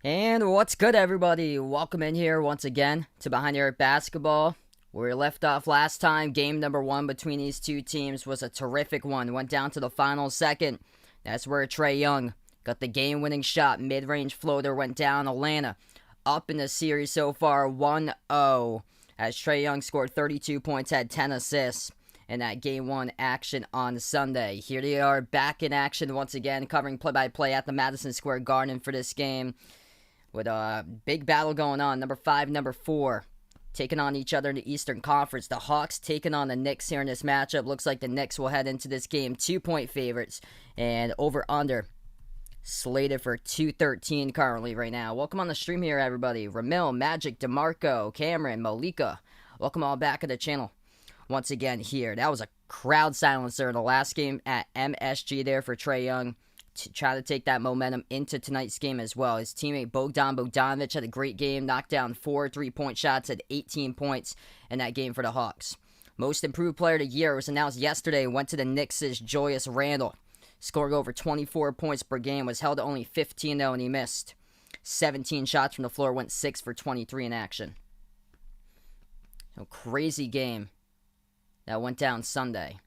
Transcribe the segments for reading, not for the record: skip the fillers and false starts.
And what's good, everybody? Welcome in here once again to Behind Your Basketball. Where we left off last time, game number one between these two teams was a terrific one. Went down to the final second. That's where Trae Young got the game-winning shot. Mid-range floater went down. Atlanta up in the series so far 1-0 as Trae Young scored 32 points, had 10 assists in that game one action on Sunday. Here they are back in action once again, covering play-by-play at the Madison Square Garden for this game. With a big battle going on, number 5, number 4, taking on each other in the Eastern Conference. The Hawks taking on the Knicks here in this matchup. Looks like the Knicks will head into this game 2-point favorites, and over-under slated for 213 currently right now. Welcome on the stream here, everybody. Ramil, Magic, DeMarco, Cameron, Malika. Welcome all back to the channel once again here. That was a crowd silencer in the last game at MSG there for Trae Young, to try to take that momentum into tonight's game as well. His teammate Bogdan Bogdanovic had a great game, knocked down 4 3-point shots, had 18 points in that game for the Hawks. Most improved player of the year was announced yesterday, went to the Knicks' Julius Randle. Scoring over 24 points per game, was held to only 15 though, and he missed 17 shots from the floor, went 6 for 23 in action. A crazy game that went down Sunday.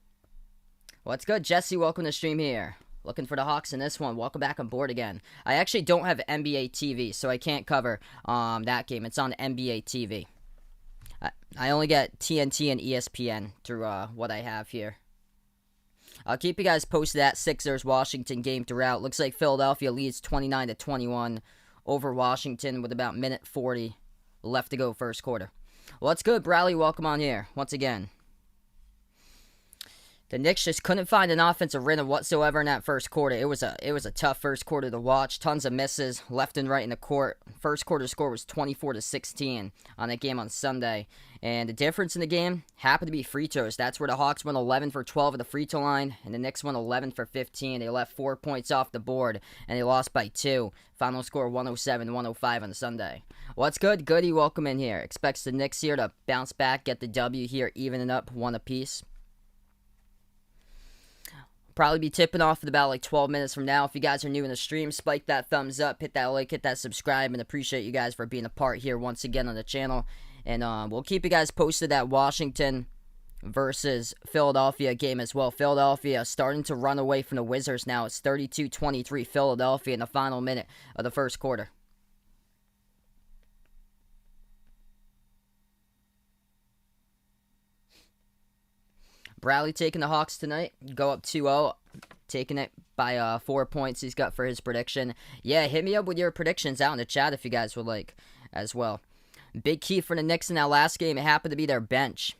What's good, Jesse? Welcome to the stream here. Looking for the Hawks in this one. Welcome back on board again. I actually don't have NBA TV, so I can't cover that game. It's on NBA TV. I only get TNT and ESPN through what I have here. I'll keep you guys posted at Sixers-Washington game throughout. Looks like Philadelphia leads 29-21 over Washington with about minute 40 left to go first quarter. Well, that's good. Bradley, welcome on here once again. The Knicks just couldn't find an offensive rhythm whatsoever in that first quarter. It was a tough first quarter to watch. Tons of misses left and right in the court. First quarter score was 24-16 on that game on Sunday. And the difference in the game happened to be free throws. That's where the Hawks went 11 for 12 at the free throw line, and the Knicks went 11 for 15. They left 4 points off the board, and they lost by 2. Final score 107-105 on Sunday. What's good? Goody, welcome in here. Expects the Knicks here to bounce back, get the W here, evening up one apiece. Probably be tipping off in about like 12 minutes from now. If you guys are new in the stream, spike that thumbs up, hit that like, hit that subscribe, and appreciate you guys for being a part here once again on the channel. And we'll keep you guys posted at Washington versus Philadelphia game as well. Philadelphia starting to run away from the Wizards now. It's 32-23 Philadelphia in the final minute of the first quarter. Bradley taking the Hawks tonight. Go up 2-0. Taking it by 4 points he's got for his prediction. Yeah, hit me up with your predictions out in the chat if you guys would like as well. Big key for the Knicks in that last game. It happened to be their bench.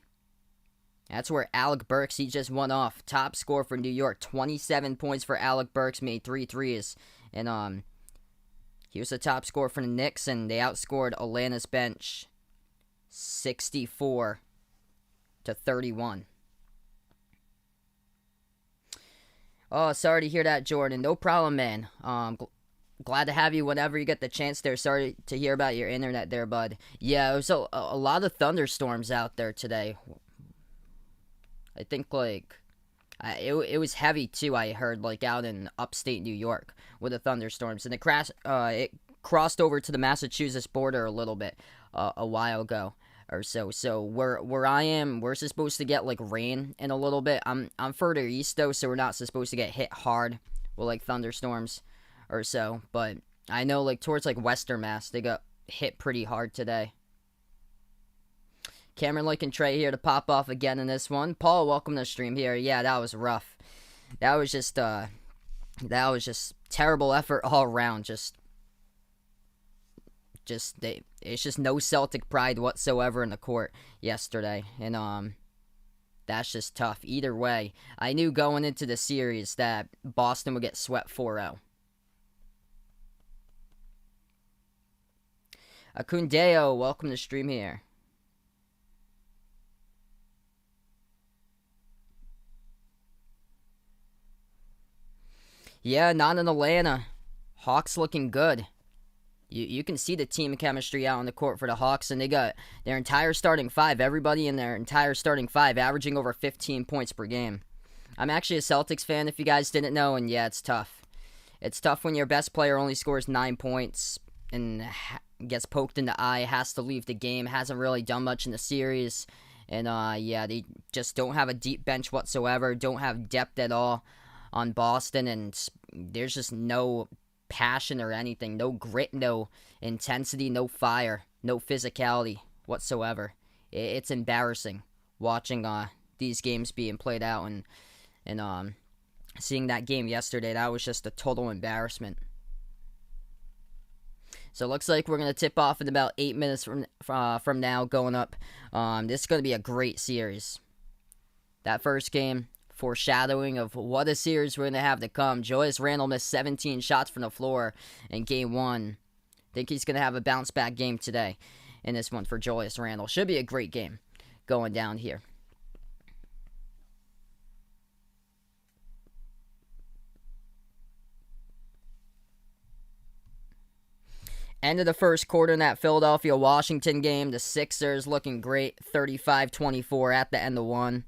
That's where Alec Burks, he just went off. Top score for New York. 27 points for Alec Burks. Made 3 threes. And he was the top scorer for the Knicks, and they outscored Atlanta's bench 64-31. Oh, sorry to hear that, Jordan. No problem, man. Glad to have you whenever you get the chance there. Sorry to hear about your internet there, bud. Yeah, it was a lot of thunderstorms out there today. I think, like, it was heavy, too, I heard, like, out in upstate New York with the thunderstorms. And it crossed over to the Massachusetts border a little bit a while ago or so. So where I am, we're supposed to get like rain in a little bit. I'm further east though, so we're not supposed to get hit hard with like thunderstorms or so. But I know like towards like Western Mass, they got hit pretty hard today. Cameron Lake and Trey here to pop off again in this one. Paul, welcome to the stream here. Yeah, that was rough. That was just terrible effort all around. It's just no Celtic pride whatsoever in the court yesterday, and that's just tough. Either way, I knew going into the series that Boston would get swept 4-0. Akundeo, welcome to the stream here. Yeah, not in Atlanta. Hawks looking good. You can see the team chemistry out on the court for the Hawks, and they got their entire starting five, everybody in their entire starting five, averaging over 15 points per game. I'm actually a Celtics fan, if you guys didn't know, and yeah, it's tough. It's tough when your best player only scores 9 points and gets poked in the eye, has to leave the game, hasn't really done much in the series. And yeah, they just don't have a deep bench whatsoever, don't have depth at all on Boston, and there's just no passion or anything, no grit, no intensity, no fire, no physicality whatsoever. It's embarrassing watching these games being played out, and seeing that game yesterday. That was just a total embarrassment. So it looks like we're going to tip off in about 8 minutes from now going up. This is going to be a great series. That first game, foreshadowing of what a series we're going to have to come. Julius Randle missed 17 shots from the floor in game one. I think he's going to have a bounce back game today in this one for Julius Randle. Should be a great game going down here. End of the first quarter in that Philadelphia-Washington game. The Sixers looking great, 35-24 at the end of one.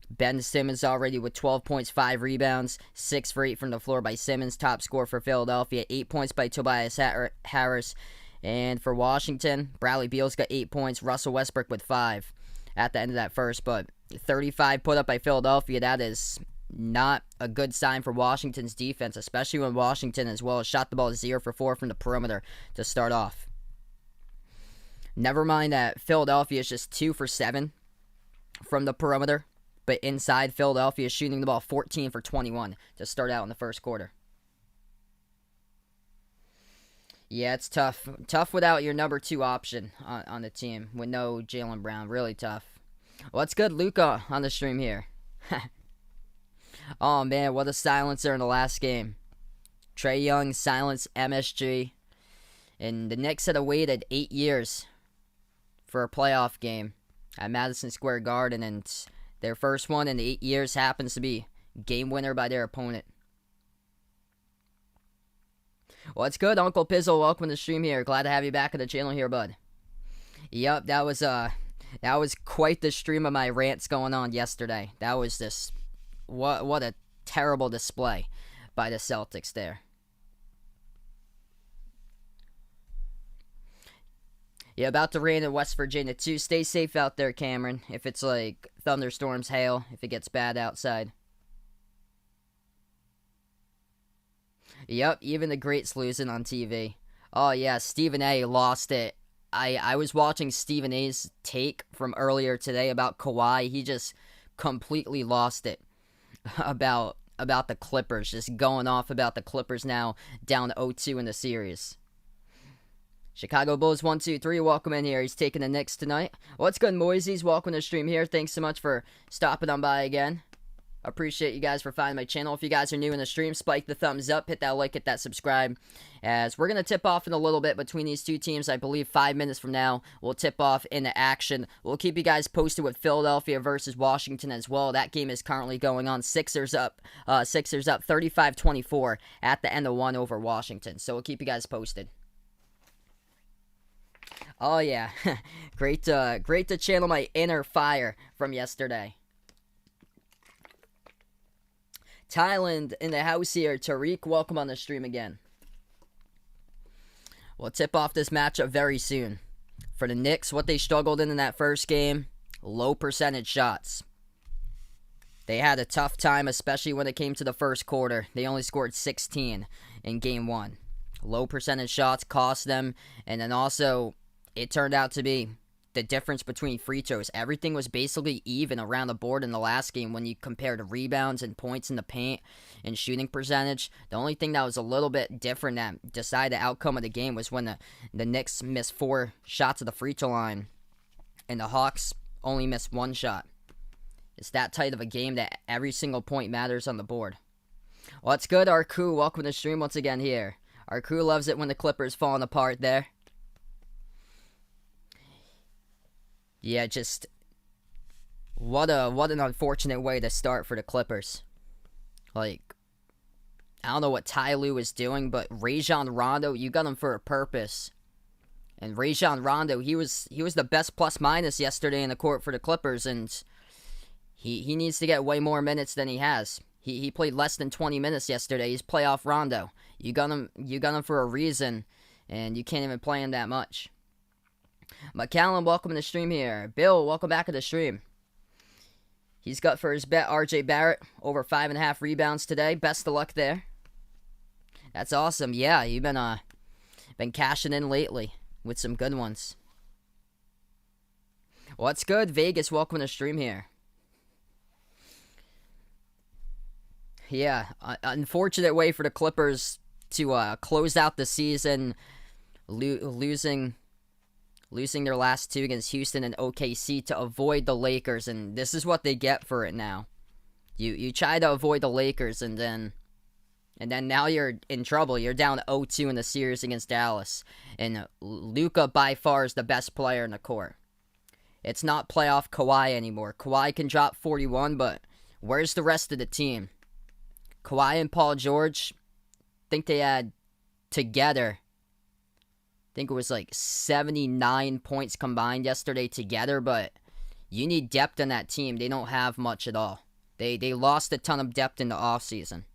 Ben Simmons already with 12 points, 5 rebounds, 6 for 8 from the floor by Simmons. Top scorer for Philadelphia, 8 points by Tobias Harris. And for Washington, Bradley Beal's got 8 points, Russell Westbrook with 5 at the end of that first. But 35 put up by Philadelphia, that is not a good sign for Washington's defense, especially when Washington as well shot the ball 0 for 4 from the perimeter to start off. Never mind that Philadelphia is just 2 for 7 from the perimeter, but inside Philadelphia is shooting the ball 14 for 21 to start out in the first quarter. Yeah, it's tough. Tough without your number 2 option on the team with no Jaylen Brown. Really tough. Well, it's good Luka on the stream here. Oh, man, what a silencer in the last game. Trae Young silenced MSG. And the Knicks had waited 8 years for a playoff game at Madison Square Garden. And their first one in 8 years happens to be game winner by their opponent. Well, it's good, Uncle Pizzle. Welcome to the stream here. Glad to have you back on the channel here, bud. Yep, that was quite the stream of my rants going on yesterday. That was just... What a terrible display by the Celtics there. Yeah, about to rain in West Virginia too. Stay safe out there, Cameron. If it's like thunderstorms, hail, if it gets bad outside. Yep, even the greats losing on TV. Oh yeah, Stephen A lost it. I was watching Stephen A's take from earlier today about Kawhi. He just completely lost it. About the Clippers, just going off about the Clippers now down 0-2 in the series. Chicago Bulls 1-2-3, welcome in here. He's taking the Knicks tonight. What's good, Moises? Welcome to the stream here. Thanks so much for stopping on by again. Appreciate you guys for finding my channel. If you guys are new in the stream, spike the thumbs up, hit that like, hit that subscribe. As we're going to tip off in a little bit between these two teams. I believe 5 minutes from now, we'll tip off into action. We'll keep you guys posted with Philadelphia versus Washington as well. That game is currently going on. Sixers up 35-24 at the end of one over Washington. So we'll keep you guys posted. Oh yeah, great to channel my inner fire from yesterday. Thailand in the house here. Tariq, welcome on the stream again. We'll tip off this matchup very soon. For the Knicks, what they struggled in that first game, low percentage shots. They had a tough time, especially when it came to the first quarter. They only scored 16 in game one. Low percentage shots cost them, and then also it turned out to be the difference between free throws. Everything was basically even around the board in the last game when you compared rebounds and points in the paint and shooting percentage. The only thing that was a little bit different that decided the outcome of the game was when the Knicks missed 4 shots at the free throw line and the Hawks only missed 1 shot. It's that tight of a game that every single point matters on the board. Well, it's good, Arku. Welcome to the stream once again here. Arku loves it when the Clippers falling apart there. Yeah, just what an unfortunate way to start for the Clippers. Like, I don't know what Ty Lue is doing, but Rajon Rondo, you got him for a purpose. And Rajon Rondo, he was the best plus minus yesterday in the court for the Clippers, and he needs to get way more minutes than he has. He played less than 20 minutes yesterday. He's playoff Rondo. You got him for a reason, and you can't even play him that much. McCallum, welcome to the stream here. Bill, welcome back to the stream. He's got for his bet RJ Barrett over 5.5 rebounds today. Best of luck there. That's awesome. Yeah, you've been cashing in lately with some good ones. What's good? Vegas, welcome to the stream here. Yeah, unfortunate way for the Clippers to close out the season, losing their last two against Houston and OKC to avoid the Lakers, and this is what they get for it now. You try to avoid the Lakers, and then now you're in trouble. You're down 0-2 in the series against Dallas, and Luka by far is the best player in the court. It's not playoff Kawhi anymore. Kawhi can drop 41, but where's the rest of the team? Kawhi and Paul George, I think they had together, I think it was like 79 points combined yesterday together, but you need depth in that team. They don't have much at all. They lost a ton of depth in the offseason.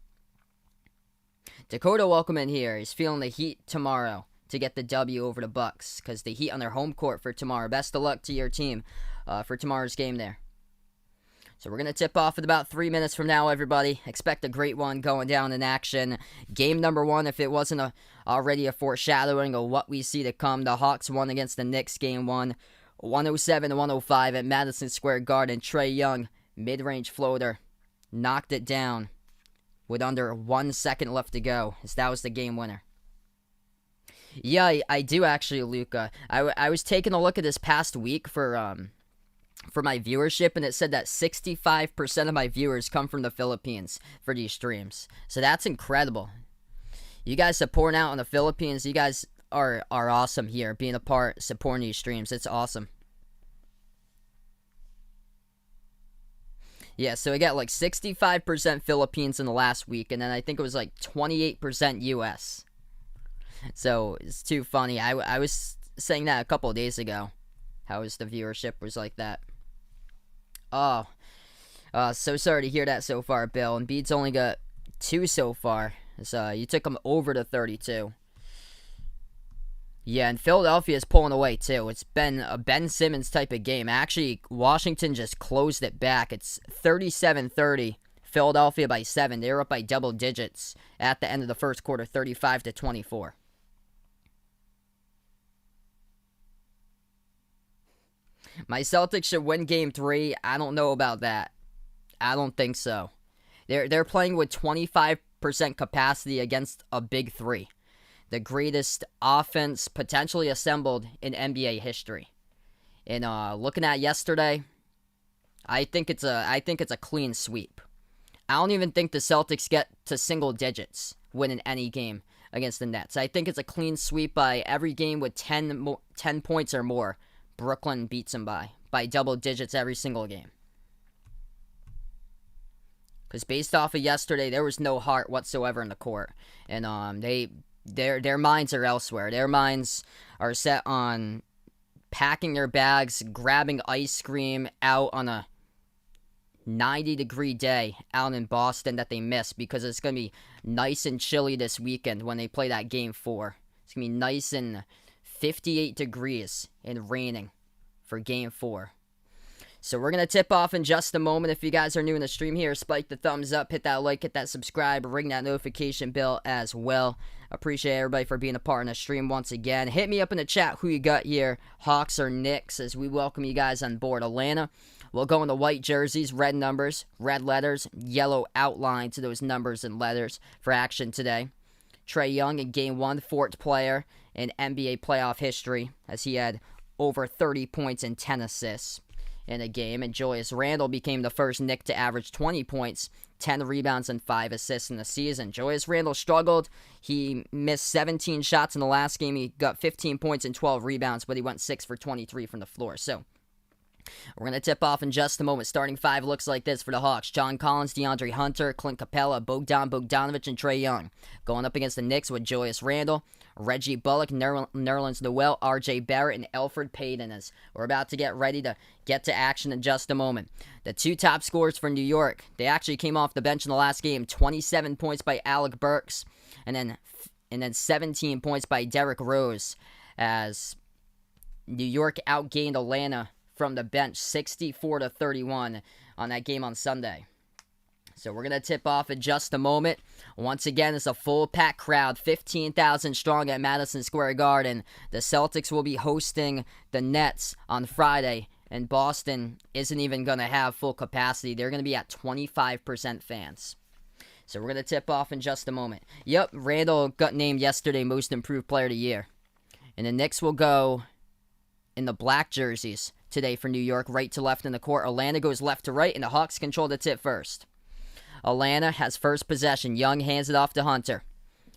Dakota, welcome in here. He's feeling the Heat tomorrow to get the W over the Bucks, because the Heat on their home court for tomorrow. Best of luck to your team for tomorrow's game there. So we're going to tip off in about 3 minutes from now, everybody. Expect a great one going down in action. Game number 1, if it wasn't already a foreshadowing of what we see to come. The Hawks won against the Knicks game 1, 107-105 at Madison Square Garden. Trae Young, mid-range floater, knocked it down with under 1 second left to go, as that was the game winner. Yeah, I do actually, Luca. I was taking a look at this past week for my viewership, and it said that 65% of my viewers come from the Philippines for these streams. So that's incredible. You guys supporting out in the Philippines. You guys are awesome here, being a part, supporting these streams. It's awesome. Yeah, so I got like 65% Philippines in the last week, and then I think it was like 28% US. So it's too funny. I was saying that a couple of days ago. How the viewership was like that. Oh, so sorry to hear that so far, Bill. Embiid's only got 2 so far. So you took him over to 32. Yeah, and Philadelphia is pulling away too. It's been a Ben Simmons type of game. Actually, Washington just closed it back. It's 37-30. Philadelphia by 7. They were up by double digits at the end of the first quarter, 35-24. My Celtics should win Game 3. I don't know about that. I don't think so. They're playing with 25% capacity against a big 3. The greatest offense potentially assembled in NBA history. And looking at yesterday, I think it's a clean sweep. I don't even think the Celtics get to single digits winning any game against the Nets. I think it's a clean sweep by every game with 10 points or more. Brooklyn beats them by double digits every single game. Because based off of yesterday, there was no heart whatsoever in the court. And their minds are elsewhere. Their minds are set on packing their bags, grabbing ice cream out on a 90-degree day out in Boston that they missed, because it's going to be nice and chilly this weekend when they play that Game 4. It's going to be nice and 58 degrees and raining for Game 4. So we're going to tip off in just a moment. If you guys are new in the stream here, spike the thumbs up, hit that like, hit that subscribe, ring that notification bell as well. Appreciate everybody for being a part in the stream once again. Hit me up in the chat who you got here, Hawks or Knicks, as we welcome you guys on board. Atlanta, we'll go in the white jerseys, red numbers, red letters, yellow outline to those numbers and letters for action today. Trae Young in Game 1, 4th player in NBA playoff history, as he had over 30 points and 10 assists in a game. And Julius Randle became the first Knick to average 20 points, 10 rebounds, and 5 assists in the season. Julius Randle struggled. He missed 17 shots in the last game. He got 15 points and 12 rebounds, but he went 6 for 23 from the floor. So we're going to tip off in just a moment. Starting 5 looks like this for the Hawks. John Collins, DeAndre Hunter, Clint Capella, Bogdan Bogdanovic, and Trae Young. Going up against the Knicks with Julius Randle, Reggie Bullock, Nerlens Noel, RJ Barrett, and Elfrid Payton, as we're about to get ready to get to action in just a moment. The 2 top scorers for New York, they actually came off the bench in the last game. 27 points by Alec Burks, and then And then 17 points by Derrick Rose as New York outgained Atlanta from the bench 64-31 on that game on Sunday. So we're going to tip off in just a moment. Once again, it's a full-packed crowd, 15,000 strong at Madison Square Garden. The Celtics will be hosting the Nets on Friday, and Boston isn't even going to have full capacity. They're going to be at 25% fans. So we're going to tip off in just a moment. Yep, Randall got named yesterday Most Improved Player of the Year. And the Knicks will go in the black jerseys today for New York, right to left in the court. Atlanta goes left to right, and the Hawks control the tip first. Atlanta has first possession. Young hands it off to Hunter.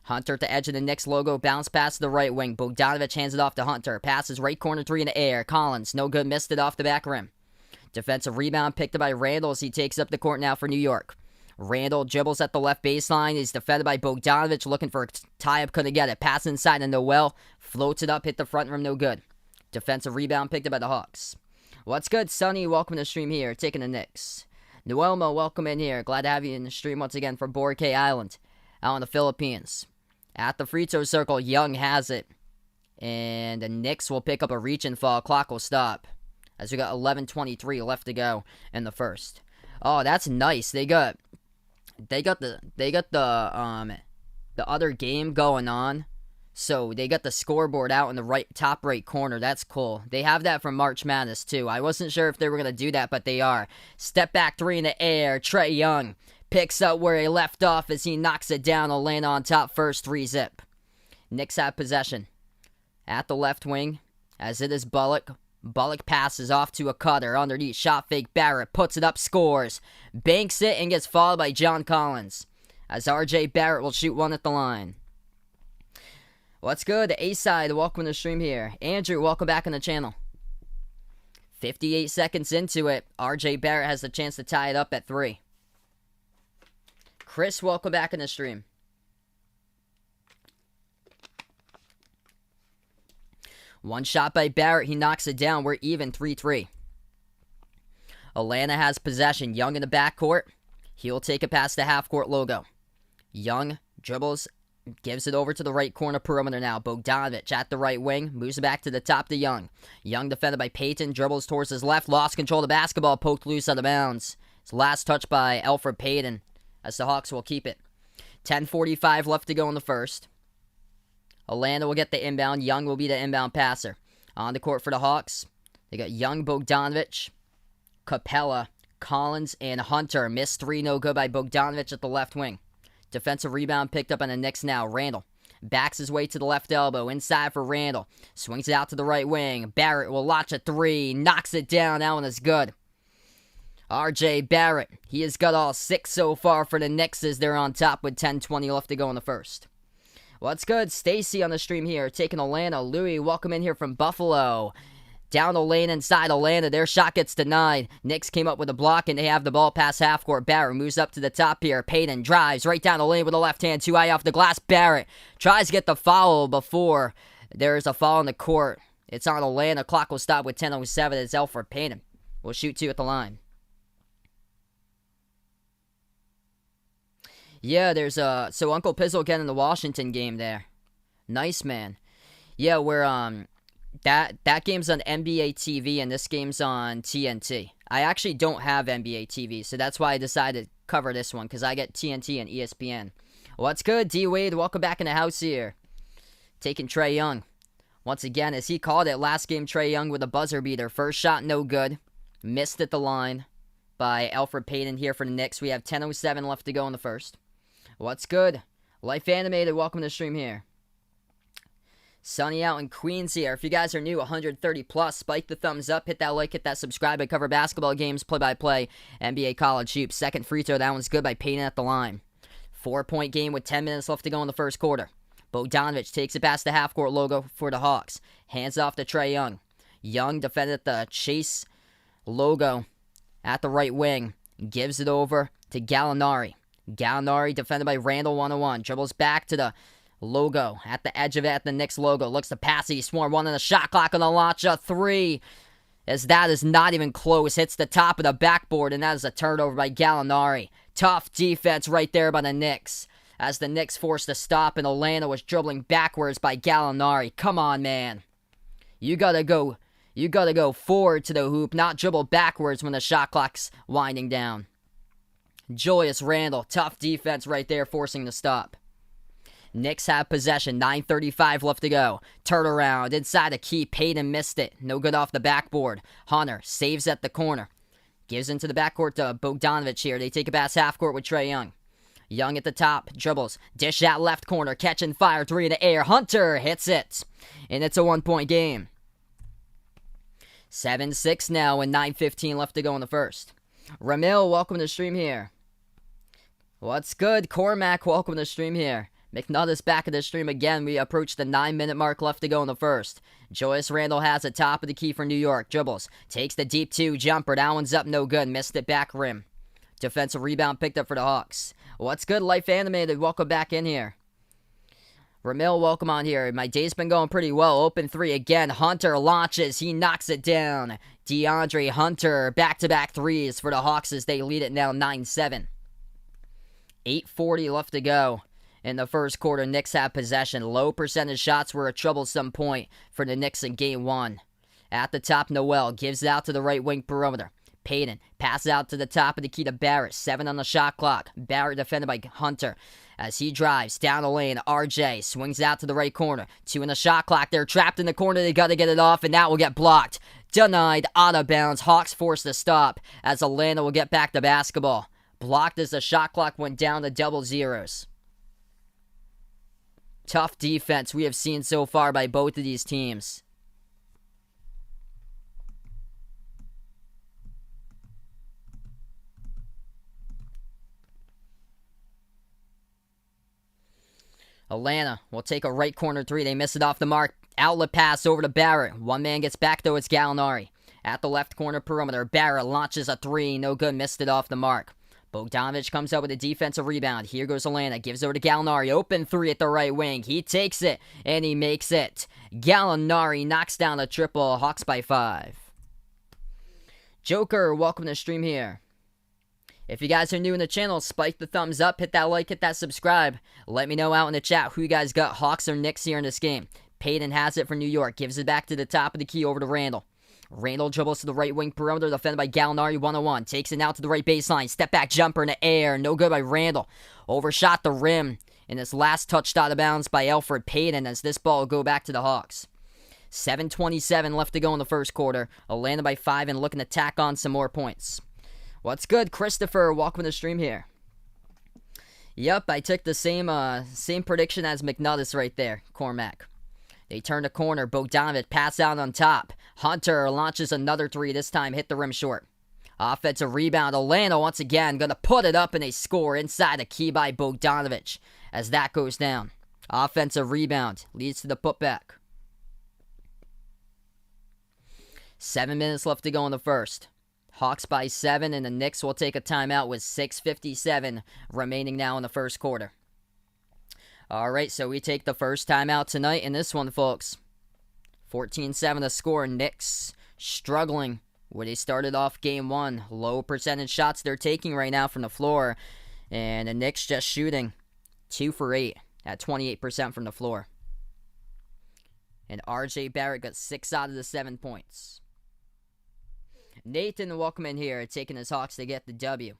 Hunter at the edge of the Knicks logo. Bounce pass to the right wing. Bogdanovich hands it off to Hunter. Passes right corner three in the air. Collins, no good. Missed it off the back rim. Defensive rebound picked up by Randall as he takes up the court now for New York. Randall dribbles at the left baseline. He's defended by Bogdanovich. Looking for a tie-up. Couldn't get it. Pass inside to Noel. Floats it up. Hit the front rim. No good. Defensive rebound picked up by the Hawks. What's good, Sonny? Welcome to the stream here. Taking the Knicks. Noelmo, welcome in here. Glad to have you in the stream once again from Boracay Island, out in the Philippines. At the free throw circle, Young has it. And the Knicks will pick up a reach and fall. Clock will stop as we got 11:23 left to go in the first. Oh, that's nice. They got the other game going on. So they got the scoreboard out in the right top right corner. That's cool. They have that from March Madness too. I wasn't sure if they were going to do that, but they are. Step back three in the air. Trae Young picks up where he left off as he knocks it down. Atlanta on top first, 3-zip. Knicks have possession. At the left wing, as it is Bullock. Bullock passes off to a cutter. Underneath, shot fake Barrett. Puts it up, scores. Banks it and gets followed by John Collins. As R.J. Barrett will shoot one at the line. What's good? A-side, welcome to the stream here. Andrew, welcome back on the channel. 58 seconds into it. R.J. Barrett has the chance to tie it up at 3. Chris, welcome back in the stream. One shot by Barrett. He knocks it down. We're even 3-3. Atlanta has possession. Young in the backcourt. He'll take it past the half-court logo. Young dribbles, gives it over to the right corner perimeter now. Bogdanovich at the right wing. Moves it back to the top to Young. Young defended by Payton. Dribbles towards his left. Lost control of the basketball. Poked loose out of bounds. His last touch by Elfrid Payton as the Hawks will keep it. 10:45 left to go in the first. Atlanta will get the inbound. Young will be the inbound passer. On the court for the Hawks, they got Young, Bogdanovich, Capella, Collins, and Hunter. Missed three, no good by Bogdanovich at the left wing. Defensive rebound picked up on the Knicks now. Randall backs his way to the left elbow. Inside for Randall. Swings it out to the right wing. Barrett will launch a three. Knocks it down. That one is good. R.J. Barrett. He has got all 6 so far for the Knicks as they're on top with 10:20 left to go in the first. What's good? Stacy on the stream here. Taking Atlanta. Louis, welcome in here from Buffalo. Down the lane inside Atlanta. Their shot gets denied. Knicks came up with a block, and they have the ball past half court. Barrett moves up to the top here. Payton drives right down the lane with the left hand. Too high off the glass. Barrett tries to get the foul before there is a foul in the court. It's on Atlanta. Clock will stop with 10:07 as Elfrid Payton will shoot 2 at the line. Yeah, there's so Uncle Pizzle getting the Washington game there. Nice, man. Yeah, we're that game's on NBA TV and this game's on TNT. I actually don't have NBA TV, so that's why I decided to cover this one, because I get TNT and ESPN. What's good, D-Wade? Welcome back in the house here. Taking Trae Young. Once again, as he called it, last game Trae Young with a buzzer beater. First shot, no good. Missed at the line by Elfrid Payton here for the Knicks. We have 10:07 left to go in the first. What's good? Life Animated, welcome to the stream here. Sunny out in Queens here. If you guys are new, 130 plus, spike the thumbs up, hit that like, hit that subscribe. I cover basketball games, play-by-play, NBA college hoops. Second free throw, that one's good by Payton at the line. 4-point game with 10 minutes left to go in the first quarter. Bogdanovich takes it past the half-court logo for the Hawks. Hands off to Trae Young. Young defended the Chase logo at the right wing. Gives it over to Gallinari. Gallinari defended by Randall 101. Dribbles back to the logo at the edge of it at the Knicks logo. Looks to pass. He swarm one on the shot clock on the launch. A 3. As that is not even close. Hits the top of the backboard, and that is a turnover by Gallinari. Tough defense right there by the Knicks. as the Knicks forced a stop and Atlanta was dribbling backwards by Gallinari. Come on, man. You gotta go forward to the hoop, not dribble backwards when the shot clock's winding down. Julius Randle, tough defense right there, forcing the stop. Knicks have possession, 9:35 left to go. Turnaround, inside the key, Payton missed it. No good off the backboard. Hunter saves at the corner. Gives into the backcourt to Bogdanovic here. They take it past half court with Trae Young. Young at the top, dribbles, dish out left corner, catch and fire, 3 in the air. Hunter hits it, and it's a 1-point game. 7-6 now and 9:15 left to go in the first. Ramil, welcome to the stream here. What's good? Cormac, welcome to the stream here. McNutt back at the stream again. We approach the 9-minute mark left to go in the first. Julius Randle has the top of the key for New York. Dribbles, takes the deep 2 jumper. That one's up, no good. Missed it back rim. Defensive rebound picked up for the Hawks. What's good, Life Animated? Welcome back in here. Ramil, welcome on here. My day's been going pretty well. Open 3 again. Hunter launches. He knocks it down. DeAndre Hunter, back-to-back threes for the Hawks as they lead it now 9-7. 8:40 left to go in the first quarter. Knicks have possession. Low percentage shots were a troublesome point for the Knicks in game 1. At the top, Noel gives it out to the right wing perimeter. Payton passes out to the top of the key to Barrett. 7 on the shot clock. Barrett defended by Hunter. As he drives down the lane, RJ swings out to the right corner. 2 in the shot clock. They're trapped in the corner. They got to get it off, and that will get blocked. Denied, out of bounds. Hawks forced to stop as Atlanta will get back to basketball. Blocked as the shot clock went down to double zeros. Tough defense we have seen so far by both of these teams. Atlanta will take a right corner 3. They miss it off the mark. Outlet pass over to Barrett. One man gets back, though. It's Gallinari. At the left corner perimeter, Barrett launches a 3. No good. Missed it off the mark. Bogdanovic comes up with a defensive rebound. Here goes Atlanta. Gives over to Gallinari. Open 3 at the right wing. He takes it, and he makes it. Gallinari knocks down a triple. Hawks by 5. Joker, welcome to the stream here. If you guys are new in the channel, spike the thumbs up, hit that like, hit that subscribe. Let me know out in the chat who you guys got, Hawks or Knicks here in this game. Payton has it for New York, gives it back to the top of the key over to Randle. Randle dribbles to the right wing perimeter, defended by Gallinari 1-on-1. Takes it out to the right baseline, step back jumper in the air, no good by Randle. Overshot the rim, and this last touched out of bounds by Elfrid Payton as this ball will go back to the Hawks. 7:27 left to go in the first quarter. Atlanta by 5 and looking to tack on some more points. What's good, Christopher? Welcome to the stream here. Yep, I took the same prediction as McNutt right there, Cormac. They turn the corner. Bogdanovic pass out on top. Hunter launches another 3, this time hit the rim short. Offensive rebound. Atlanta once again going to put it up and they score inside the key by Bogdanovic as that goes down. Offensive rebound leads to the putback. 7 minutes left to go in the first. Hawks by 7, and the Knicks will take a timeout with 6:57 remaining now in the first quarter. Alright, so we take the first timeout tonight in this one, folks. 14-7 the score. Knicks struggling where they started off game 1. Low percentage shots they're taking right now from the floor. And the Knicks just shooting 2 for 8 at 28% from the floor. And RJ Barrett got 6 out of the 7 points. Nathan, welcome in here, taking his Hawks to get the W.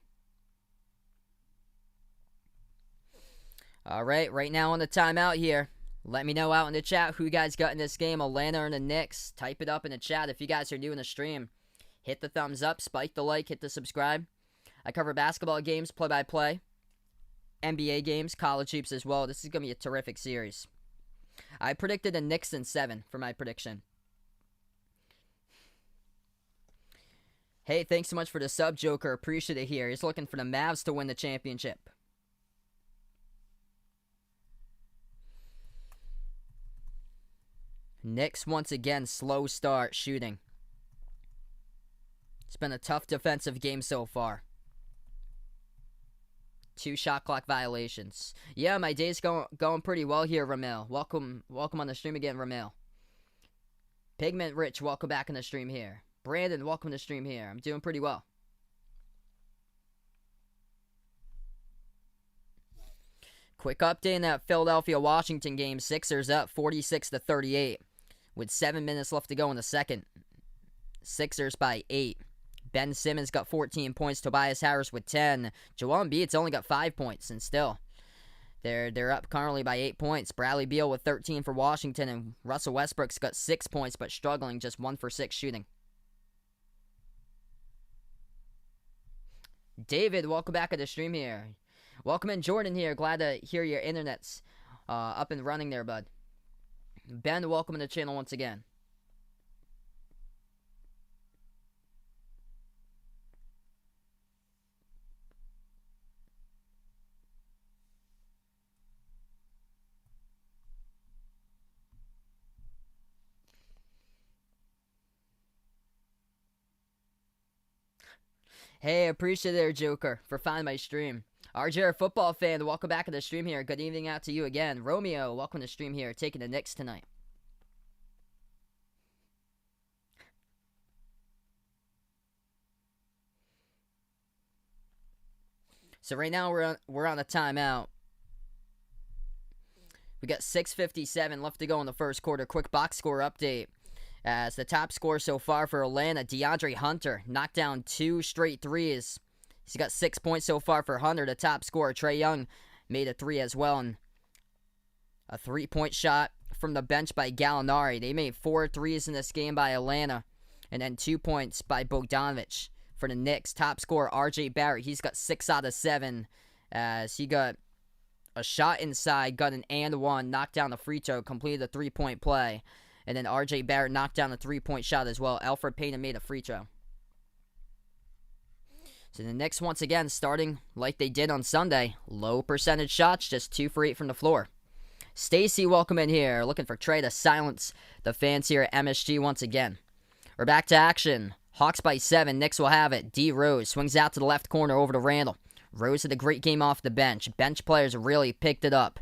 Alright, right now on the timeout here. Let me know out in the chat who you guys got in this game, Atlanta or the Knicks. Type it up in the chat if you guys are new in the stream. Hit the thumbs up, spike the like, hit the subscribe. I cover basketball games, play-by-play, NBA games, college hoops as well. This is going to be a terrific series. I predicted the Knicks in 7 for my prediction. Hey, thanks so much for the sub, Joker. Appreciate it here. He's looking for the Mavs to win the championship. Knicks once again, slow start shooting. It's been a tough defensive game so far. 2 shot clock violations. Yeah, my day's going pretty well here, Ramil. Welcome on the stream again, Ramil. Pigment Rich, welcome back on the stream here. Brandon, welcome to the stream here. I'm doing pretty well. Quick update in that Philadelphia-Washington game. Sixers up 46-38 with 7 minutes left to go in the second. Sixers by 8. Ben Simmons got 14 points. Tobias Harris with 10. Joel Embiid's only got 5 points, and still, they're up currently by 8 points. Bradley Beal with 13 for Washington, and Russell Westbrook's got 6 points, but struggling, just 1 for 6 shooting. David, welcome back to the stream here. Welcome in, Jordan here. Glad to hear your internet's up and running there, bud. Ben, welcome to the channel once again. Hey, appreciate it there, Joker, for finding my stream. RJ, football fan, welcome back to the stream here. Good evening out to you again. Romeo, welcome to the stream here, taking the Knicks tonight. So right now we're on a timeout. We got 6:57 left to go in the first quarter. Quick box score update. As the top scorer so far for Atlanta, DeAndre Hunter, knocked down 2 straight threes. He's got 6 points so far for Hunter. The top scorer, Trae Young, made a 3 as well. And a 3-point shot from the bench by Gallinari. They made 4 threes in this game by Atlanta. And then 2 points by Bogdanovic. For the Knicks, top scorer, RJ Barrett. He's got 6 out of 7. As he got a shot inside, got an and one, knocked down the free throw, completed the 3-point play. And then RJ Barrett knocked down a 3-point shot as well. Elfrid Payton made a free throw. So the Knicks, once again, starting like they did on Sunday. Low percentage shots, just 2 for 8 from the floor. Stacy, welcome in here. Looking for Trey to silence the fans here at MSG once again. We're back to action. Hawks by 7. Knicks will have it. D. Rose swings out to the left corner over to Randall. Rose had a great game off the bench. Bench players really picked it up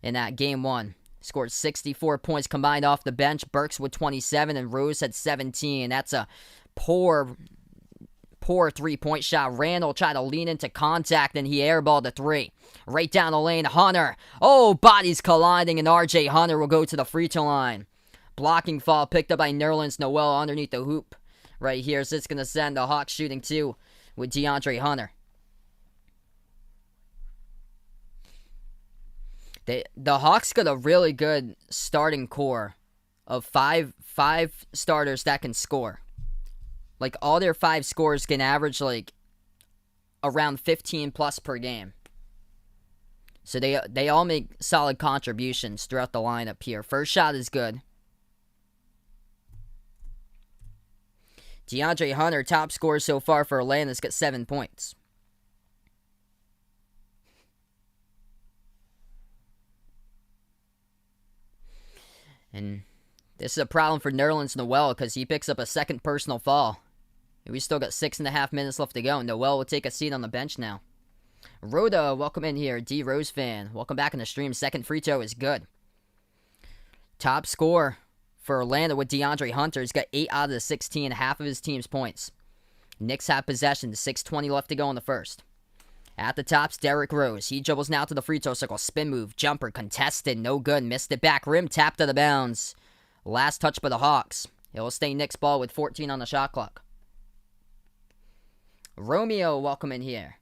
in that game 1. Scored 64 points combined off the bench. Burks with 27 and Rose had 17. That's a poor 3-point shot. Randall tried to lean into contact and he airballed the 3. Right down the lane. Hunter. Oh, bodies colliding and RJ Hunter will go to the free throw line. Blocking foul picked up by Nerlens Noel underneath the hoop. Right here. So it's going to send the Hawks shooting 2 with DeAndre Hunter. The Hawks got a really good starting core of five starters that can score. Like, all their 5 scorers can average, like, around 15 plus per game. So they all make solid contributions throughout the lineup here. First shot is good. DeAndre Hunter, top scorer so far for Atlanta, has got 7 points. And this is a problem for Nerlens Noel because he picks up a second personal foul. We still got 6.5 minutes left to go. Noel will take a seat on the bench now. Rhoda, welcome in here. D. Rose fan, welcome back in the stream. Second free throw is good. Top scorer for Atlanta with DeAndre Hunter. He's got 8 out of the 16, half of his team's points. Knicks have possession. 6:20 left to go in the first. At the top's Derrick Rose. He dribbles now to the free throw circle. Spin move. Jumper. Contested. No good. Missed it back rim. Tapped out of bounds. Last touch by the Hawks. It will stay Knicks ball with 14 on the shot clock. Romeo, welcome in here.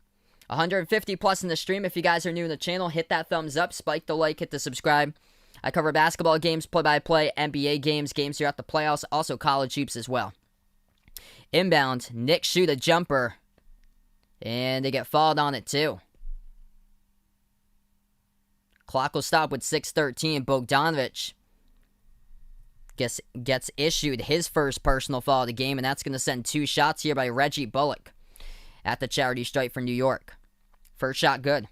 150 plus in the stream. If you guys are new to the channel, hit that thumbs up. Spike the like. Hit the subscribe. I cover basketball games, play-by-play, NBA games throughout the playoffs. Also college hoops as well. Inbound. Knicks shoot a jumper. And they get fouled on it too. Clock will stop with 6:13. Bogdanovic gets issued his first personal foul of the game, and that's going to send 2 shots here by Reggie Bullock at the charity stripe for New York. First shot good.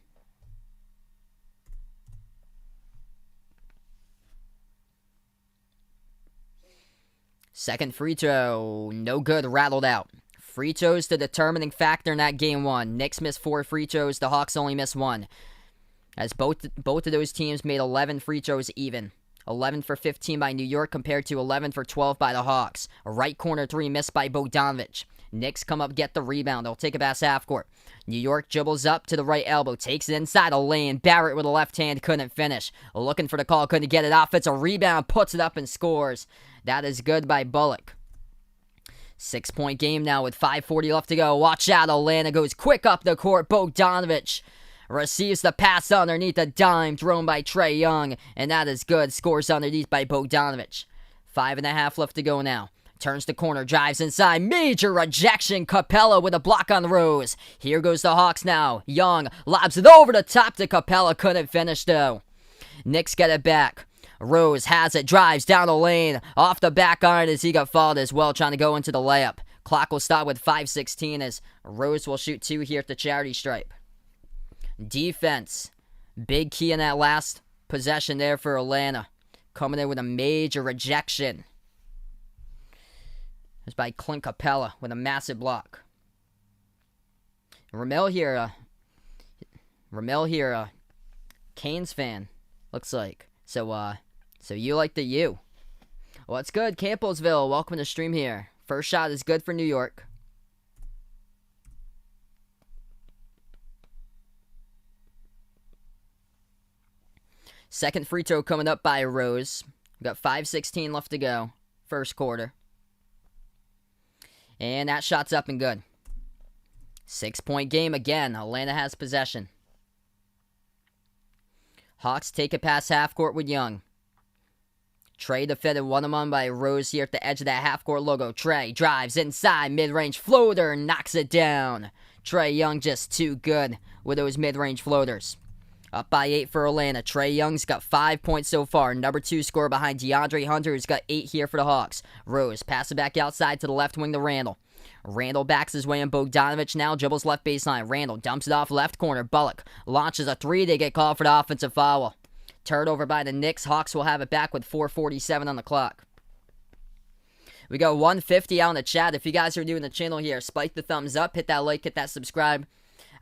Second free throw, no good, rattled out. Free throws the determining factor in that game 1. Knicks missed 4 free throws. The Hawks only missed 1. As both of those teams made 11 free throws even. 11 for 15 by New York compared to 11 for 12 by the Hawks. A right corner 3 missed by Bogdanovic. Knicks come up, get the rebound. They'll take it past half court. New York dribbles up to the right elbow, takes it inside the lane. Barrett with a left hand, couldn't finish. Looking for the call, couldn't get it off. It's a rebound, puts it up and scores. That is good by Bullock. 6-point game now with 5:40 left to go. Watch out, Atlanta goes quick up the court. Bogdanovich receives the pass underneath a dime thrown by Trae Young, and that is good. Scores underneath by Bogdanovich. 5.5 left to go now. Turns the corner, drives inside. Major rejection. Capella with a block on Rose. Here goes the Hawks now. Young lobs it over the top to Capella. Couldn't finish though. Knicks get it back. Rose has it, drives down the lane, off the back iron as he got fouled as well, trying to go into the layup. Clock will stop with 5:16 as Rose will shoot 2 here at the charity stripe. Defense. Big key in that last possession there for Atlanta. Coming in with a major rejection. It's by Clint Capella with a massive block. Ramel here, Canes fan, looks like. So you like the U. What's good, Campbellsville? Welcome to the stream here. First shot is good for New York. Second free throw coming up by Rose. We've got 5:16 left to go. First quarter. And that shot's up and good. 6-point game again. Atlanta has possession. Hawks take it past half court with Young. Trae defended one-on-one by Rose here at the edge of that half-court logo. Trae drives inside, mid-range floater, knocks it down. Trae Young just too good with those mid-range floaters. Up by 8 for Atlanta. Trae Young's got 5 points so far. Number 2 scorer behind DeAndre Hunter, who's got 8 here for the Hawks. Rose pass it back outside to the left wing to Randall. Randall backs his way in. Bogdanovich now dribbles left baseline. Randall dumps it off left corner. Bullock launches a 3. They get called for the offensive foul. Turned over by the Knicks. Hawks will have it back with 4:47 on the clock. We got 150 out in the chat. If you guys are new in the channel here, spike the thumbs up, hit that like, hit that subscribe.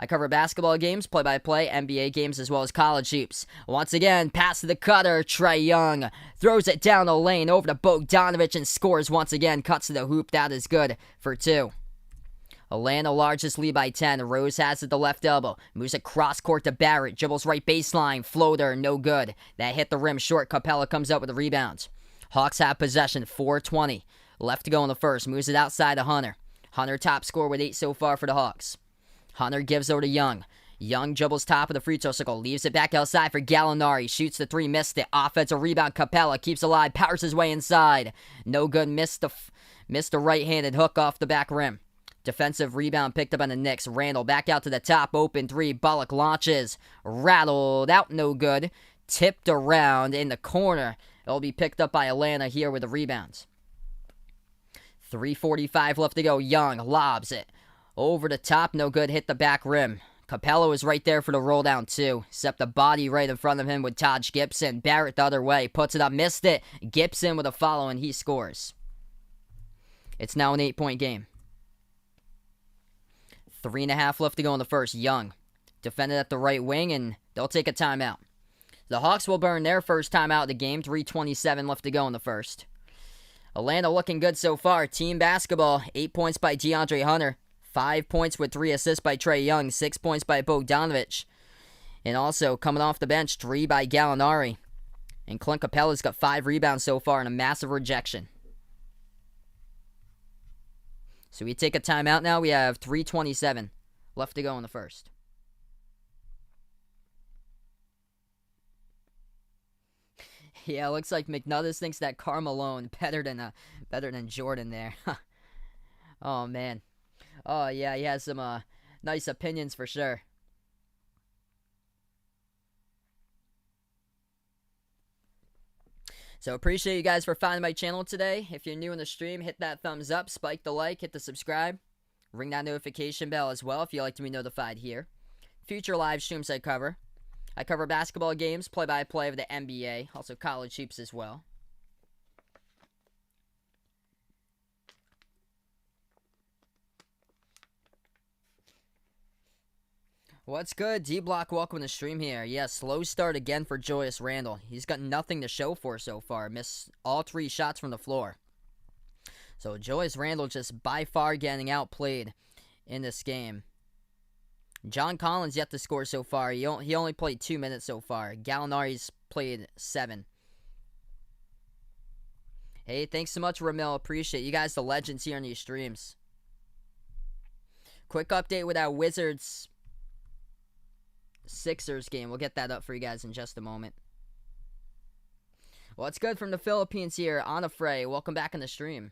I cover basketball games, play-by-play, NBA games, as well as college hoops. Once again, pass to the cutter. Trae Young throws it down the lane over to Bogdanovich and scores once again. Cuts to the hoop. That is good for 2. Atlanta largest lead by 10. Rose has it the left elbow. Moves it cross court to Barrett. Dribbles right baseline. Floater, no good. That hit the rim short. Capella comes up with the rebound. Hawks have possession. 4:20 left to go in the first. Moves it outside to Hunter. Hunter top score with 8 so far for the Hawks. Hunter gives over to Young. Young dribbles top of the free throw circle. Leaves it back outside for Gallinari. Shoots the 3, missed it. Offensive rebound. Capella keeps alive. Powers his way inside. No good. Missed the right-handed hook off the back rim. Defensive rebound picked up on the Knicks. Randall back out to the top. Open 3. Bullock launches. Rattled out. No good. Tipped around in the corner. It'll be picked up by Atlanta here with the rebounds. 3:45 left to go. Young lobs it. Over the top. No good. Hit the back rim. Capella was right there for the roll down too. Except the body right in front of him with Taj Gibson. Barrett the other way. Puts it up. Missed it. Gibson with a follow and he scores. It's now an 8-point game. 3.5 left to go in the first. Young defended at the right wing, and they'll take a timeout. The Hawks will burn their first timeout of the game. 3:27 left to go in the first. Atlanta looking good so far. Team basketball. 8 points by DeAndre Hunter. 5 points with 3 assists by Trae Young. 6 points by Bogdanovich. And also, coming off the bench, 3 by Gallinari. And Clint Capella's got 5 rebounds so far and a massive rejection. So we take a timeout now. We have 3:27 left to go in the first. Yeah, it looks like McNuggets thinks that Carmelo better than Jordan there. Oh man. Oh yeah, he has some nice opinions for sure. So appreciate you guys for finding my channel today. If you're new in the stream, hit that thumbs up, spike the like, hit the subscribe. Ring that notification bell as well if you'd like to be notified here. Future live streams I cover. I cover basketball games, play-by-play of the NBA, also college hoops as well. What's good? D-Block, welcome to the stream here. Yeah, slow start again for Julius Randle. He's got nothing to show for so far. Missed all 3 shots from the floor. So Julius Randle just by far getting outplayed in this game. John Collins yet to score so far. He only played 2 minutes so far. Gallinari's played 7. Hey, thanks so much, Ramil. Appreciate you guys, the legends here on these streams. Quick update with our Wizards Sixers game. We'll get that up for you guys in just a moment. Well, it's good from the Philippines here. Anna Frey, welcome back on the stream.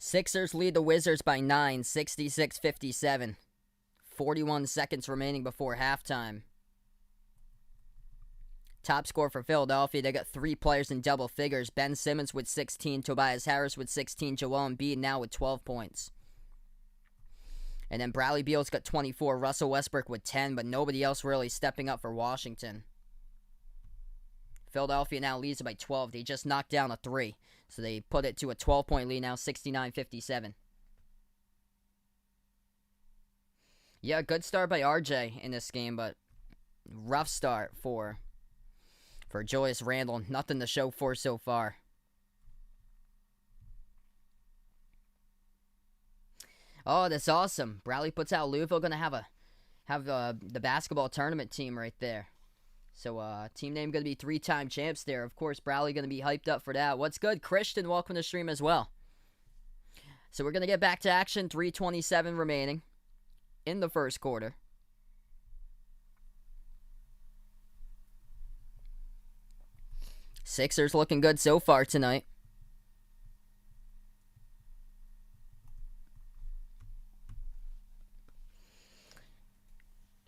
Sixers lead the Wizards by 9, 66-57. 41 seconds remaining before halftime. Top score for Philadelphia. They got 3 players in double figures. Ben Simmons with 16, Tobias Harris with 16, Joel Embiid now with 12 points. And then Bradley Beal's got 24, Russell Westbrook with 10, but nobody else really stepping up for Washington. Philadelphia now leads by 12. They just knocked down a 3. So they put it to a 12-point lead now, 69-57. Yeah, good start by RJ in this game, but rough start for Julius Randle. Nothing to show for so far. Oh, that's awesome. Bradley puts out Louisville. Going to have the basketball tournament team right there. So, team name going to be 3-time champs there. Of course, Bradley going to be hyped up for that. What's good? Christian, welcome to the stream as well. So, we're going to get back to action. 3:27 remaining in the first quarter. Sixers looking good so far tonight.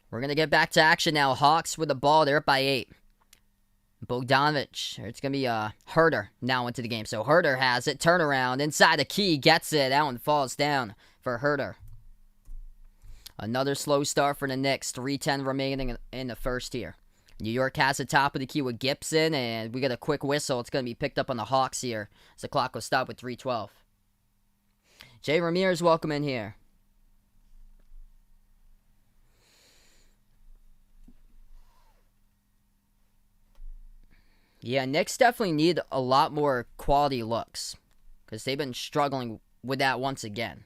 We're going to get back to action now. Hawks with the ball. They're up by 8. Bogdanovic. It's going to be Herter now into the game. So Herter has it. Turnaround. Inside the key. Gets it. That one falls down for Herter. Another slow start for the Knicks. 3:10 remaining in the first here. New York has the top of the key with Gibson. And we got a quick whistle. It's going to be picked up on the Hawks here. As the clock will stop with 3:12. Jay Ramirez, welcome in here. Yeah, Knicks definitely need a lot more quality looks because they've been struggling with that once again.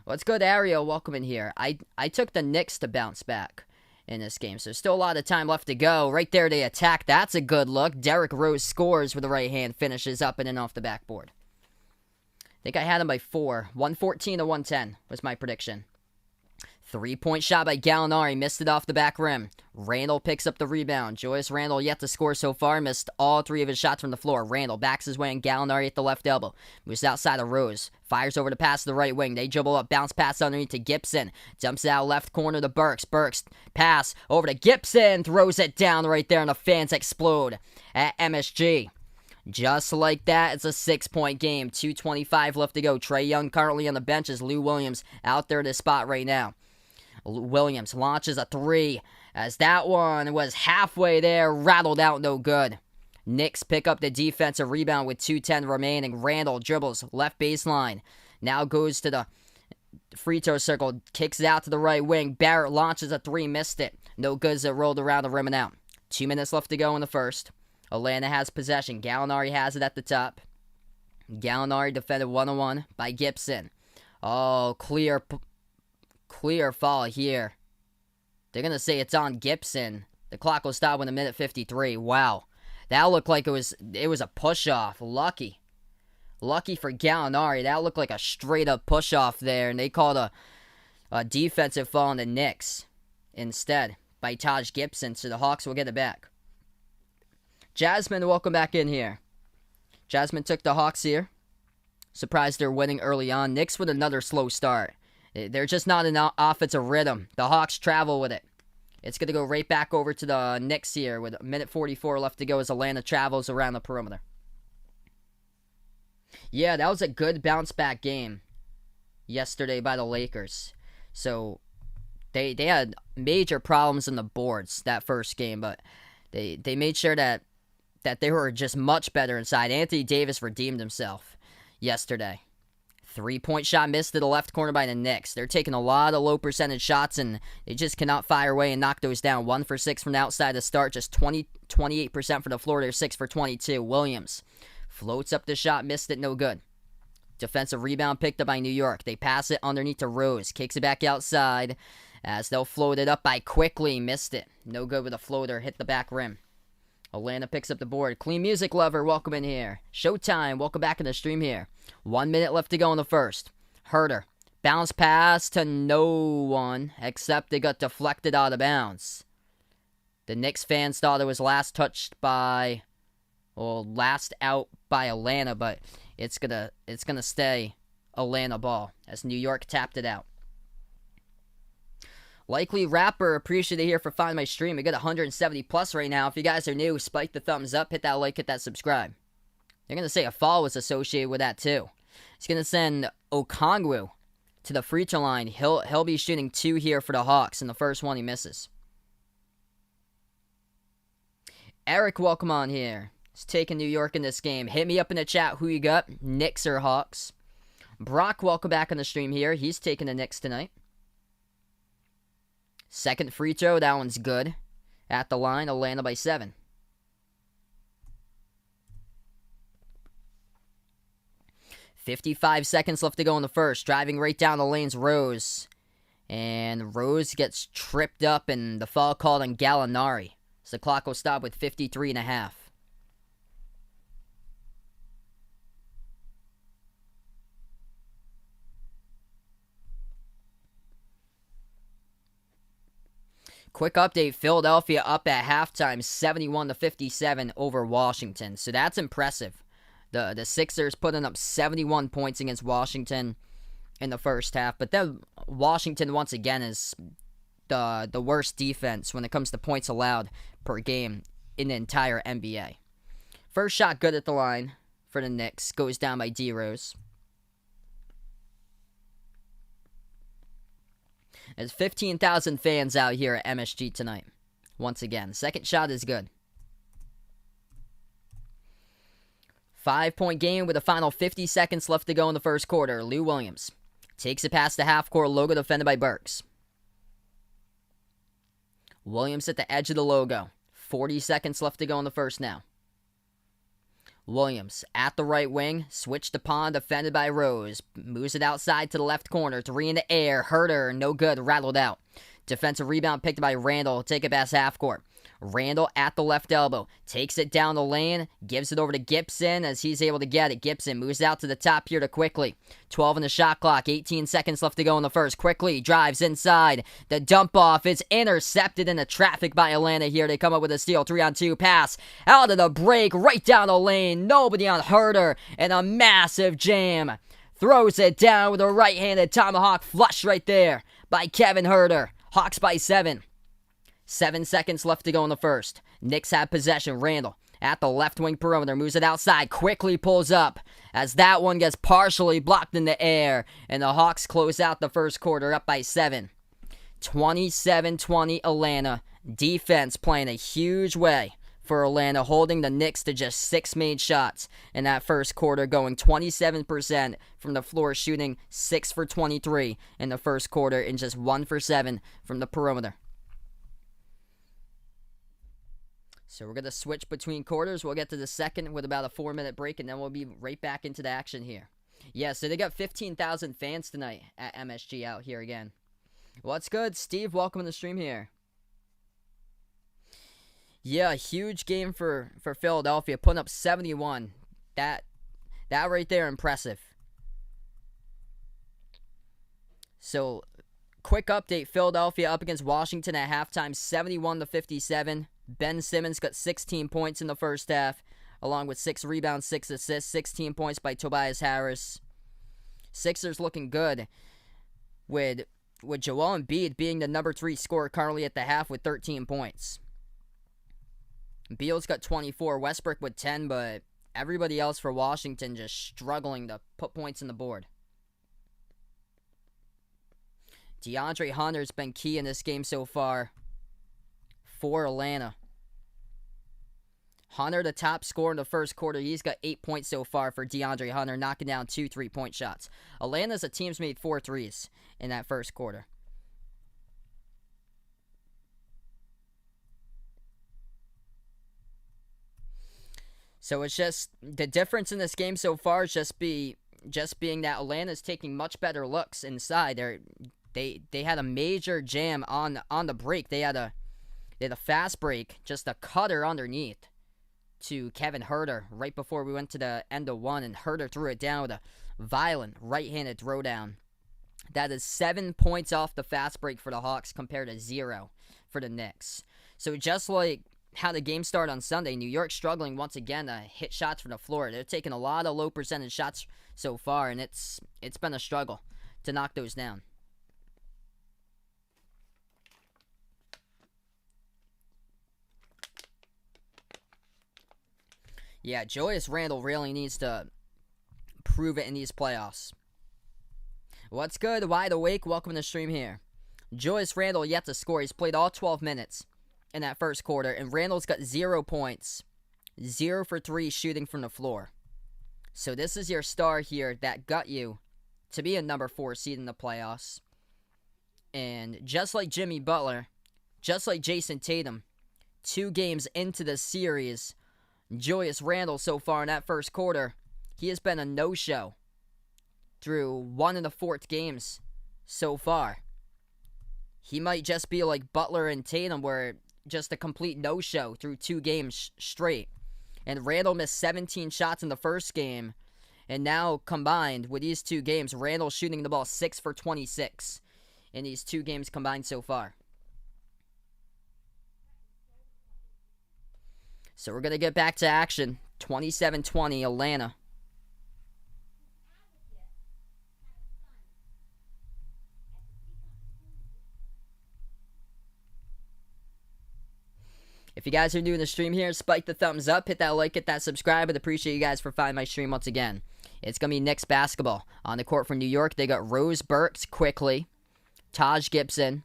Let's go to Ariel. Welcome in here. I took the Knicks to bounce back in this game, so still a lot of time left to go. Right there, they attack. That's a good look. Derrick Rose scores with the right hand, finishes up and in off the backboard. I think I had him by 4. 114-110 was my prediction. 3-point shot by Gallinari. Missed it off the back rim. Randle picks up the rebound. Julius Randle yet to score so far. Missed all 3 of his shots from the floor. Randle backs his way and Gallinari at the left elbow. Moves outside of Rose. Fires over the pass to the right wing. They dribble up. Bounce pass underneath to Gibson. Dumps it out left corner to Burks. Burks pass over to Gibson. Throws it down right there and the fans explode at MSG. Just like that, it's a 6-point game. 2:25 left to go. Trae Young currently on the bench as Lou Williams out there at his spot right now. Williams launches a 3 as that one was halfway there, rattled out, no good. Knicks pick up the defensive rebound with 2:10 remaining. Randle dribbles left baseline. Now goes to the free throw circle, kicks it out to the right wing. Barrett launches a 3, missed it. No good as it rolled around the rim and out. 2 minutes left to go in the first. Atlanta has possession. Gallinari has it at the top. Gallinari defended 1-on-1 by Gibson. Oh, clear foul here. They're going to say it's on Gibson. The clock will stop with 1:53. Wow. That looked like it was a push-off. Lucky for Gallinari. That looked like a straight-up push-off there. And they called a defensive foul on the Knicks instead by Taj Gibson. So the Hawks will get it back. Jasmine, welcome back in here. Jasmine took the Hawks here. Surprised they're winning early on. Knicks with another slow start. They're just not in offensive rhythm. The Hawks travel with it. It's going to go right back over to the Knicks here with 1:44 left to go as Atlanta travels around the perimeter. Yeah, that was a good bounce back game yesterday by the Lakers. So They had major problems in the boards that first game, but they made sure that they were just much better inside. Anthony Davis redeemed himself yesterday. 3-point shot missed to the left corner by the Knicks. They're taking a lot of low percentage shots, and they just cannot fire away and knock those down. 1 for 6 from the outside to start, just 28% for the floor. They're 6 for 22. Williams floats up the shot, missed it, no good. Defensive rebound picked up by New York. They pass it underneath to Rose. Kicks it back outside as they'll float it up by Quickly. Missed it. No good with a floater. Hit the back rim. Atlanta picks up the board. Clean Music Lover, welcome in here. Showtime, welcome back in the stream here. 1 minute left to go in the first. Herter. Bounce pass to no one, except it got deflected out of bounds. The Knicks fans thought it was last out by Atlanta, but it's gonna stay Atlanta ball as New York tapped it out. Likely Rapper, appreciate it here for finding my stream. We got 170 plus right now. If you guys are new, spike the thumbs up, hit that like, hit that subscribe. They're going to say a follow was associated with that too. He's going to send Okongwu to the free throw line. He'll be shooting 2 here for the Hawks, and the first one he misses. Eric, welcome on here. He's taking New York in this game. Hit me up in the chat who you got, Knicks or Hawks. Brock, welcome back on the stream here. He's taking the Knicks tonight. Second free throw, that one's good. At the line, Atlanta by 7. $55 seconds left to go in the first. Driving right down the lane's Rose. And Rose gets tripped up, and the foul called on Gallinari. So the clock will stop with 53.5. Quick update, Philadelphia up at halftime, 71-57 over Washington. So that's impressive. The Sixers putting up 71 points against Washington in the first half. But then Washington, once again, is the worst defense when it comes to points allowed per game in the entire NBA. First shot good at the line for the Knicks. Goes down by D. Rose. There's 15,000 fans out here at MSG tonight. Once again, second shot is good. 5-point game with a final 50 seconds left to go in the first quarter. Lou Williams takes it past the half-court logo defended by Burks. Williams at the edge of the logo. 40 seconds left to go in the first now. Williams at the right wing, switched upon, defended by Rose. Moves it outside to the left corner, 3 in the air. Herter, no good, rattled out. Defensive rebound picked by Randall, take it past half court. Randall at the left elbow, takes it down the lane, gives it over to Gibson as he's able to get it. Gibson moves out to the top here to Quickly. 12 in the shot clock, 18 seconds left to go in the first. Quickly drives inside. The dump off is intercepted in the traffic by Atlanta here. They come up with a steal, 3-on-2 pass. Out of the break, right down the lane. Nobody on Herter, and a massive jam. Throws it down with a right-handed tomahawk flush right there by Kevin Herter. Hawks by 7. 7 seconds left to go in the first. Knicks have possession. Randall at the left wing perimeter. Moves it outside. Quickly pulls up as that one gets partially blocked in the air. And the Hawks close out the first quarter up by 7. 27-20 Atlanta. Defense playing a huge way for Atlanta, holding the Knicks to just 6 made shots in that first quarter, going 27% from the floor, shooting 6 for 23 in the first quarter, and just 1 for 7 from the perimeter. So we're going to switch between quarters. We'll get to the second with about a 4-minute break, and then we'll be right back into the action here. Yeah, so they got 15,000 fans tonight at MSG out here again. What's good, Steve? Welcome to the stream here. Yeah, huge game for Philadelphia, putting up 71. That right there, impressive. So, quick update, Philadelphia up against Washington at halftime, 71-57. Ben Simmons got 16 points in the first half, along with 6 rebounds, 6 assists, 16 points by Tobias Harris. Sixers looking good, with Joel Embiid being the number 3 scorer currently at the half with 13 points. Beal's got 24, Westbrook with 10, but everybody else for Washington just struggling to put points on the board. DeAndre Hunter's been key in this game so far for Atlanta. Hunter, the top scorer in the first quarter. He's got 8 points so far for DeAndre Hunter, knocking down 2 3-point shots. Atlanta's a team's made 4 threes in that first quarter. So it's just the difference in this game so far is just being that Atlanta's taking much better looks inside. They had a major jam on the break. They had a fast break, just a cutter underneath to Kevin Huerter right before we went to the end of one, and Huerter threw it down with a violent right-handed throwdown. That is 7 points off the fast break for the Hawks compared to 0 for the Knicks. So just like how the game started on Sunday, New York struggling once again to hit shots from the floor. They're taking a lot of low percentage shots so far, and it's been a struggle to knock those down. Yeah, Julius Randle really needs to prove it in these playoffs. What's good? Wide awake. Welcome to the stream here. Julius Randle yet to score. He's played all 12 minutes in that first quarter, and Randle's got 0 points, 0 for 3 shooting from the floor. So this is your star here that got you to be a number 4 seed in the playoffs. And just like Jimmy Butler, just like Jason Tatum, 2 games into the series, Julius Randle so far in that first quarter, he has been a no-show through 1 of the 4 games so far. He might just be like Butler and Tatum, where just a complete no-show through 2 games straight. And Randle missed 17 shots in the first game. And now combined with these 2 games, Randle's shooting the ball 6 for 26 in these 2 games combined so far. So we're going to get back to action. 27-20 Atlanta. If you guys are new to the stream here, spike the thumbs up, hit that like, hit that subscribe. I'd appreciate you guys for finding my stream once again. It's going to be Knicks basketball. On the court for New York, they got Rose Burks quickly, Taj Gibson,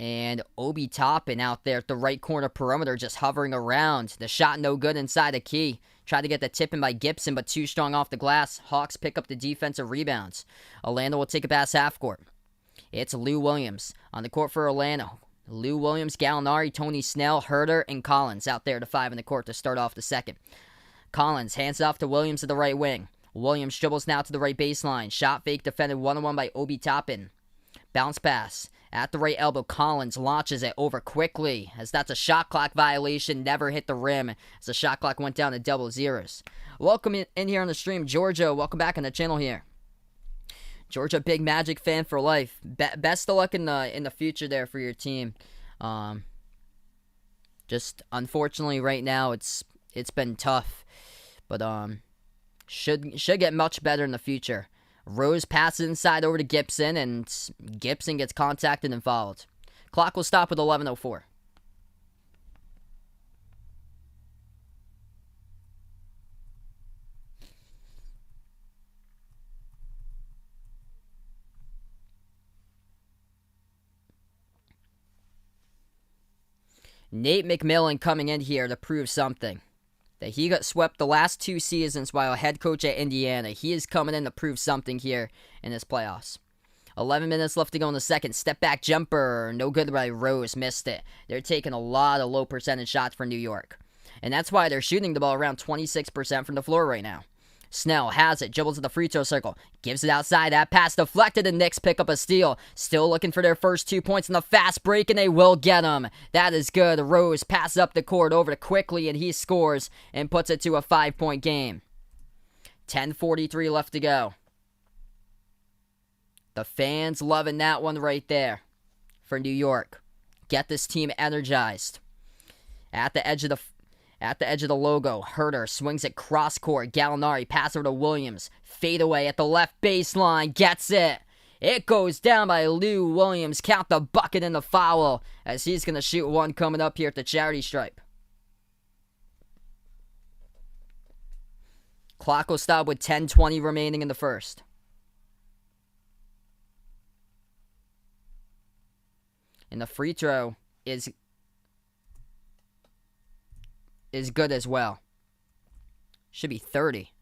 and Obi Toppin out there at the right corner perimeter, just hovering around. The shot no good inside the key. Tried to get the tip in by Gibson, but too strong off the glass. Hawks pick up the defensive rebounds. Atlanta will take it past half court. It's Lou Williams on the court for Atlanta. Lou Williams, Gallinari, Tony Snell, Huerter, and Collins out there to 5 in the court to start off the second. Collins hands off to Williams at the right wing. Williams dribbles now to the right baseline. Shot fake defended 1-on-1 by Obi Toppin. Bounce pass at the right elbow. Collins launches it over quickly, as that's a shot clock violation. Never hit the rim as the shot clock went down to double zeros. Welcome in here on the stream, Georgia. Welcome back on the channel here. Georgia, big Magic fan for life. Best of luck in the future there for your team. Just unfortunately right now it's been tough, but should get much better in the future. Rose passes inside over to Gibson, and Gibson gets contacted and fouled. Clock will stop with 11:04. Nate McMillan coming in here to prove something. That he got swept the last 2 seasons while a head coach at Indiana. He is coming in to prove something here in this playoffs. 11 minutes left to go in the second. Step back jumper. No good by Rose. Missed it. They're taking a lot of low percentage shots for New York. And that's why they're shooting the ball around 26% from the floor right now. Snell has it, dribbles to the free throw circle, gives it outside, that pass deflected, the Knicks pick up a steal. Still looking for their first 2 points in the fast break, and they will get them. That is good. Rose passes up the court over to Quickly, and he scores and puts it to a 5-point game. 10:43 left to go. The fans loving that one right there for New York. Get this team energized. At the edge of the logo, Huerter swings it cross court. Gallinari pass over to Williams. Fade away at the left baseline. Gets it. It goes down by Lou Williams. Count the bucket and the foul, as he's going to shoot one coming up here at the charity stripe. Clock will stop with 10:20 remaining in the first. And the free throw is good as well. Should be 30.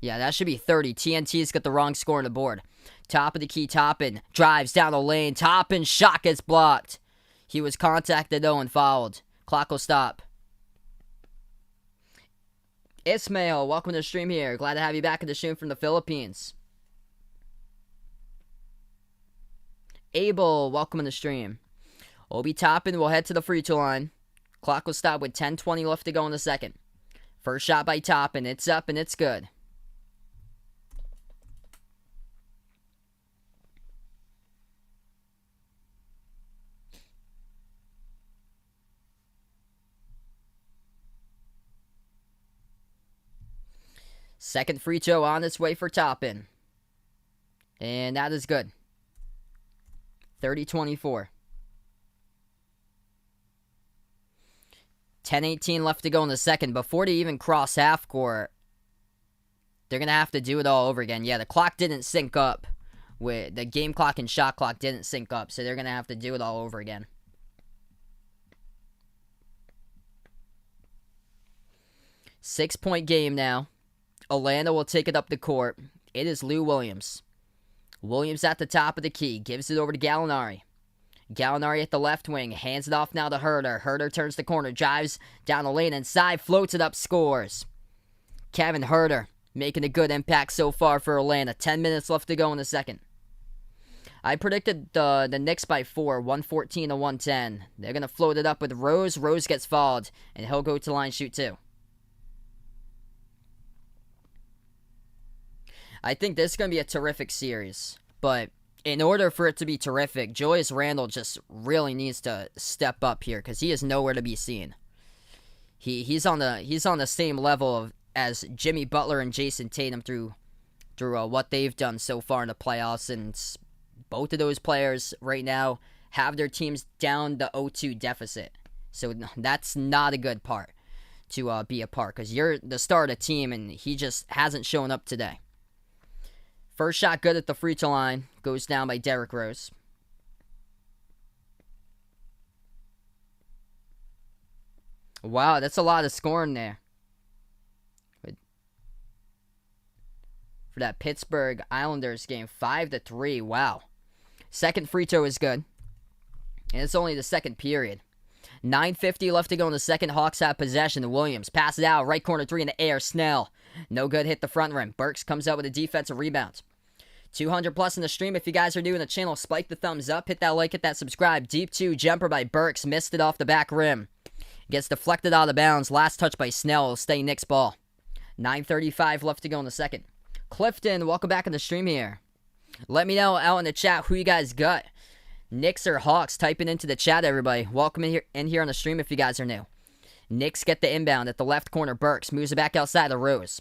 Yeah, that should be 30. TNT's got the wrong score on the board. Top of the key, Toppin drives down the lane. Toppin shot gets blocked. He was contacted though and fouled. Clock will stop. Ismail, welcome to the stream here. Glad to have you back in the stream from the Philippines. Abel, welcome in the stream. Obi Toppin will head to the free throw line. Clock will stop with 10:20 left to go in the second. First shot by Toppin. It's up and it's good. Second free throw on its way for Toppin. And that is good. 30-24. 10:18 left to go in the second. Before they even cross half court, they're going to have to do it all over again. Yeah, the clock didn't sync up. With the game clock and shot clock didn't sync up, so they're going to have to do it all over again. Six-point game now. Atlanta will take it up the court. It is Lou Williams. Williams at the top of the key. Gives it over to Gallinari. Gallinari at the left wing. Hands it off now to Herter. Herter turns the corner. Drives down the lane inside. Floats it up. Scores. Kevin Herter making a good impact so far for Atlanta. 10 minutes left to go in the second. I predicted the Knicks by 4. 114-110. They're going to float it up with Rose. Rose gets fouled. And he'll go to line shoot too. I think this is going to be a terrific series. But in order for it to be terrific, Julius Randle just really needs to step up here because he is nowhere to be seen. He's on the same level as Jimmy Butler and Jason Tatum through what they've done so far in the playoffs, and both of those players right now have their teams down the 0-2 deficit. So that's not a good part to be a part because you're the star of the team, and he just hasn't shown up today. First shot good at the free throw line. Goes down by Derrick Rose. Wow, that's a lot of scoring there. For that Pittsburgh Islanders game, 5-3. Wow. Second free throw is good. And it's only the second period. 9:50 left to go in the second. Hawks have possession. Williams passes out. Right corner three in the air. Snell. No good. Hit the front rim. Burks comes out with a defensive rebound. 200 plus in the stream. If you guys are new in the channel, spike the thumbs up. Hit that like. Hit that subscribe. Deep 2 jumper by Burks. Missed it off the back rim. Gets deflected out of bounds. Last touch by Snell. Will stay Knicks ball. 9:35 left to go in the second. Clifton, welcome back in the stream here. Let me know out in the chat who you guys got. Knicks or Hawks? Type it into the chat, everybody. Welcome in here on the stream if you guys are new. Knicks get the inbound at the left corner. Burks moves it back outside to Rose.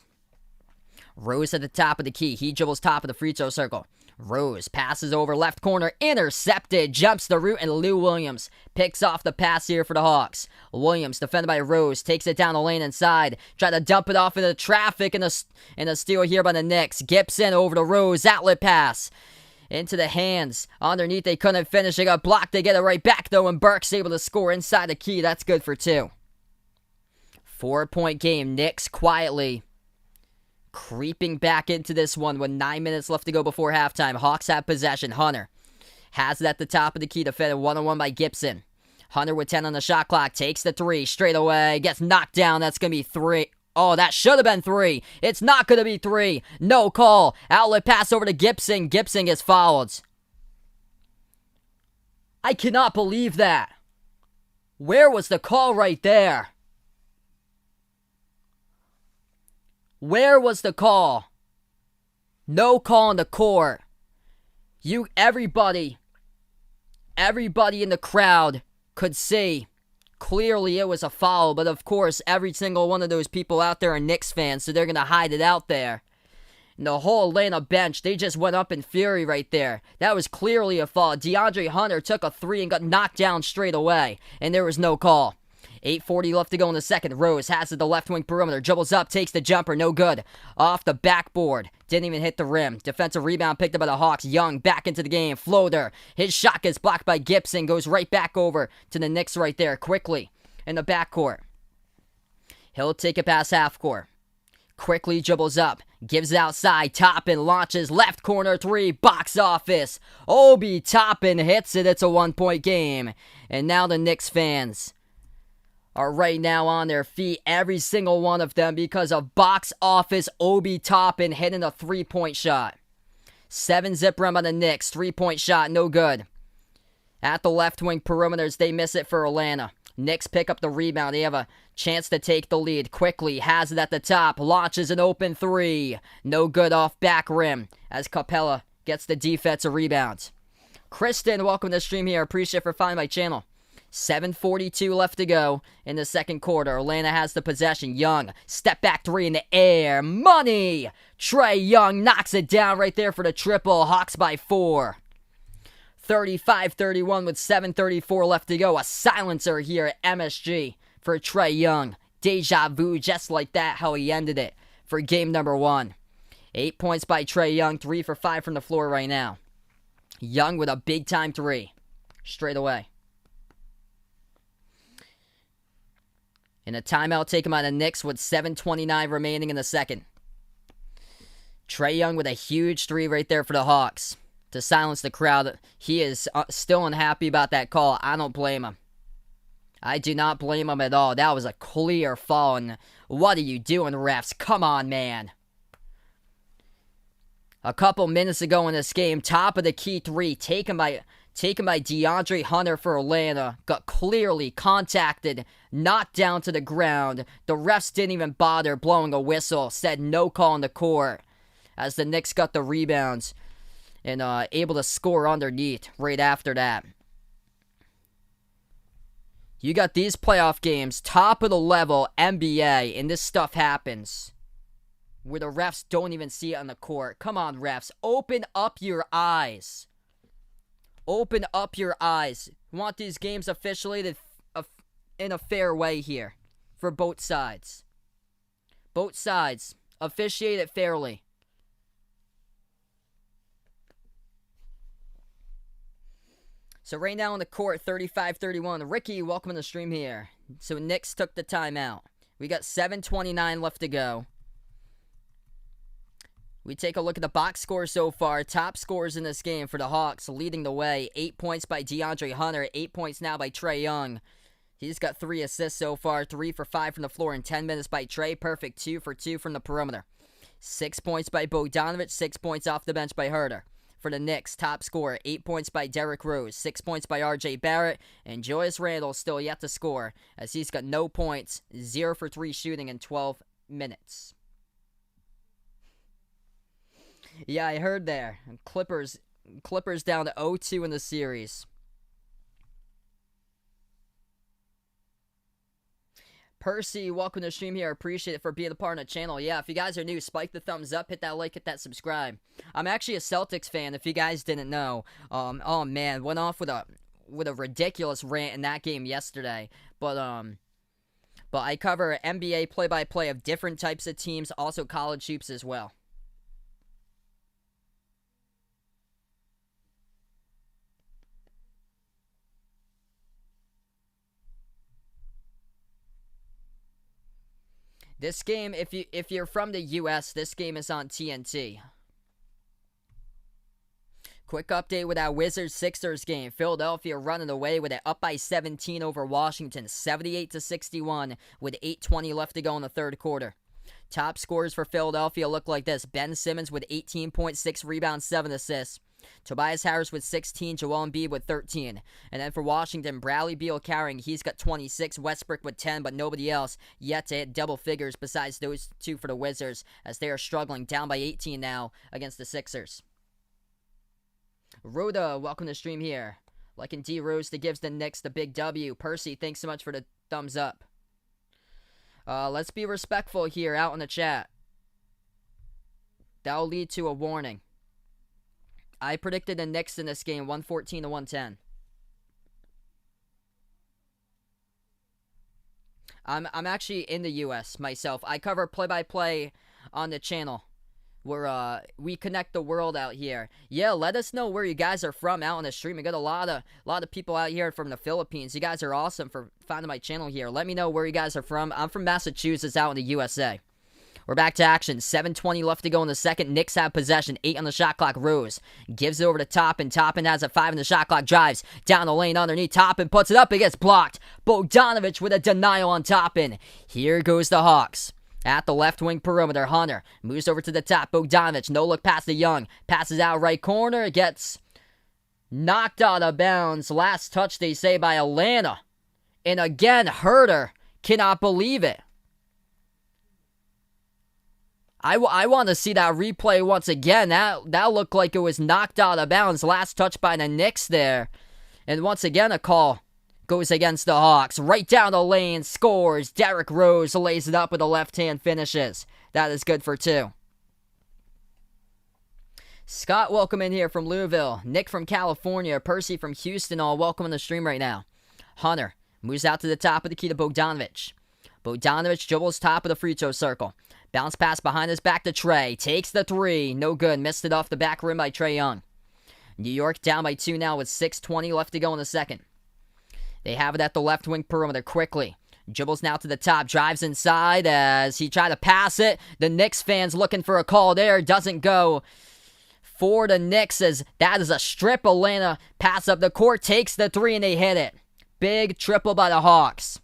Rose at the top of the key. He dribbles top of the free throw circle. Rose passes over left corner. Intercepted. Jumps the route, and Lou Williams picks off the pass here for the Hawks. Williams, defended by Rose, takes it down the lane inside. Try to dump it off into traffic, and a steal here by the Knicks. Gibson over to Rose. Outlet pass. Into the hands. Underneath, they couldn't finish. They got blocked. They get it right back, though, and Burks able to score inside the key. That's good for 2. 4-point game. Knicks quietly creeping back into this one with 9 minutes left to go before halftime. Hawks have possession. Hunter has it at the top of the key, defended 1-on-1 by Gibson. Hunter with 10 on the shot clock. Takes the 3 straight away. Gets knocked down. That's going to be 3. Oh, that should have been 3. It's not going to be 3. No call. Outlet pass over to Gibson. Gibson gets fouled. I cannot believe that. Where was the call right there? Where was the call? No call in the court. Everybody in the crowd could see clearly it was a foul, but of course every single one of those people out there are Knicks fans, so they're going to hide it out there. And the whole Atlanta bench, they just went up in fury right there. That was clearly a foul. DeAndre Hunter took a 3 and got knocked down straight away, and there was no call. 8:40 left to go in the second. Rose has it the left wing perimeter. Dribbles up, takes the jumper. No good. Off the backboard. Didn't even hit the rim. Defensive rebound picked up by the Hawks. Young back into the game. Floater. His shot gets blocked by Gibson. Goes right back over to the Knicks right there. Quickly in the backcourt. He'll take it past half court. Quickly dribbles up. Gives it outside. Toppin launches. Left corner three. Box office. Obi Toppin hits it. It's a 1-point game. And now the Knicks fans are right now on their feet. Every single one of them because of box office Obi Toppin hitting a 3-point shot. 7-zip run by the Knicks. 3-point shot. No good. At the left wing perimeters, they miss it for Atlanta. Knicks pick up the rebound. They have a chance to take the lead. Quickly has it at the top. Launches an open three. No good off back rim as Capella gets the defensive rebound. Kristen, welcome to the stream here. Appreciate it for finding my channel. 7:42 left to go in the second quarter. Atlanta has the possession. Young, step back three in the air. Money! Trae Young knocks it down right there for the triple. Hawks by 4. 35-31 with 7:34 left to go. A silencer here at MSG for Trae Young. Deja vu, just like that, how he ended it for game number 1. 8 points by Trae Young. 3 for 5 from the floor right now. Young with a big-time 3. Straight away. And a timeout taken by the Knicks with 7:29 remaining in the second. Trae Young with a huge 3 right there for the Hawks to silence the crowd. He is still unhappy about that call. I don't blame him. I do not blame him at all. That was a clear foul. And what are you doing, refs? Come on, man. A couple minutes ago in this game, top of the key 3 taken by DeAndre Hunter for Atlanta. Got clearly contacted, knocked down to the ground. The refs didn't even bother blowing a whistle. Said no call in the court as the Knicks got the rebounds and able to score underneath right after that. You got these playoff games, top of the level NBA, and this stuff happens where the refs don't even see it on the court. Come on, refs. Open up your eyes. Open up your eyes. We want these games officiated in a fair way here for both sides. Both sides. Officiate it fairly. So right now on the court, 35-31. Ricky, welcome to the stream here. So Knicks took the timeout. We got 7:29 left to go. We take a look at the box score so far. Top scores in this game for the Hawks, leading the way. 8 points by DeAndre Hunter. 8 points now by Trae Young. He's got 3 assists so far. 3 for 5 from the floor in 10 minutes by Trae. Perfect. 2 for 2 from the perimeter. 6 points by Bogdanovic. 6 points off the bench by Herter. For the Knicks, top scorer, 8 points by Derrick Rose, 6 points by R.J. Barrett, and Julius Randle still yet to score, as he's got no points, 0 for 3 shooting in 12 minutes. Yeah, I heard there. Clippers down to 0-2 in the series. Percy, welcome to the stream here. Appreciate it for being a part of the channel. Yeah, if you guys are new, spike the thumbs up, hit that like, hit that subscribe. I'm actually a Celtics fan, if you guys didn't know. Oh man, went off with a ridiculous rant in that game yesterday. But I cover NBA play-by-play of different types of teams, also college hoops as well. This game, if you're from the U.S., this game is on TNT. Quick update with that Wizards-Sixers game. Philadelphia running away with it, up by 17 over Washington, 78-61, with 8:20 left to go in the third quarter. Top scores for Philadelphia look like this. Ben Simmons with 18.6 rebounds, 7 assists. Tobias Harris with 16, Joel Embiid with 13. And then for Washington, Bradley Beal carrying, he's got 26, Westbrook with 10, but nobody else yet to hit double figures besides those two for the Wizards, as they are struggling, down by 18 now against the Sixers. Rhoda, welcome to the stream here. Liking D Rose that gives the Knicks the big W. Percy, thanks so much for the thumbs up. Let's be respectful here out in the chat. That'll lead to a warning. I predicted the Knicks in this game, 114-110. I'm actually in the U.S. myself. I cover play-by-play on the channel. We connect the world out here. Yeah, let us know where you guys are from out on the stream. We got a lot of people out here from the Philippines. You guys are awesome for finding my channel here. Let me know where you guys are from. I'm from Massachusetts out in the USA. We're back to action. 7:20 left to go in the second. Knicks have possession. 8 on the shot clock. Rose gives it over to Toppin. Toppin has a 5 in the shot clock. Drives down the lane underneath. Toppin puts it up. It gets blocked. Bogdanovich with a denial on Toppin. Here goes the Hawks. At the left wing perimeter, Hunter moves over to the top. Bogdanovich, no look past the Young. Passes out right corner. Gets knocked out of bounds. Last touch, they say, by Atlanta. And again, Herter cannot believe it. I want to see that replay once again. That looked like it was knocked out of bounds. Last touch by the Knicks there. And once again, a call goes against the Hawks. Right down the lane, scores. Derrick Rose lays it up with a left hand, finishes. That is good for 2. Scott, welcome in here from Louisville. Nick from California. Percy from Houston, all welcome on the stream right now. Hunter moves out to the top of the key to Bogdanovich. Bogdanovich dribbles top of the free throw circle. Bounce pass behind his back to Trey. Takes the 3. No good. Missed it off the back rim by Trae Young. New York down by 2 now with 6:20 left to go in the second. They have it at the left wing perimeter quickly. Dribbles now to the top. Drives inside as he tried to pass it. The Knicks fans looking for a call there. Doesn't go for the Knicks as that is a strip. Atlanta pass up the court. Takes the 3 and they hit it. Big triple by the Hawks.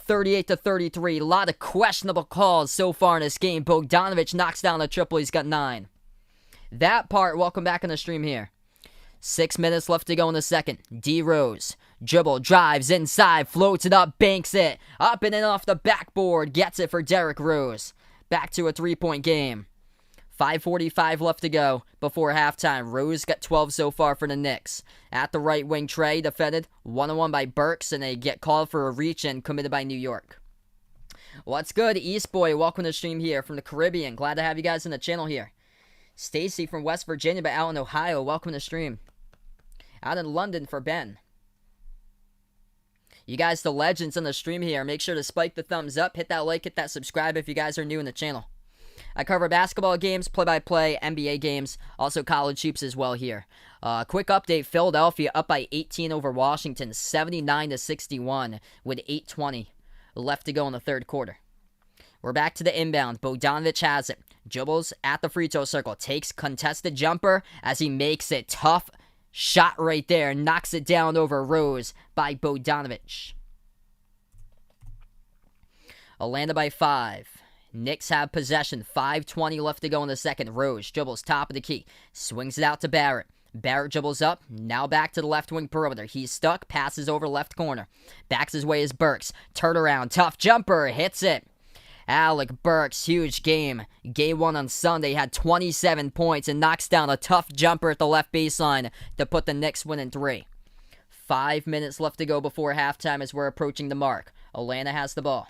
38-33. A lot of questionable calls so far in this game. Bogdanovich knocks down a triple. He's got 9. That part, welcome back on the stream here. 6 minutes left to go in the second. D. Rose. Dribble, drives inside, floats it up, banks it. Up and in off the backboard. Gets it for Derrick Rose. Back to a 3-point game. 5:45 left to go before halftime. Rose got 12 so far for the Knicks. At the right wing, Trey defended 1-on-1 by Burks, and they get called for a reach and committed by New York. What's good, East Boy? Welcome to the stream here from the Caribbean. Glad to have you guys on the channel here. Stacy from West Virginia, but out in Ohio. Welcome to the stream. Out in London for Ben. You guys, the legends on the stream here. Make sure to spike the thumbs up. Hit that like, hit that subscribe if you guys are new in the channel. I cover basketball games, play-by-play, NBA games, also college hoops as well here. Quick update, Philadelphia up by 18 over Washington, 79-61 with 8:20 left to go in the third quarter. We're back to the inbound. Bogdanovich has it. Dribbles at the free throw circle. Takes contested jumper as he makes it. Tough shot right there. Knocks it down over Rose by Bogdanovich. Atlanta by 5. Knicks have possession. 5:20 left to go in the second. Rose dribbles top of the key. Swings it out to Barrett. Barrett dribbles up. Now back to the left wing perimeter. He's stuck. Passes over left corner. Backs his way as Burks. Turnaround. Tough jumper. Hits it. Alec Burks, huge game. Game 1 on Sunday, had 27 points and knocks down a tough jumper at the left baseline to put the Knicks winning 3. 5 minutes left to go before halftime as we're approaching the mark. Atlanta has the ball,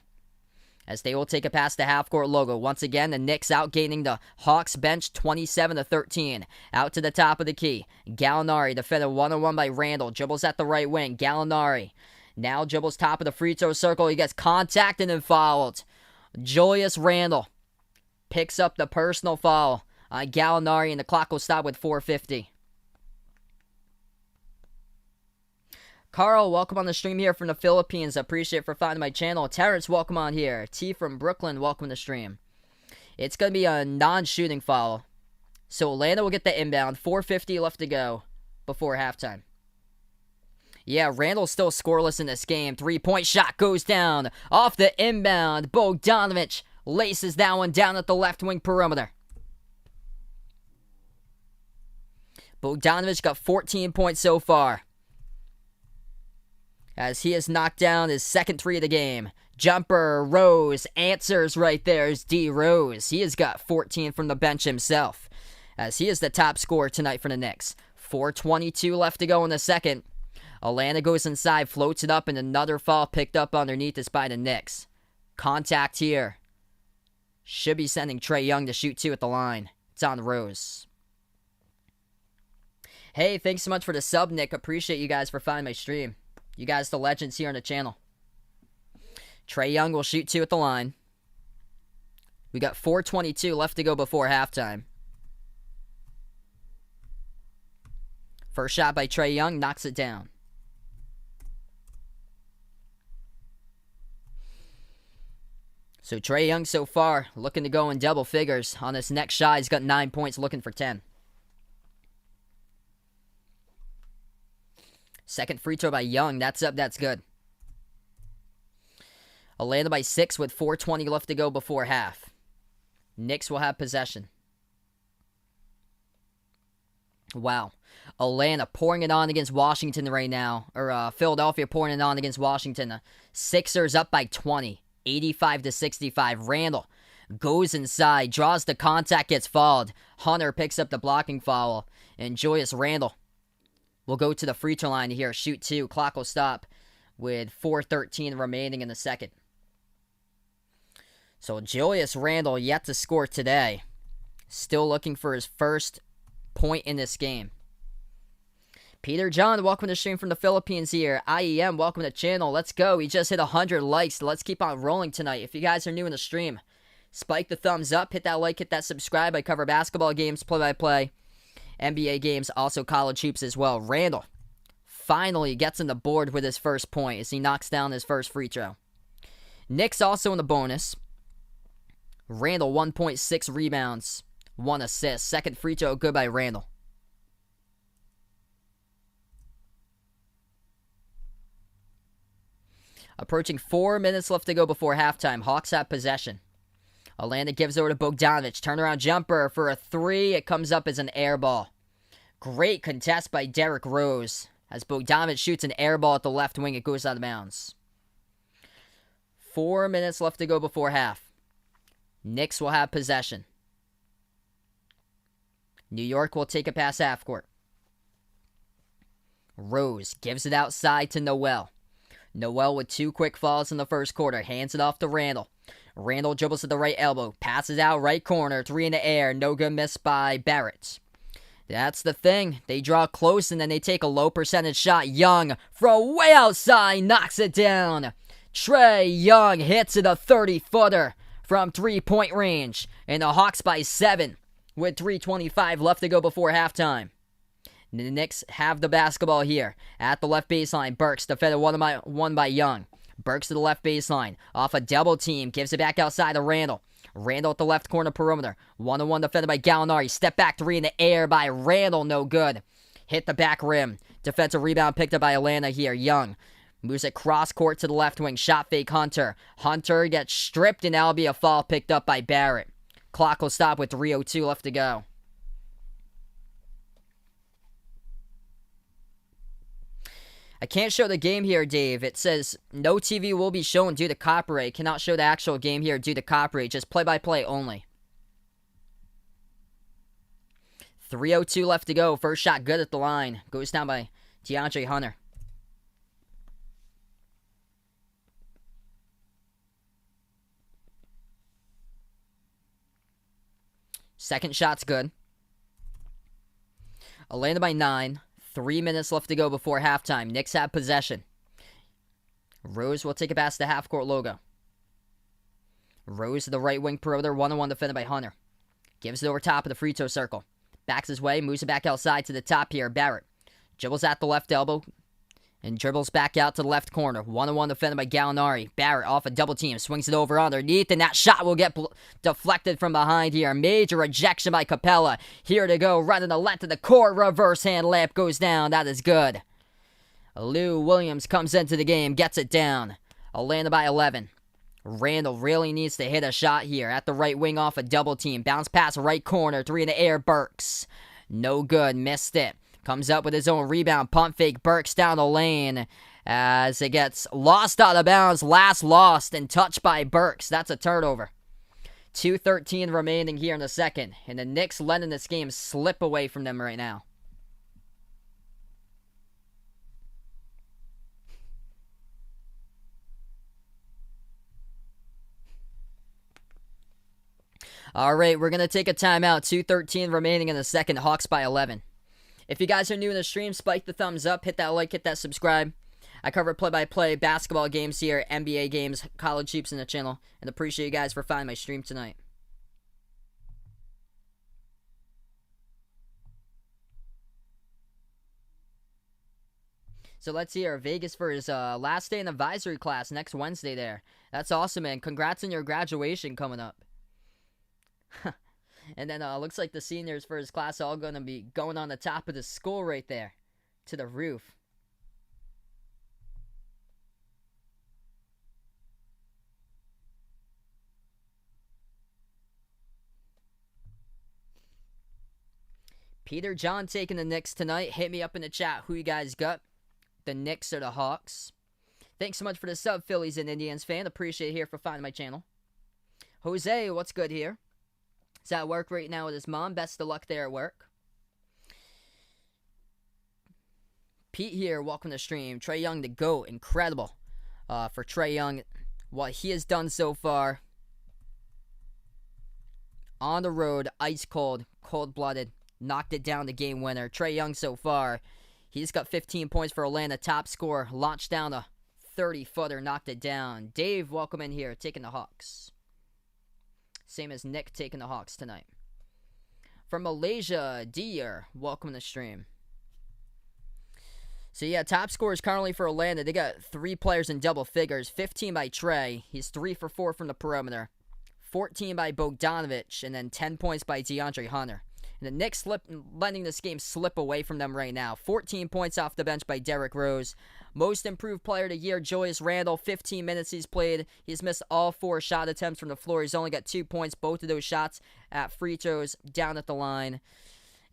as they will take a pass to half-court logo. Once again, the Knicks outgaining the Hawks bench 27-13. Out to the top of the key. Gallinari defended 1-on-1 by Randall. Dribbles at the right wing. Gallinari now dribbles top of the free throw circle. He gets contacted and fouled. Julius Randle picks up the personal foul on Gallinari, and the clock will stop with 4:50. Carl, welcome on the stream here from the Philippines. I appreciate it for finding my channel. Terrence, welcome on here. T from Brooklyn, welcome to the stream. It's going to be a non-shooting foul. So Atlanta will get the inbound. 4:50 left to go before halftime. Yeah, Randall's still scoreless in this game. 3-point shot goes down. Off the inbound. Bogdanovich laces that one down at the left wing perimeter. Bogdanovich got 14 points so far, as he has knocked down his second 3 of the game. Jumper, Rose, answers right there is D. Rose. He has got 14 from the bench himself, as he is the top scorer tonight for the Knicks. 4:22 left to go in the second. Atlanta goes inside, floats it up, and another foul picked up underneath is by the Knicks. Contact here. Should be sending Trae Young to shoot 2 at the line. It's on Rose. Hey, thanks so much for the sub, Nick. Appreciate you guys for finding my stream. You guys, the legends here on the channel. Trae Young will shoot 2 at the line. We got 4:22 left to go before halftime. First shot by Trae Young, knocks it down. So Trae Young so far looking to go in double figures. On this next shot, he's got 9 points, looking for 10. Second free throw by Young. That's up, that's good. Atlanta by 6 with 4:20 left to go before half. Knicks will have possession. Wow. Atlanta pouring it on against Washington right now. Or Philadelphia pouring it on against Washington. Sixers up by 20. 85-65. Randall goes inside, draws the contact, gets fouled. Hunter picks up the blocking foul. And Julius Randle will go to the free throw line here. Shoot 2. Clock will stop with 4:13 remaining in the second. So Julius Randle yet to score today. Still looking for his first point in this game. Peter John, welcome to the stream from the Philippines here. IEM, welcome to the channel. Let's go. We just hit 100 likes. Let's keep on rolling tonight. If you guys are new in the stream, spike the thumbs up. Hit that like, hit that subscribe. I cover basketball games, play-by-play, NBA games, also college hoops as well. Randall finally gets on the board with his first point as he knocks down his first free throw. Knicks also in the bonus. Randall, 1.6 rebounds, 1 assist. Second free throw, good by Randall. Approaching 4 minutes left to go before halftime. Hawks have possession. Atlanta gives over to Bogdanovic. Turnaround jumper for a 3. It comes up as an air ball. Great contest by Derrick Rose. As Bogdanovic shoots an air ball at the left wing, it goes out of bounds. 4 minutes left to go before half. Knicks will have possession. New York will take it past half court. Rose gives it outside to Noel. Noel with 2 quick fouls in the first quarter. Hands it off to Randall. Randall dribbles to the right elbow. Passes out right corner. 3 in the air. No good, miss by Barrett. That's the thing. They draw close and then they take a low percentage shot. Young from way outside knocks it down. Trae Young hits it a 30-footer from 3-point range. And the Hawks by 7 with 3:25 left to go before halftime. The Knicks have the basketball here at the left baseline. Burks defended one by Young. Burks to the left baseline. Off a double team. Gives it back outside to Randall. Randall at the left corner perimeter. 1-on-1 defended by Gallinari. Step back 3 in the air by Randall. No good. Hit the back rim. Defensive rebound picked up by Atlanta here. Young moves it cross court to the left wing. Shot fake Hunter. Hunter gets stripped and that'll be a foul picked up by Barrett. Clock will stop with 3:02 left to go. I can't show the game here, Dave. It says no TV will be shown due to copyright. Cannot show the actual game here due to copyright. Just play-by-play only. 3:02 left to go. First shot good at the line. Goes down by DeAndre Hunter. Second shot's good. Atlanta by 9. 3 minutes left to go before halftime. Knicks have possession. Rose will take it past the half-court logo. Rose to the right wing perimeter. 1-on-1 defended by Hunter. Gives it over top of the free throw circle. Backs his way. Moves it back outside to the top here. Barrett. Dribbles at the left elbow. And dribbles back out to the left corner. 1-on-1 defended by Gallinari. Barrett off a double team. Swings it over underneath. And that shot will get deflected from behind here. Major rejection by Capella. Here to go. Right in the left of the court. Reverse hand layup goes down. That is good. Lou Williams comes into the game. Gets it down. Atlanta by 11. Randall really needs to hit a shot here. At the right wing off a double team. Bounce pass right corner. 3 in the air. Burks. No good. Missed it. Comes up with his own rebound. Pump fake. Burks down the lane as it gets lost out of bounds. Last lost and touched by Burks. That's a turnover. 2:13 remaining here in the second. And the Knicks letting this game slip away from them right now. All right, we're going to take a timeout. 2:13 remaining in the second. Hawks by 11. If you guys are new in the stream, spike the thumbs up, hit that like, hit that subscribe. I cover play-by-play basketball games here, NBA games, college hoops in the channel, and appreciate you guys for finding my stream tonight. So let's hear Vegas for his last day in advisory class next Wednesday there. That's awesome, man. Congrats on your graduation coming up. And then looks like the seniors for his class are all going to be going on the top of the school right there to the roof. Peter John taking the Knicks tonight. Hit me up in the chat who you guys got. The Knicks or the Hawks. Thanks so much for the sub, Phillies and Indians fan. Appreciate it here for finding my channel. Jose, what's good here? He's at work right now with his mom. Best of luck there at work. Pete here, welcome to the stream. Trae Young, the GOAT. Incredible for Trae Young. What he has done so far. On the road, ice cold, cold-blooded. Knocked it down, the game winner. Trae Young so far. He's got 15 points for Atlanta, top scorer. Launched down a 30-footer, knocked it down. Dave, welcome in here, taking the Hawks. Same as Nick taking the Hawks tonight. From Malaysia, Deer, welcome to the stream. So yeah, top scorers currently for Atlanta. They got 3 players in double figures. 15 by Trae. He's 3 for 4 from the perimeter. 14 by Bogdanovic, and then 10 points by DeAndre Hunter. And the Knicks letting this game slip away from them right now. 14 points off the bench by Derrick Rose. Most improved player of the year, Julius Randle. 15 minutes he's played. He's missed all 4 shot attempts from the floor. He's only got 2 points. Both of those shots at free throws down at the line.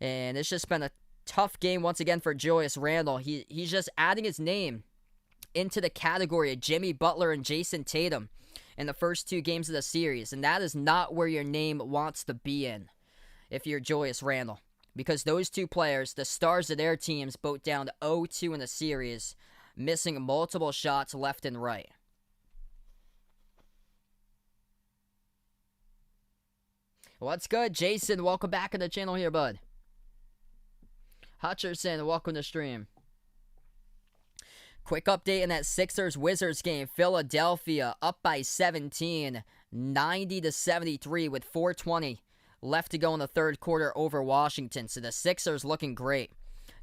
And it's just been a tough game once again for Julius Randle. He's just adding his name into the category of Jimmy Butler and Jason Tatum in the first 2 games of the series. And that is not where your name wants to be in if you're Julius Randle. Because those 2 players, the stars of their teams, both down to 0-2 in the series, missing multiple shots left and right. What's good, Jason? Welcome back to the channel here, bud. Hutcherson, welcome to stream. Quick update in that Sixers-Wizards game. Philadelphia up by 17, 90-73 with 4:20 left to go in the third quarter over Washington. So the Sixers looking great.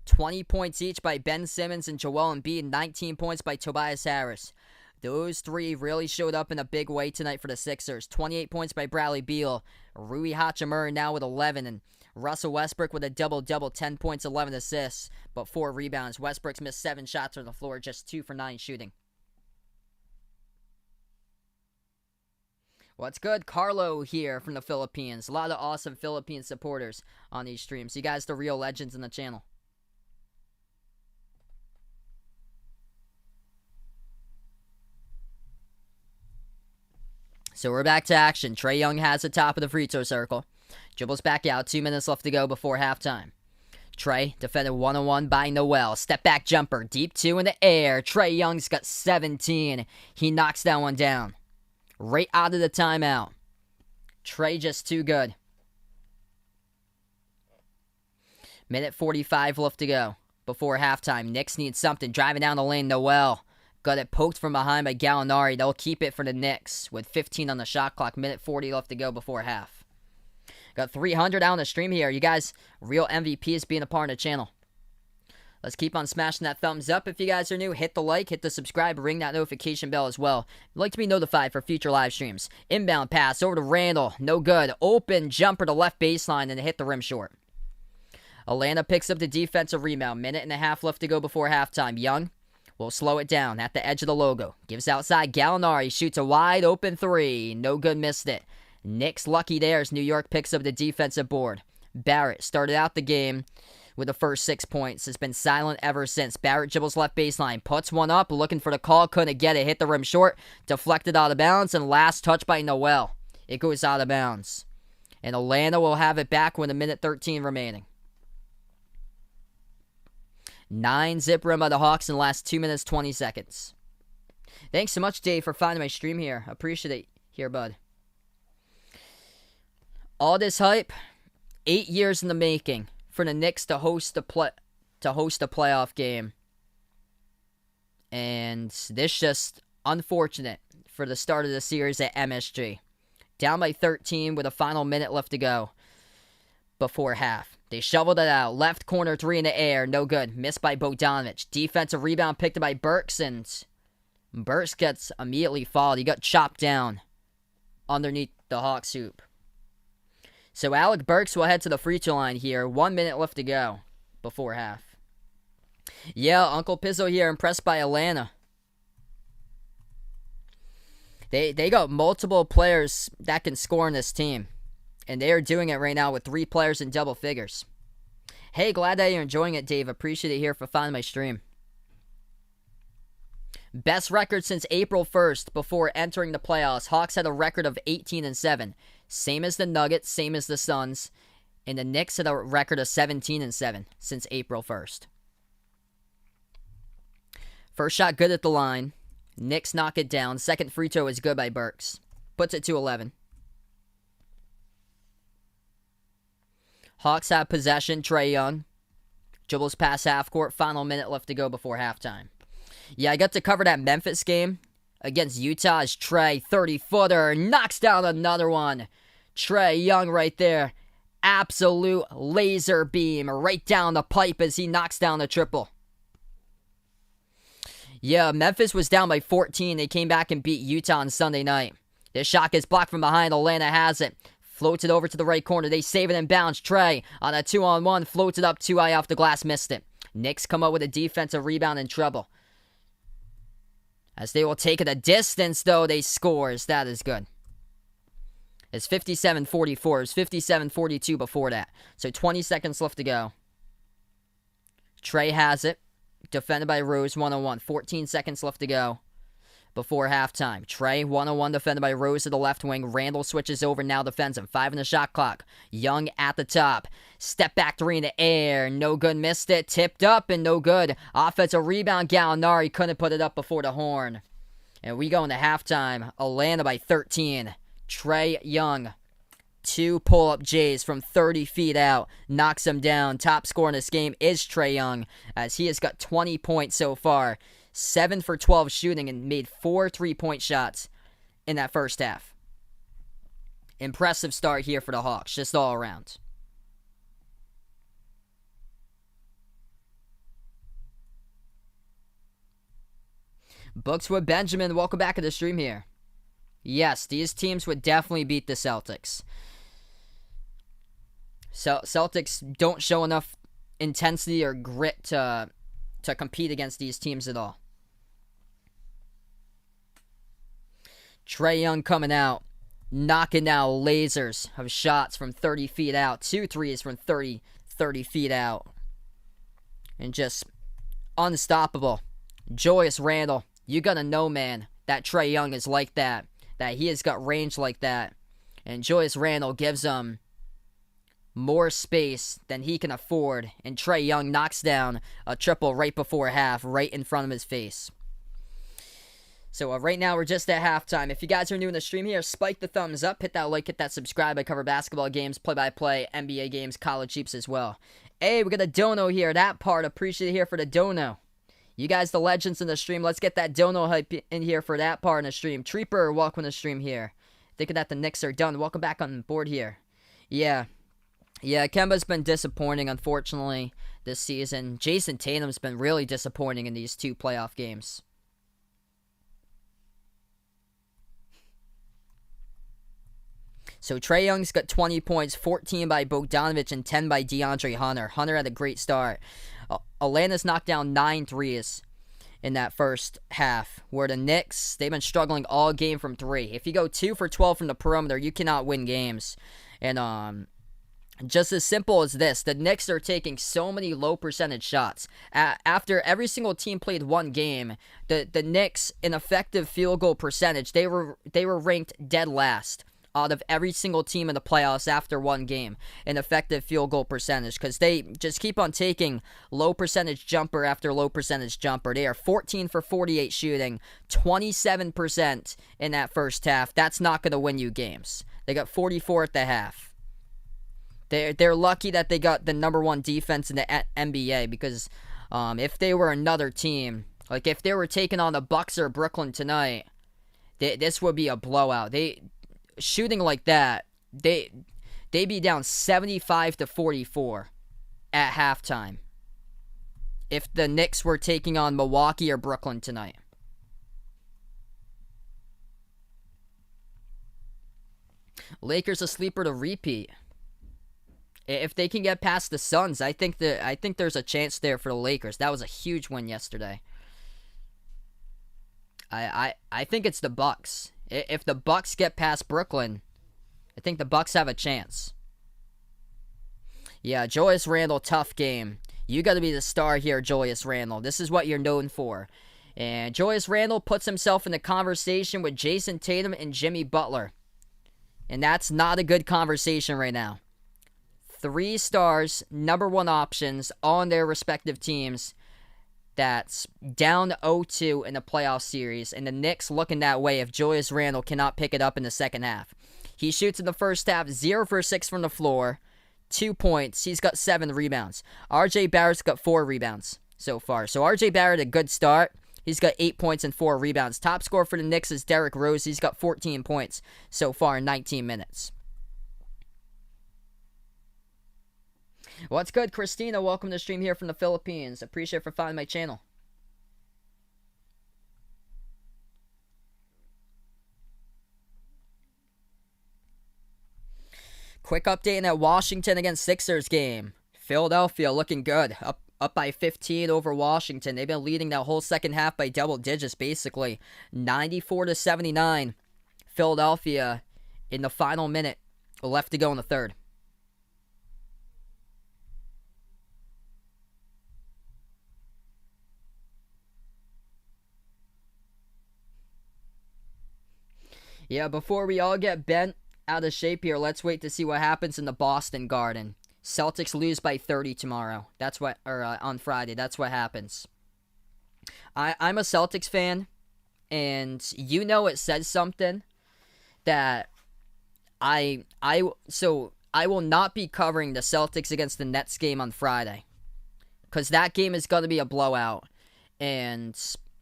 20 points each by Ben Simmons and Joel Embiid. 19 points by Tobias Harris. Those 3 really showed up in a big way tonight for the Sixers. 28 points by Bradley Beal. Rui Hachimura now with 11. And Russell Westbrook with a double-double. 10 points, 11 assists, but 4 rebounds. Westbrook's missed 7 shots on the floor, just 2 for 9 shooting. What's good? Carlo here from the Philippines. A lot of awesome Philippine supporters on these streams. You guys the real legends in the channel. So we're back to action. Trae Young has the top of the free throw circle. Dribbles back out. 2 minutes left to go before halftime. Trae defended 1-on-1 by Noel. Step back jumper. Deep 2 in the air. Trae Young's got 17. He knocks that one down. Right out of the timeout. Trae just too good. Minute 45 left to go before halftime. Knicks need something. Driving down the lane, Noel. Got it poked from behind by Gallinari. They'll keep it for the Knicks with 15 on the shot clock. Minute 40 left to go before half. Got 300 out on the stream here. You guys, real MVPs being a part of the channel. Let's keep on smashing that thumbs up. If you guys are new, hit the like, hit the subscribe, ring that notification bell as well. If you'd like to be notified for future live streams. Inbound pass over to Randall. No good. Open jumper to left baseline and hit the rim short. Atlanta picks up the defensive rebound. Minute and a half left to go before halftime. Young will slow it down at the edge of the logo. Gives outside. Gallinari shoots a wide open 3. No good, missed it. Knicks lucky there as New York picks up the defensive board. Barrett started out the game with the first 6 points. Has been silent ever since. Barrett dribbles left baseline. Puts one up. Looking for the call. Couldn't get it. Hit the rim short. Deflected out of bounds. And last touch by Noel. It goes out of bounds. And Atlanta will have it back with a minute 13 remaining. 9-zip run by the Hawks in the last 2 minutes, 20 seconds. Thanks so much, Dave, for finding my stream here. Appreciate it here, bud. All this hype, 8 years in the making for the Knicks to host a playoff game And this just unfortunate for the start of the series at MSG. Down by 13 with a final minute left to go before half. They shoveled it out. Left corner three in the air. No good. Missed by Bogdanovich. Defensive rebound picked up by Burks, and Burks gets immediately fouled. He got chopped down underneath the Hawks hoop. So Alec Burks will head to the free throw line here. 1 minute left to go before half. Yeah, Uncle Pizzo here, impressed by Atlanta. They got multiple players that can score in this team. And they are doing it right now with 3 players in double figures. Hey, glad that you're enjoying it, Dave. Appreciate it here for finding my stream. Best record since April 1st before entering the playoffs. Hawks had a record of 18-7. Same as the Nuggets, same as the Suns. And the Knicks had a record of 17-7 since April 1st. First shot good at the line. Knicks knock it down. Second free throw is good by Burks. Puts it to 11. Hawks have possession. Trae Young dribbles past half court. Final minute left to go before halftime. Yeah, I got to cover that Memphis game against Utah as Trae, 30-footer, knocks down another one. Trae Young right there. Absolute laser beam right down the pipe as he knocks down the triple. Yeah, Memphis was down by 14. They came back and beat Utah on Sunday night. This shot gets blocked from behind. Atlanta has it. Floats it over to the right corner. They save it in bounds. Trae on a 2-on-1. Floats it up too high off the glass. Missed it. Knicks come up with a defensive rebound in trouble. As they will take it a distance, though, they scores. That is good. It's 57-44. It was 57-42 before that. So 20 seconds left to go. Trae has it. Defended by Rose, 1-on-1. 14 seconds left to go before halftime. Trae, 1-on-1, defended by Rose to the left wing. Randall switches over, now defends him. 5 in the shot clock. Young at the top. Step back 3 in the air. No good, missed it. Tipped up and no good. Offensive rebound, Gallinari couldn't put it up before the horn. And we go into halftime. Atlanta by 13. Trae Young. 2 pull-up J's from 30 feet out. Knocks him down. Top scorer in this game is Trae Young, as he has got 20 points so far. 7 for 12 shooting and made 4 3-point shots in that first half. Impressive start here for the Hawks, just all around. Books with Benjamin, welcome back to the stream here. Yes, these teams would definitely beat the Celtics. Celtics don't show enough intensity or grit to compete against these teams at all. Trae Young coming out, knocking out lasers of shots from 30 feet out. 2 threes from 30 feet out. And just unstoppable. Julius Randle, you gotta know, man, that Trae Young is like that. That he has got range like that. And Julius Randle gives him more space than he can afford, and Trae Young knocks down a triple right before half, right in front of his face. So right now we're just at halftime. If you guys are new in the stream here, spike the thumbs up, hit that like, hit that subscribe. I cover basketball games, play-by-play, NBA games, college hoops as well. Hey, we got a dono here. That part, appreciate it here for the dono. You guys, the legends in the stream, let's get that dono hype in here for that part in the stream. Treeper, welcome to the stream here. Thinking that the Knicks are done. Welcome back on board here. Yeah, Kemba's been disappointing, unfortunately, this season. Jason Tatum's been really disappointing in these 2 playoff games. So Trae Young's got 20 points, 14 by Bogdanovich, and 10 by DeAndre Hunter. Hunter had a great start. Atlanta's knocked down 9 threes in that first half, where the Knicks, they've been struggling all game from 3. If you go 2 for 12 from the perimeter, you cannot win games. And just as simple as this, the Knicks are taking so many low percentage shots. After every single team played 1 game, the Knicks, in effective field goal percentage, they were ranked dead last out of every single team in the playoffs after 1 game in effective field goal percentage, because they just keep on taking low percentage jumper after low percentage jumper. They are 14 for 48 shooting, 27% in that first half. That's not going to win you games. They got 44 at the half. They're lucky that they got the number 1 defense in the NBA, because if they were another team, Like, if they were taking on the Bucks or Brooklyn tonight, this would be a blowout. They shooting like that, they'd be down 75-44 at halftime if the Knicks were taking on Milwaukee or Brooklyn tonight. Lakers a sleeper to repeat. If they can get past the Suns, I think there's a chance there for the Lakers. That was a huge win yesterday. I think it's the Bucks. If the Bucks get past Brooklyn, I think the Bucks have a chance. Yeah, Julius Randle, tough game. You got to be the star here, Julius Randle. This is what you're known for. And Julius Randle puts himself in the conversation with Jason Tatum and Jimmy Butler. And that's not a good conversation right now. 3 stars, number 1 options on their respective teams. That's down 0-2 in the playoff series. And the Knicks looking that way if Julius Randle cannot pick it up in the second half. He shoots in the first half 0 for 6 from the floor. 2 points. He's got 7 rebounds. RJ Barrett's got 4 rebounds so far. So RJ Barrett, a good start. He's got 8 points and 4 rebounds. Top scorer for the Knicks is Derrick Rose. He's got 14 points so far in 19 minutes. What's good, Christina? Welcome to the stream here from the Philippines. Appreciate it for finding my channel. Quick update in that Washington against Sixers game. Philadelphia looking good. Up by 15 over Washington. They've been leading that whole second half by double digits, basically. 94-79. Philadelphia in the final minute. Left to go in the third. Yeah, before we all get bent out of shape here, let's wait to see what happens in the Boston Garden. Celtics lose by 30 tomorrow. That's what, on Friday. That's what happens. I'm a Celtics fan, and you know it says something that I will not be covering the Celtics against the Nets game on Friday, because that game is going to be a blowout, and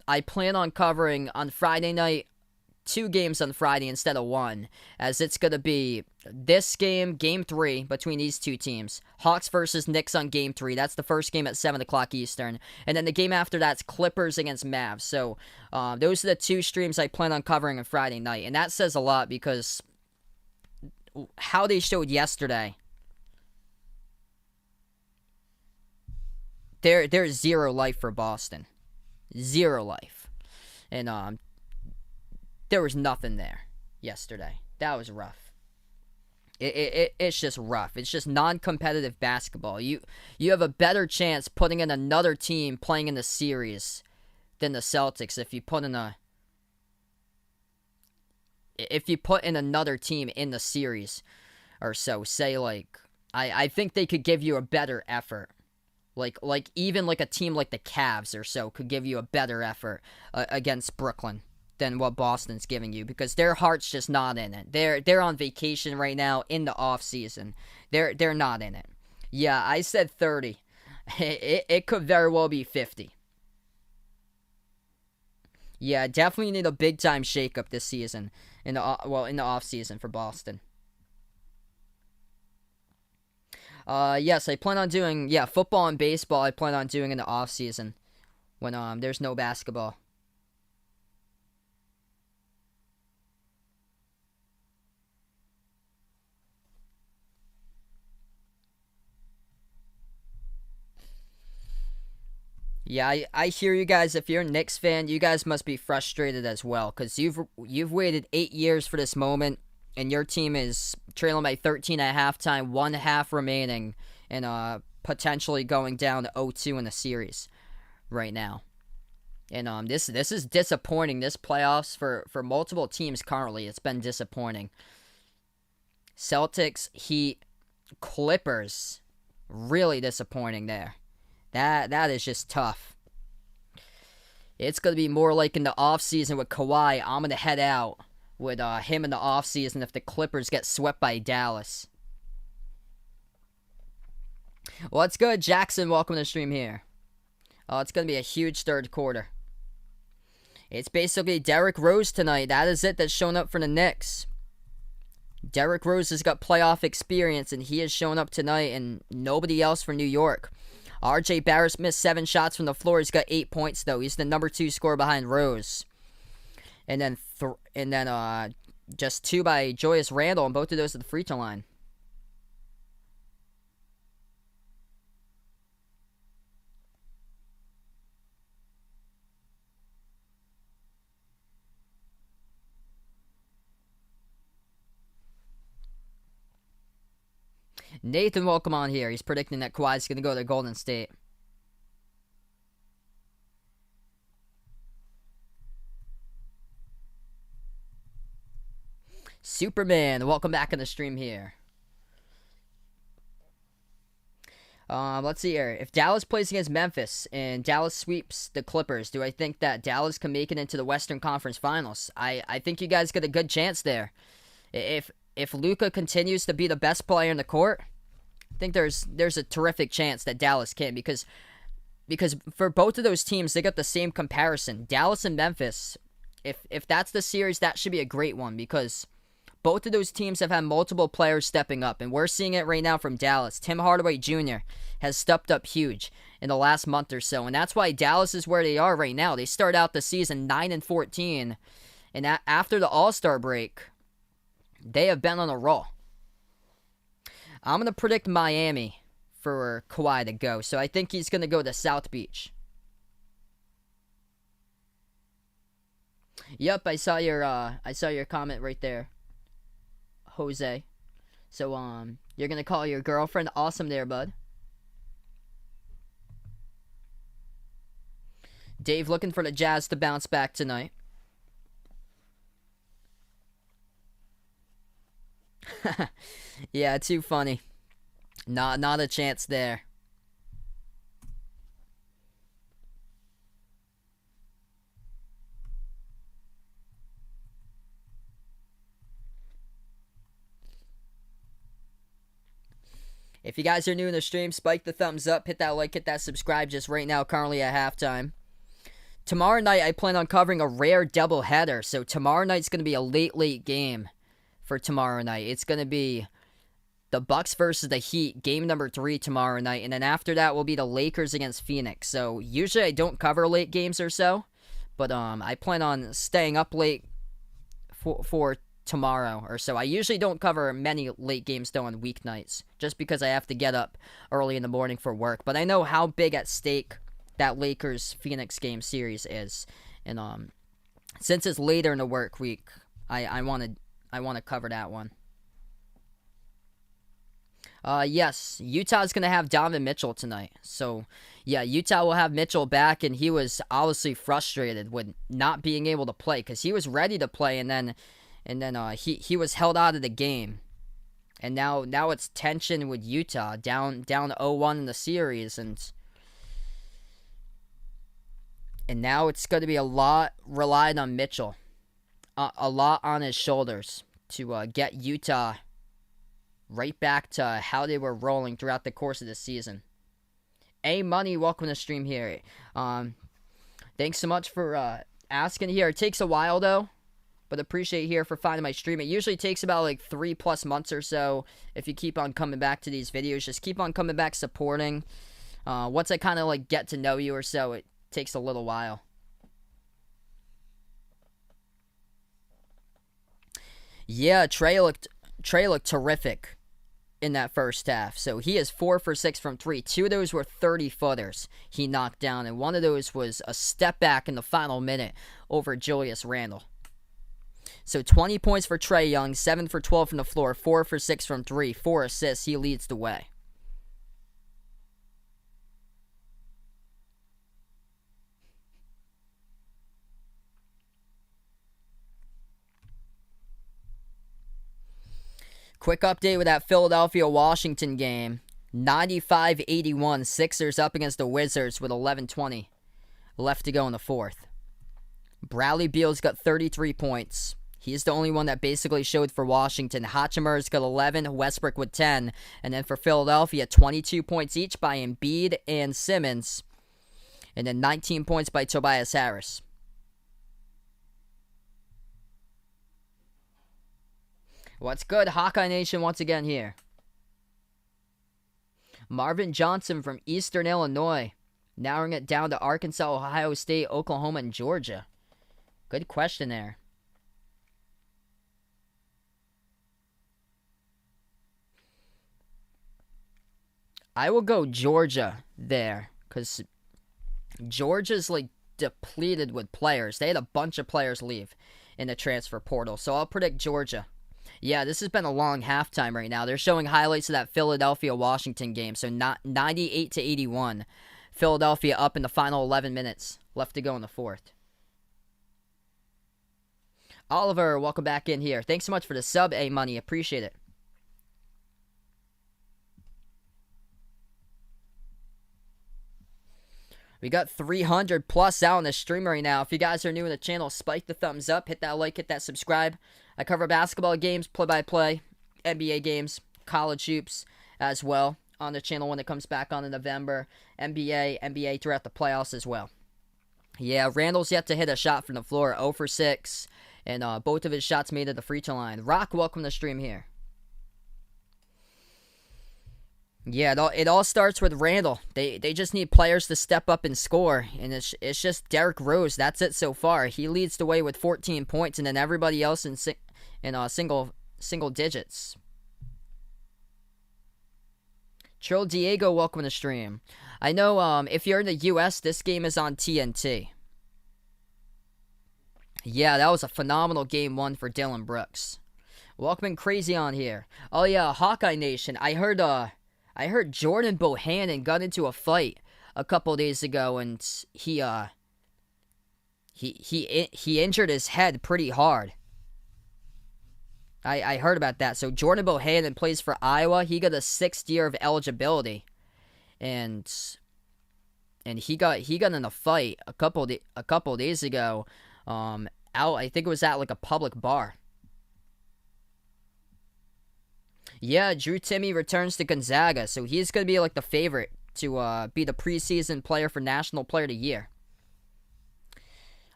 I plan on covering on Friday night 2 games on Friday instead of 1, as it's going to be this game, Game 3, between these 2 teams. Hawks versus Knicks on Game 3. That's the first game at 7 o'clock Eastern. And then the game after that's Clippers against Mavs. So those are the 2 streams I plan on covering on Friday night. And that says a lot because how they showed yesterday, there's zero life for Boston. Zero life. And there was nothing there yesterday. That was rough. It's just rough. It's just non-competitive basketball. You have a better chance putting in another team playing in the series than the Celtics if you put in another team in the series or so. Say like I think they could give you a better effort. Like even like a team like the Cavs or so could give you a better effort against Brooklyn than what Boston's giving you, because their heart's just not in it. They're on vacation right now in the off season. They're not in it. Yeah, I said 30. It could very well be 50. Yeah, definitely need a big time shakeup this season in the off season for Boston. Yes, I plan on doing football and baseball. I plan on doing in the off season when there's no basketball. Yeah, I hear you guys. If you're a Knicks fan, you guys must be frustrated as well, because you've waited 8 years for this moment, and your team is trailing by 13 at halftime, 1 half remaining, and potentially going down to 0-2 in the series right now. And this is disappointing. This playoffs for multiple teams currently, it's been disappointing. Celtics, Heat, Clippers, really disappointing there. That is just tough. It's going to be more like in the offseason with Kawhi. I'm going to head out with him in the offseason if the Clippers get swept by Dallas. What's good, Jackson? Welcome to the stream here. It's going to be a huge third quarter. It's basically Derrick Rose tonight. That is it that's shown up for the Knicks. Derrick Rose has got playoff experience, and he has shown up tonight, and nobody else for New York. R.J. Barrett missed 7 shots from the floor. He's got 8 points, though. He's the number 2 scorer behind Rose. And then just 2 by Julius Randle, and both of those at the free throw line. Nathan, welcome on here. He's predicting that Kawhi's going to go to Golden State. Superman, welcome back on the stream here. Let's see here. If Dallas plays against Memphis and Dallas sweeps the Clippers, do I think that Dallas can make it into the Western Conference Finals? I think you guys got a good chance there. If Luka continues to be the best player in the court, I think there's a terrific chance that Dallas can, because for both of those teams, they got the same comparison. Dallas and Memphis, if that's the series, that should be a great one, because both of those teams have had multiple players stepping up, and we're seeing it right now from Dallas. Tim Hardaway Jr. has stepped up huge in the last month or so, and that's why Dallas is where they are right now. They start out the season 9-14, and after the All-Star break, they have been on a roll. I'm going to predict Miami for Kawhi to go, so I think he's going to go to South Beach. Yep, I saw your comment right there, Jose. So you're going to call your girlfriend awesome there, bud. Dave looking for the Jazz to bounce back tonight. Yeah, too funny. Not a chance there. If you guys are new in the stream, spike the thumbs up, hit that like, hit that subscribe just right now, currently at halftime. Tomorrow night, I plan on covering a rare doubleheader, so tomorrow night's going to be a late game for tomorrow night. It's going to be the Bucks versus the Heat, game number 3 tomorrow night, and then after that will be the Lakers against Phoenix. So usually I don't cover late games or so, but I plan on staying up late for tomorrow or so. I usually don't cover many late games though on weeknights, just because I have to get up early in the morning for work. But I know how big at stake that Lakers-Phoenix game series is, and since it's later in the work week, I want to cover that one. Yes, Utah's going to have Donovan Mitchell tonight. So, yeah, Utah will have Mitchell back, and he was obviously frustrated with not being able to play, because he was ready to play, and then he was held out of the game. And now it's tension with Utah, down 0-1 in the series, and now it's going to be a lot relied on Mitchell. A lot on his shoulders to get Utah right back to how they were rolling throughout the course of the season. Money, welcome to the stream here. Thanks so much for asking here. It takes a while though, but appreciate here for finding my stream. It usually takes about like 3+ months or so if you keep on coming back to these videos. Just keep on coming back supporting. Once I kind of like get to know you or so, it takes a little while. Yeah, Trey looked terrific in that first half. So he is 4 for 6 from 3. 2 of those were 30-footers he knocked down, and one of those was a step back in the final minute over Julius Randle. So 20 points for Trae Young, 7 for 12 from the floor, 4 for 6 from 3, 4 assists. He leads the way. Quick update with that Philadelphia-Washington game. 95-81. Sixers up against the Wizards with 11:20 left to go in the fourth. Bradley Beal's got 33 points. He's the only one that basically showed for Washington. Hachimura's got 11, Westbrook with 10. And then for Philadelphia, 22 points each by Embiid and Simmons. And then 19 points by Tobias Harris. What's good, Hawkeye Nation, once again here. Marvin Johnson from Eastern Illinois. Narrowing it down to Arkansas, Ohio State, Oklahoma, and Georgia. Good question there. I will go Georgia there, because Georgia's like depleted with players. They had a bunch of players leave in the transfer portal, so I'll predict Georgia. Yeah, this has been a long halftime right now. They're showing highlights of that Philadelphia-Washington game, so not 98-81. Philadelphia up in the final 11 minutes. Left to go in the fourth. Oliver, welcome back in here. Thanks so much for the sub, A-Money. Appreciate it. We got 300 plus out on the stream right now. If you guys are new in the channel, spike the thumbs up, hit that like, hit that subscribe. I cover basketball games, play-by-play, NBA games, college hoops as well on the channel when it comes back on in November. NBA throughout the playoffs as well. Yeah, Randall's yet to hit a shot from the floor, 0 for 6. And both of his shots made at the free throw line. Rock, welcome to the stream here. Yeah, it all starts with Randall. They just need players to step up and score, and it's just Derrick Rose. That's it so far. He leads the way with 14 points, and then everybody else in single digits. Trill Diego, welcome to the stream. I know if you're in the U.S., this game is on TNT. Yeah, that was a phenomenal game one for Dylan Brooks. Welcome in Crazy on here. Oh yeah, Hawkeye Nation. I heard Jordan Bohannon got into a fight a couple days ago, and he injured his head pretty hard. I heard about that. So Jordan Bohannon plays for Iowa. He got a 6th year of eligibility, and he got in a fight a couple days ago. I think it was at like a public bar. Yeah, Drew Timme returns to Gonzaga, so he's going to be like the favorite to be the preseason player for National Player of the Year.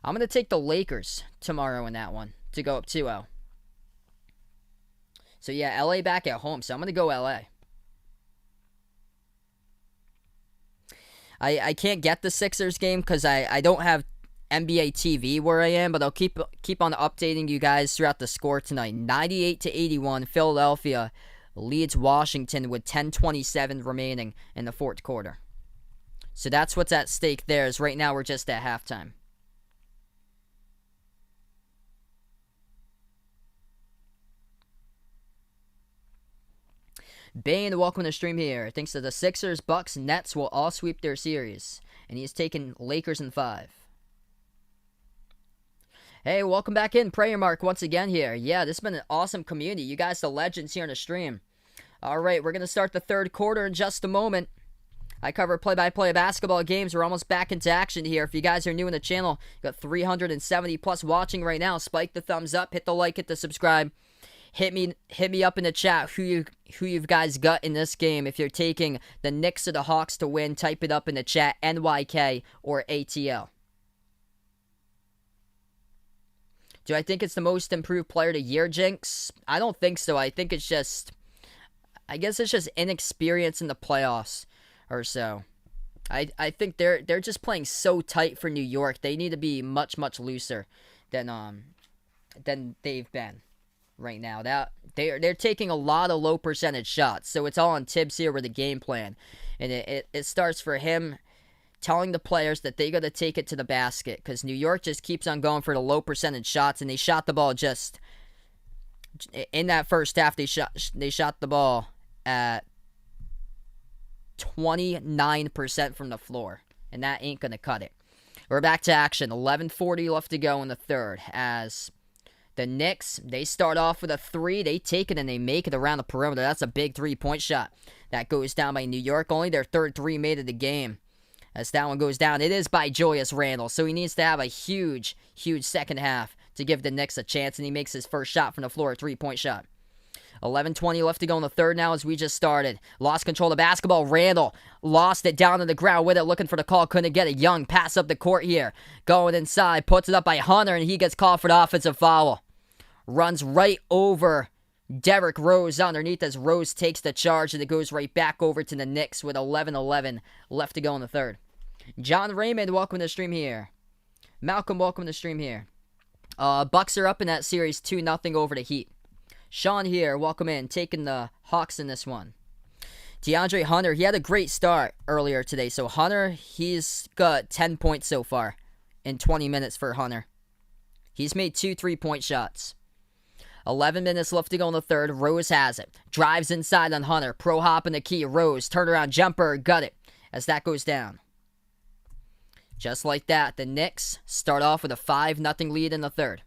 I'm going to take the Lakers tomorrow in that one to go up 2-0. So yeah, LA back at home, so I'm going to go LA. I can't get the Sixers game because I don't have NBA TV where I am, but I'll keep on updating you guys throughout the score tonight. 98-81, Philadelphia leads Washington with 10:27 remaining in the fourth quarter. So that's what's at stake there, is right now we're just at halftime. Bane, welcome to the stream here. Thinks that the Sixers, Bucks, Nets will all sweep their series, and he's taking Lakers in 5. Hey, welcome back in, Prayer Mark, once again here. Yeah, this has been an awesome community. You guys, the legends here on the stream. All right, we're going to start the third quarter in just a moment. I cover play-by-play basketball games. We're almost back into action here. If you guys are new in the channel, you got 370 plus watching right now. Spike the thumbs up, hit the like, hit the subscribe. Hit me up in the chat who you guys got in this game. If you're taking the Knicks or the Hawks to win, type it up in the chat, NYK or ATL. Do I think it's the most improved player of the year, Jinx? I don't think so. I think it's just, I guess it's just inexperience in the playoffs or so. I think they're just playing so tight for New York. They need to be much looser than they've been right now. That they're taking a lot of low percentage shots. So it's all on Tibbs here with the game plan, and it starts for him telling the players that they got to take it to the basket, because New York just keeps on going for the low percentage shots, and they shot the ball just in that first half. They shot the ball at 29% from the floor, and that ain't gonna cut it. We're back to action. 11:40 left to go in the third, as the Knicks, they start off with a 3. They take it and they make it around the perimeter. That's a big 3-point shot that goes down by New York. Only their third 3 made of the game. As that one goes down, it is by Julius Randle, so he needs to have a huge second half to give the Knicks a chance, and he makes his first shot from the floor, a 3-point shot. 11:20 left to go in the third now as we just started. Lost control of the basketball. Randle lost it down to the ground with it, looking for the call. Couldn't get it. Young pass up the court here. Going inside. Puts it up by Hunter, and he gets called for the offensive foul. Runs right over Derrick Rose underneath as Rose takes the charge, and it goes right back over to the Knicks with 11:11 left to go in the third. John Raymond, welcome to the stream here. Malcolm, welcome to the stream here. Bucks are up in that series 2-0 over the Heat. Sean here, welcome in, taking the Hawks in this one. DeAndre Hunter, he had a great start earlier today. So Hunter, he's got 10 points so far in 20 minutes for Hunter. He's made 2 3-point shots. 11 minutes left to go in the third. Rose has it. Drives inside on Hunter. Pro hop in the key. Rose, turnaround jumper, got it as that goes down. Just like that, the Knicks start off with a 5-0 lead in the third.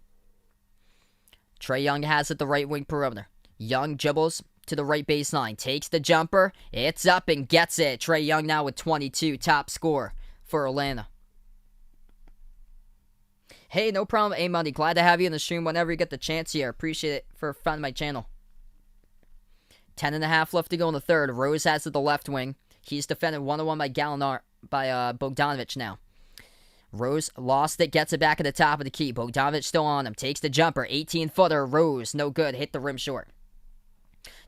Trae Young has it the right wing perimeter. Young dribbles to the right baseline. Takes the jumper. It's up and gets it. Trae Young now with 22. Top scorer for Atlanta. Hey, no problem, A-Money. Glad to have you in the stream whenever you get the chance here. Appreciate it for finding my channel. 10.5 left to go in the third. Rose has it the left wing. He's defended 1-on-1 by Bogdanovic now. Rose lost it, gets it back at the top of the key. Bogdanovic still on him. Takes the jumper. 18-footer. Rose, no good. Hit the rim short.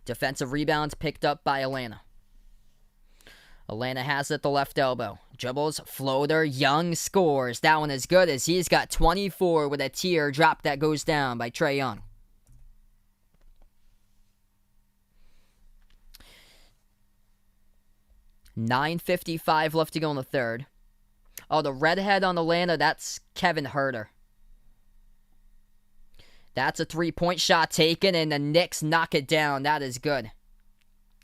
Defensive rebounds picked up by Atlanta. Atlanta has it at the left elbow. Dribbles, floater, Young scores. That one is good as he's got 24 with a tear drop that goes down by Trae Young. $9:55 left to go in the third. Oh, the redhead on Atlanta, that's Kevin Huerter. That's a 3-point shot taken, and the Knicks knock it down. That is good.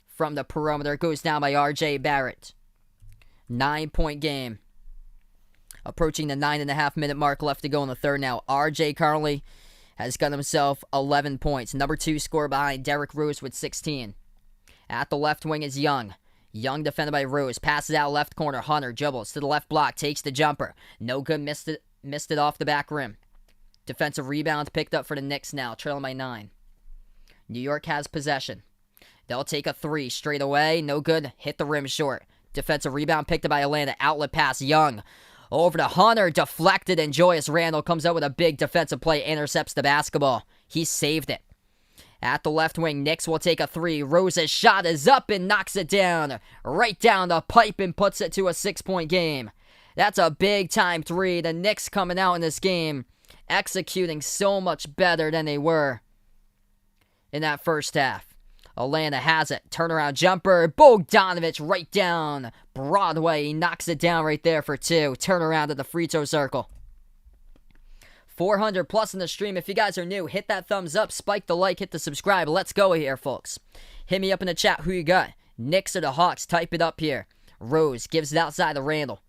From the perimeter, it goes down by R.J. Barrett. 9-point game. Approaching the 9.5-minute mark left to go in the third now. R.J. currently has got himself 11 points. Number 2 score behind Derrick Rose with 16. At the left wing is Young. Young defended by Rose. Passes out left corner. Hunter dribbles to the left block. Takes the jumper. No good. Missed it off the back rim. Defensive rebound picked up for the Knicks now. Trailing by 9. New York has possession. They'll take a 3 straight away. No good. Hit the rim short. Defensive rebound picked up by Atlanta. Outlet pass. Young. Over to Hunter. Deflected. And Julius Randle comes out with a big defensive play. Intercepts the basketball. He saved it. At the left wing, Knicks will take a 3. Rose's shot is up and knocks it down. Right down the pipe and puts it to a 6-point game. That's a big-time 3. The Knicks coming out in this game, executing so much better than they were in that first half. Atlanta has it. Turnaround jumper. Bogdanovic right down Broadway. He knocks it down right there for 2. Turnaround at the free throw circle. 400 plus in the stream. If you guys are new, hit that thumbs up, spike the like, hit the subscribe. Let's go here, folks. Hit me up in the chat who you got. Knicks or the Hawks? Type it up here. Rose gives it outside to Randle.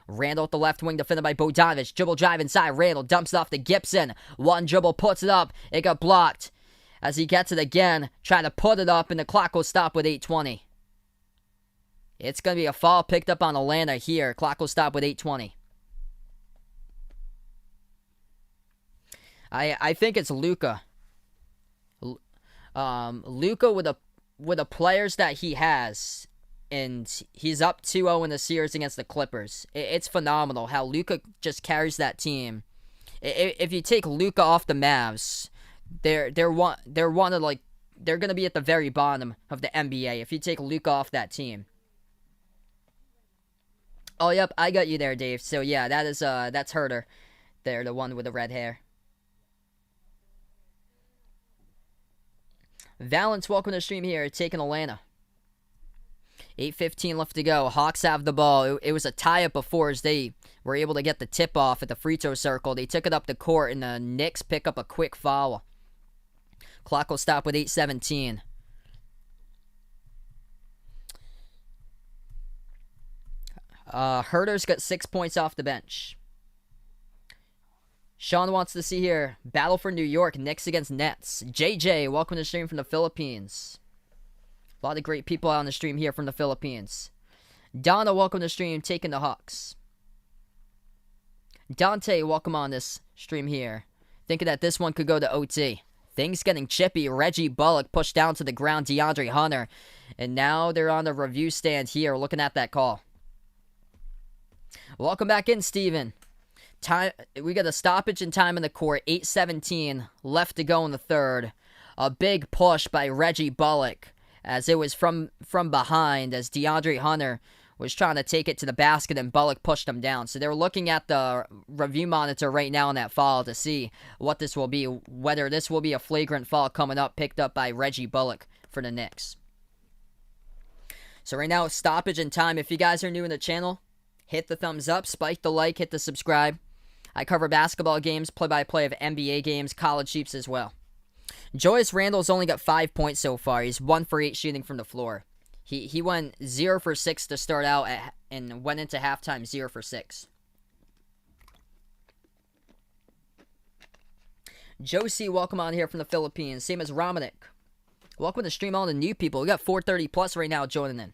Randle at the left wing, defended by Bogdanovic. Dribble drive inside. Randle dumps it off to Gibson. One dribble, puts it up. It got blocked. As he gets it again, trying to put it up, and the clock will stop with 8:20. It's going to be a foul picked up on Atlanta here. Clock will stop with 8:20. I think it's Luka. Luka with the players that he has, and he's up 2-0 in the series against the Clippers. It's phenomenal how Luka just carries that team. If you take Luka off the Mavs, they're gonna be at the very bottom of the NBA if you take Luka off that team. Oh yep, I got you there, Dave. So yeah, that's Huerter. There, the one with the red hair. Valance, welcome to the stream here, taking Atlanta. 8:15 left to go. Hawks have the ball. It was a tie-up before as they were able to get the tip-off at the free throw circle. They took it up the court, and the Knicks pick up a quick foul. Clock will stop with 8:17. Herter's got 6 points off the bench. Sean wants to see here, battle for New York, Knicks against Nets. JJ, welcome to the stream from the Philippines. A lot of great people on the stream here from the Philippines. Donna, welcome to the stream, taking the Hawks. Dante, welcome on this stream here. Thinking that this one could go to OT. Things getting chippy. Reggie Bullock pushed down to the ground. DeAndre Hunter. And now they're on the review stand here looking at that call. Welcome back in, Steven. We got a stoppage in time in the court. 8:17 left to go in the third. a big push by Reggie Bullock as it was from behind as DeAndre Hunter was trying to take it to the basket and Bullock pushed him down. So they're looking at the review monitor right now on that foul to see what this will be, whether this will be a flagrant foul coming up picked up by Reggie Bullock for the Knicks. So right now, stoppage in time. If you guys are new in the channel, hit the thumbs up, spike the like, hit the subscribe. I cover basketball games, play-by-play of NBA games, college hoops as well. Julius Randle's only got 5 points so far. He's 1 for 8 shooting from the floor. He went 0 for 6 to start out and went into halftime 0 for 6. Josie, welcome on here from the Philippines. Same as Romanik. Welcome to stream all the new people. We got 430 plus right now joining in.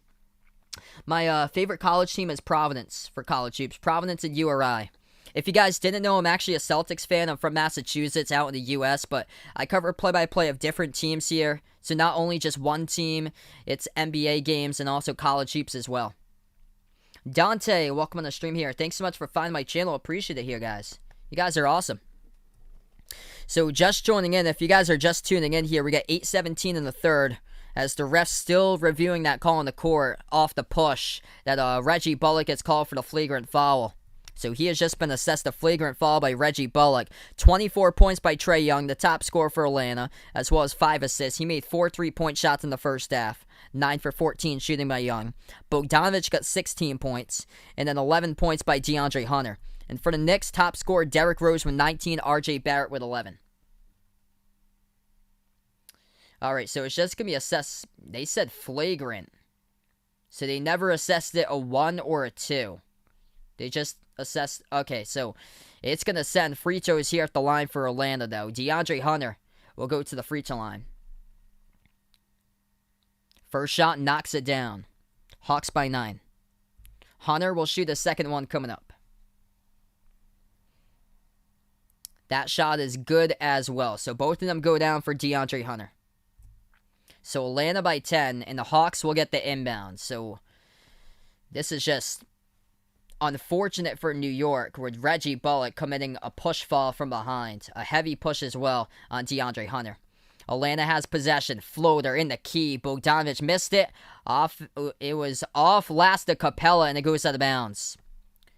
My favorite college team is Providence for college hoops. Providence and URI. If you guys didn't know, I'm actually a Celtics fan. I'm from Massachusetts, out in the U.S., but I cover play-by-play of different teams here. So not only just one team, it's NBA games and also college hoops as well. Dante, welcome on the stream here. Thanks so much for finding my channel. Appreciate it here, guys. You guys are awesome. So just joining in, if you guys are just tuning in here, we got 8:17 in the third as the ref's still reviewing that call in the court off the push that Reggie Bullock gets called for the flagrant foul. So he has just been assessed a flagrant foul by Reggie Bullock. 24 points by Trae Young, the top scorer for Atlanta, as well as 5 assists. He made 4 3-point shots in the first half. 9 for 14 shooting by Young. Bogdanovich got 16 points, and then 11 points by DeAndre Hunter. And for the Knicks, top scorer Derrick Rose with 19, RJ Barrett with 11. Alright, so it's just going to be assessed. They said flagrant. So they never assessed it a 1 or a 2. They just assessed. Okay, so it's going to send free throws here at the line for Atlanta, though. DeAndre Hunter will go to the free throw line. First shot knocks it down. Hawks by 9. Hunter will shoot the second one coming up. That shot is good as well. So both of them go down for DeAndre Hunter. So Atlanta by 10, and the Hawks will get the inbound. So this is just unfortunate for New York, with Reggie Bullock committing a push foul from behind. A heavy push as well on DeAndre Hunter. Atlanta has possession. Floater in the key. Bogdanovich missed it. It was off last to Capella, and it goes out of bounds.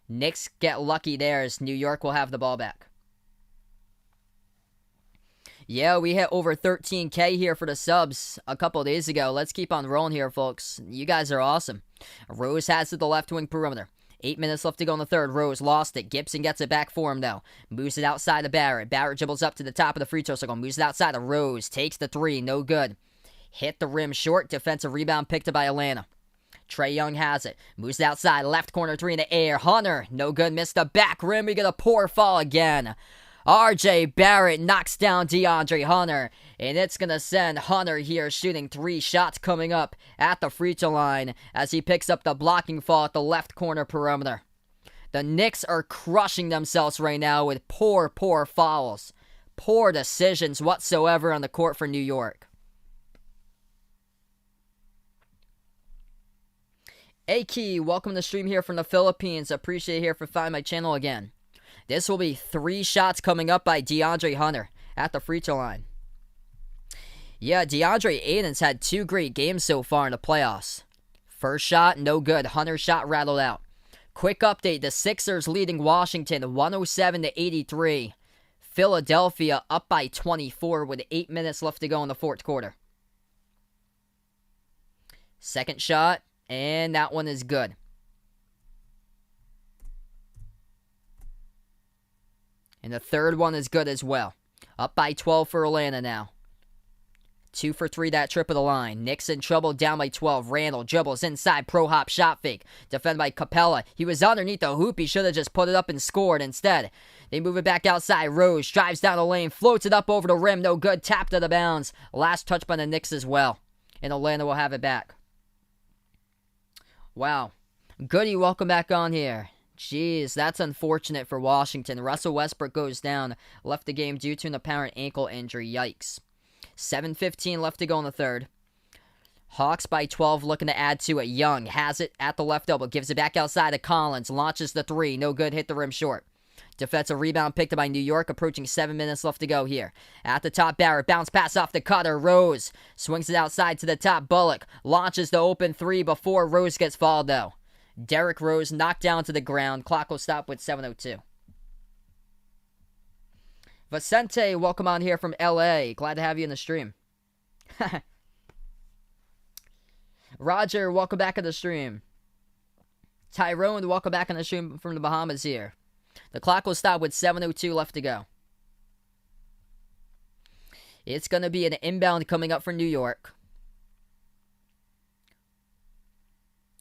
Knicks get lucky there as New York will have the ball back. Yeah, we hit over 13K here for the subs a couple days ago. Let's keep on rolling here, folks. You guys are awesome. Rose has it to the left wing perimeter. 8 minutes left to go in the third. Rose lost it. Gibson gets it back for him, though. Moves it outside to Barrett. Barrett dribbles up to the top of the free throw circle. Moves it outside to Rose. Takes the 3. No good. Hit the rim short. Defensive rebound picked up by Atlanta. Trae Young has it. Moves it outside. Left corner 3 in the air. Hunter. No good. Missed the back rim. We get a poor fall again. RJ Barrett knocks down DeAndre Hunter, and it's going to send Hunter here shooting 3 shots coming up at the free throw line as he picks up the blocking fall at the left corner perimeter. The Knicks are crushing themselves right now with poor fouls. Poor decisions whatsoever on the court for New York. Aki, welcome to the stream here from the Philippines. Appreciate it here for finding my channel again. This will be 3 shots coming up by DeAndre Hunter at the free throw line. Yeah, DeAndre Ayton's had 2 great games so far in the playoffs. First shot, no good. Hunter's shot rattled out. Quick update, the Sixers leading Washington 107-83. Philadelphia up by 24 with 8 minutes left to go in the fourth quarter. Second shot, and that one is good. And the third one is good as well. Up by 12 for Atlanta now. 2 for 3 that trip of the line. Knicks in trouble, down by 12. Randle dribbles inside, pro hop shot fake. Defended by Capella. He was underneath the hoop. He should have just put it up and scored. Instead, they move it back outside. Rose drives down the lane, floats it up over the rim. No good. Tapped out of bounds. Last touch by the Knicks as well. And Atlanta will have it back. Wow. Goody, welcome back on here. Jeez, that's unfortunate for Washington. Russell Westbrook goes down. Left the game due to an apparent ankle injury. Yikes. 7:15 left to go in the third. Hawks by 12 looking to add to it. Young has it at the left elbow. Gives it back outside to Collins. Launches the 3. No good. Hit the rim short. Defensive rebound picked up by New York, approaching 7 minutes left to go here. At the top, Barrett, bounce pass off the cutter, Rose. Swings it outside to the top, Bullock. Launches the open three before Rose gets fouled, though. Derrick Rose knocked down to the ground. Clock will stop with 7:02. Vicente, welcome on here from LA. Glad to have you in the stream. Roger, welcome back in the stream. Tyrone, welcome back in the stream from the Bahamas here. The clock will stop with 7:02 left to go. It's going to be an inbound coming up for New York.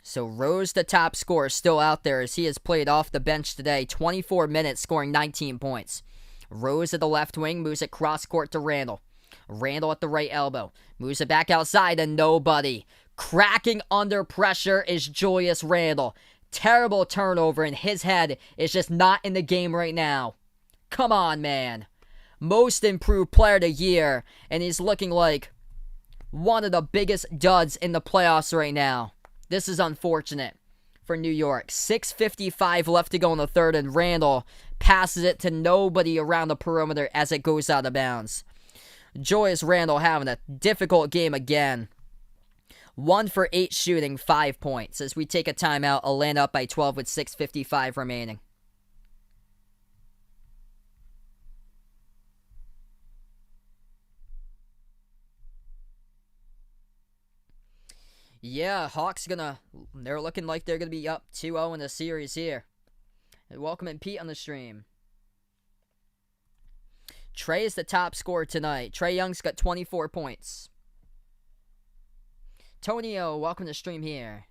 So Rose, the top scorer, still out there as he has played off the bench today. 24 minutes, scoring 19 points. Rose at the left wing, moves it cross court to Randall. Randall at the right elbow. Moves it back outside and nobody. Cracking under pressure is Julius Randle. Terrible turnover, and his head is just not in the game right now. Come on, man. Most improved player of the year, and he's looking like one of the biggest duds in the playoffs right now. This is unfortunate for New York. 6:55 left to go in the third, and Randle passes it to nobody around the perimeter as it goes out of bounds. Julius Randle having a difficult game again. 1 for 8 shooting, 5 points. As we take a timeout, Atlanta up by 12 with 6:55 remaining. Yeah, Hawks they're looking like they're gonna be up 2-0 in the series here. And welcome in Pete on the stream. Trey is the top scorer tonight. Trey Young's got 24 points. Tonio, welcome to the stream here.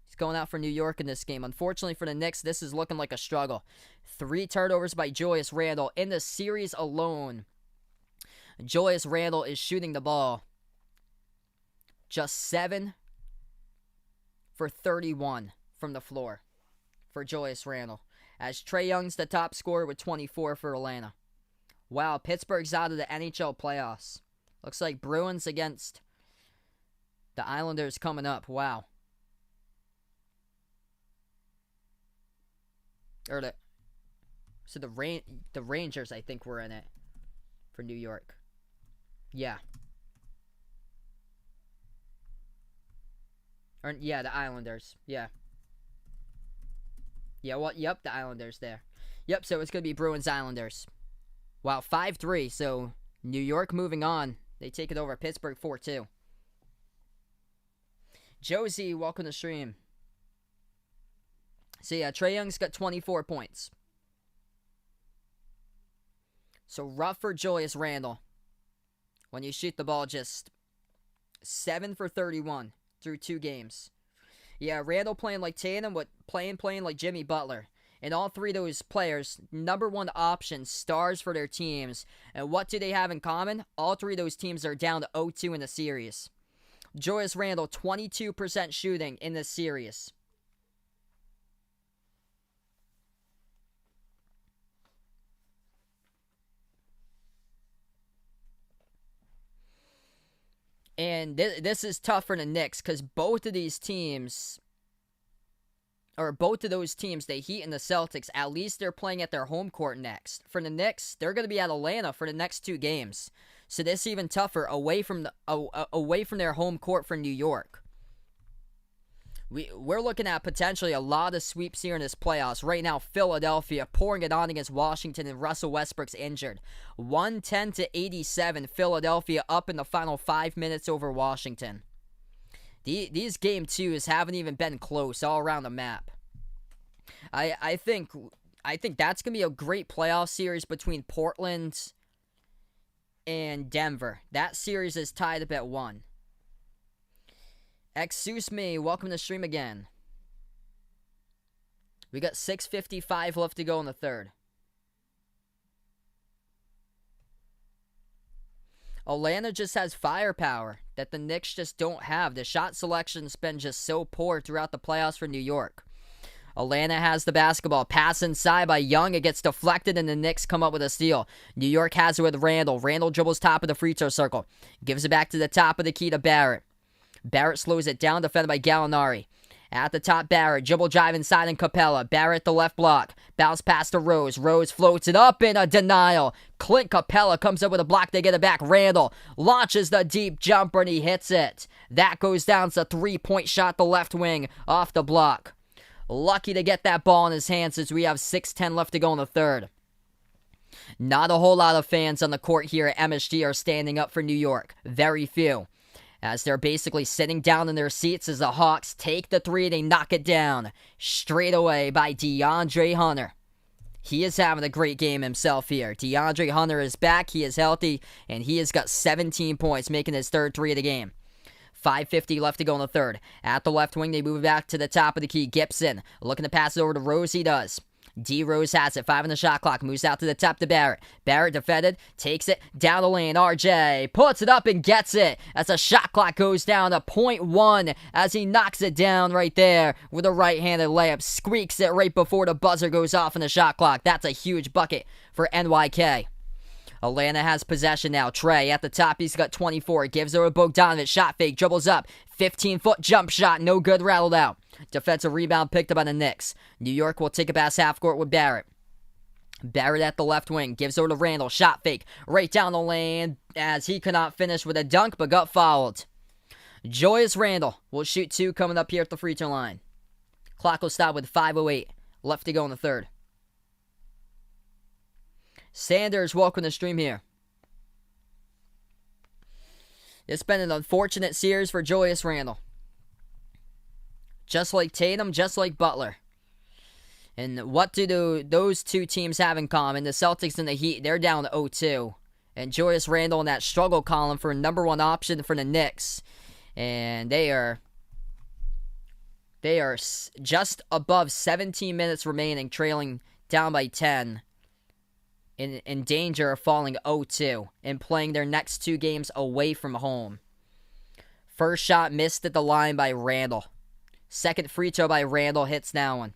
He's going out for New York in this game. Unfortunately for the Knicks, this is looking like a struggle. 3 turnovers by Julius Randle. In the series alone, Julius Randle is shooting the ball just 7 for 31 from the floor for Julius Randle. As Trey Young's the top scorer with 24 for Atlanta. Wow, Pittsburgh's out of the NHL playoffs. Looks like Bruins against the Islanders coming up. Wow. The Rangers, I think, were in it for New York. Yeah. The Islanders. Yeah. Yeah, well, yep, the Islanders there. Yep, so it's going to be Bruins-Islanders. Wow, 5-3, so New York moving on. They take it over Pittsburgh 4-2. Josie, welcome to the stream. So yeah, Trey Young's got 24 points. So rough for Julius Randle. When you shoot the ball just 7 for 31 through 2 games. Yeah, Randle playing like Tatum, but playing like Jimmy Butler. And all 3 of those players, number 1 options, stars for their teams. And what do they have in common? All 3 of those teams are down to 0-2 in the series. Julius Randle, 22% shooting in this series. And this is tough for the Knicks because both of those teams, the Heat and the Celtics, at least they're playing at their home court next. For the Knicks, they're going to be at Atlanta for the next 2 games. So this is even tougher away from their home court for New York. We're looking at potentially a lot of sweeps here in this playoffs. Right now, Philadelphia pouring it on against Washington, and Russell Westbrook's injured. 110-87, Philadelphia up in the final 5 minutes over Washington. These game 2s haven't even been close all around the map. I think that's going to be a great playoff series between Portland and Denver. That series is tied up at 1. Excuse me, welcome to the stream again. We got 6:55 left to go in the third. Atlanta just has firepower that the Knicks just don't have. The shot selection's been just so poor throughout the playoffs for New York. Atlanta has the basketball. Pass inside by Young. It gets deflected, and the Knicks come up with a steal. New York has it with Randle. Randle dribbles top of the free throw circle. Gives it back to the top of the key to Barrett. Barrett slows it down, defended by Gallinari. At the top, Barrett. Dribble drive inside and Capella. Barrett the left block. Bounce past to Rose. Rose floats it up in a denial. Clint Capella comes up with a block. They get it back. Randall launches the deep jumper and he hits it. That goes down. It's a 3-point shot the left wing off the block. Lucky to get that ball in his hands as we have 6:10 left to go in the third. Not a whole lot of fans on the court here at MSG are standing up for New York. Very few. As they're basically sitting down in their seats as the Hawks take the three, they knock it down straight away by DeAndre Hunter. He is having a great game himself here. DeAndre Hunter is back, he is healthy, and he has got 17 points, making his third three of the game. 5:50 left to go in the third. At the left wing, they move it back to the top of the key. Gibson looking to pass it over to Rose, he does. D. Rose has it, 5 on the shot clock, moves out to the top to Barrett. Barrett defended, takes it down the lane. RJ puts it up and gets it as the shot clock goes down to .1 as he knocks it down right there with a right-handed layup. Squeaks it right before the buzzer goes off in the shot clock. That's a huge bucket for NYK. Atlanta has possession now. Trey at the top, he's got 24. Gives over to Bogdanovic. Shot fake, dribbles up. 15-foot jump shot, no good, rattled out. Defensive rebound picked up by the Knicks. New York will take it past half court with Barrett. Barrett at the left wing, gives over to Randall. Shot fake, right down the lane as he could not finish with a dunk but got fouled. Julius Randle will shoot 2 coming up here at the free throw line. Clock will stop with 5:08 left to go in the third. Sanders, welcome to the stream here. It's been an unfortunate series for Julius Randle. Just like Tatum, just like Butler. And what do those two teams have in common? The Celtics and the Heat, they're down to 0-2. And Julius Randle in that struggle column for number 1 option for the Knicks. And they are just above 17 minutes remaining, trailing down by 10. In danger of falling 0-2 and playing their next 2 games away from home. First shot missed at the line by Randall. Second free throw by Randall hits that one.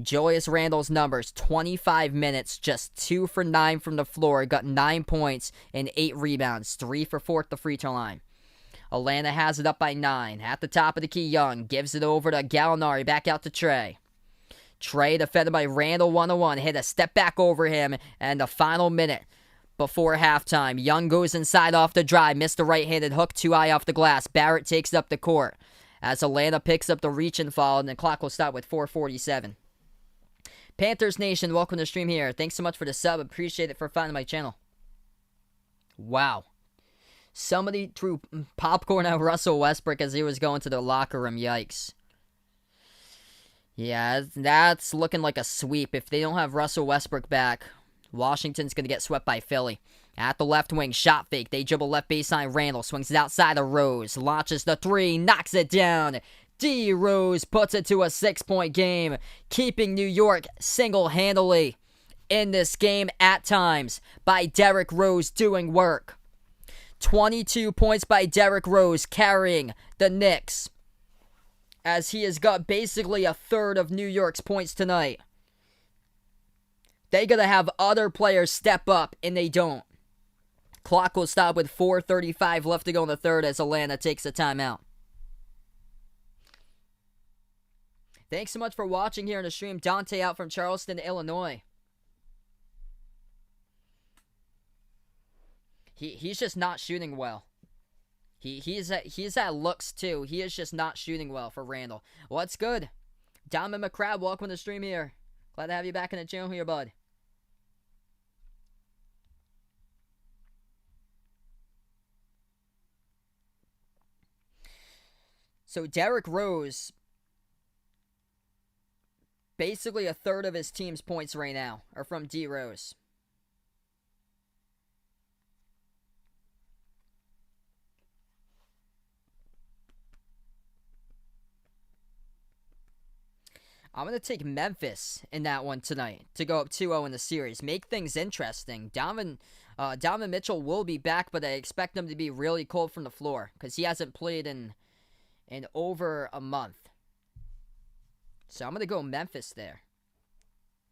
Julius Randle's numbers, 25 minutes, just 2 for 9 from the floor, got 9 points and 8 rebounds, 3 for 4 at the free throw line. Atlanta has it up by 9. At the top of the key, Young gives it over to Gallinari, back out to Trey. Trey, defended by Randall 1-on-1, hit a step back over him, and the final minute before halftime. Young goes inside off the drive, missed the right-handed hook, too high off the glass. Barrett takes up the court as Atlanta picks up the reach and foul, and the clock will stop with 4:47. Panthers Nation, welcome to the stream here. Thanks so much for the sub. Appreciate it for finding my channel. Wow. Somebody threw popcorn at Russell Westbrook as he was going to the locker room. Yikes. Yeah, that's looking like a sweep. If they don't have Russell Westbrook back, Washington's going to get swept by Philly. At the left wing, shot fake. They dribble left baseline. Randall swings it outside of Rose. Launches the 3, knocks it down. D. Rose puts it to a 6-point game, keeping New York single-handedly in this game at times by Derrick Rose doing work. 22 points by Derrick Rose carrying the Knicks, as he has got basically a third of New York's points tonight. They gotta have other players step up, and they don't. Clock will stop with 4:35 left to go in the third as Atlanta takes a timeout. Thanks so much for watching here on the stream. Dante out from Charleston, Illinois. He's just not shooting well. He's at looks too. He is just not shooting well for Randall. What's good? Diamond McCrab, welcome to the stream here. Glad to have you back in the channel here, bud. So Derrick Rose, basically a third of his team's points right now are from D. Rose. I'm going to take Memphis in that one tonight to go up 2-0 in the series. Make things interesting. Donovan Mitchell will be back, but I expect him to be really cold from the floor because he hasn't played in over a month. So I'm going to go Memphis there.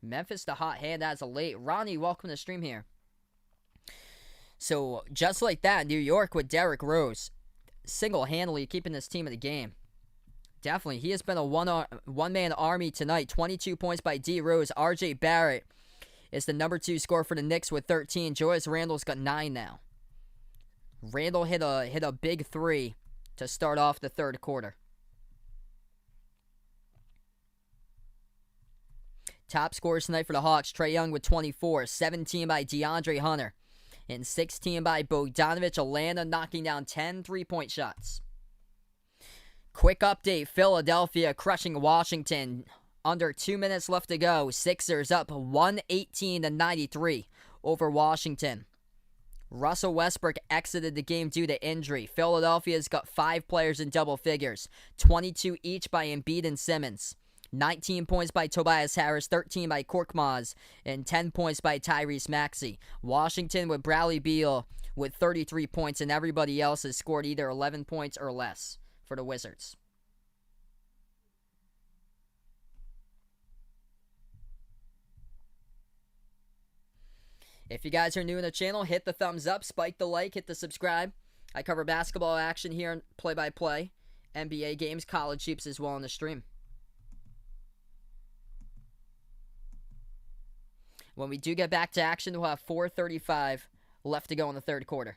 Memphis, the hot hand as of late. Ronnie, welcome to the stream here. So just like that, New York with Derrick Rose single-handedly keeping this team in the game. Definitely. He has been a one-man army tonight. 22 points by D. Rose. R.J. Barrett is the number 2 scorer for the Knicks with 13. Julius Randle's got 9 now. Randle hit a big 3 to start off the third quarter. Top scorers tonight for the Hawks. Trae Young with 24. 17 by DeAndre Hunter. And 16 by Bogdanovic. Atlanta knocking down 10 3-point shots. Quick update. Philadelphia crushing Washington. Under 2 minutes left to go. Sixers up 118-93 over Washington. Russell Westbrook exited the game due to injury. Philadelphia's got 5 players in double figures. 22 each by Embiid and Simmons. 19 points by Tobias Harris, 13 by Korkmaz, and 10 points by Tyrese Maxey. Washington with Bradley Beal with 33 points, and everybody else has scored either 11 points or less for the Wizards. If you guys are new in the channel, hit the thumbs up, spike the like, hit the subscribe. I cover basketball action here in play-by-play, NBA games, college hoops as well on the stream. When we do get back to action, we'll have 4:35 left to go in the third quarter.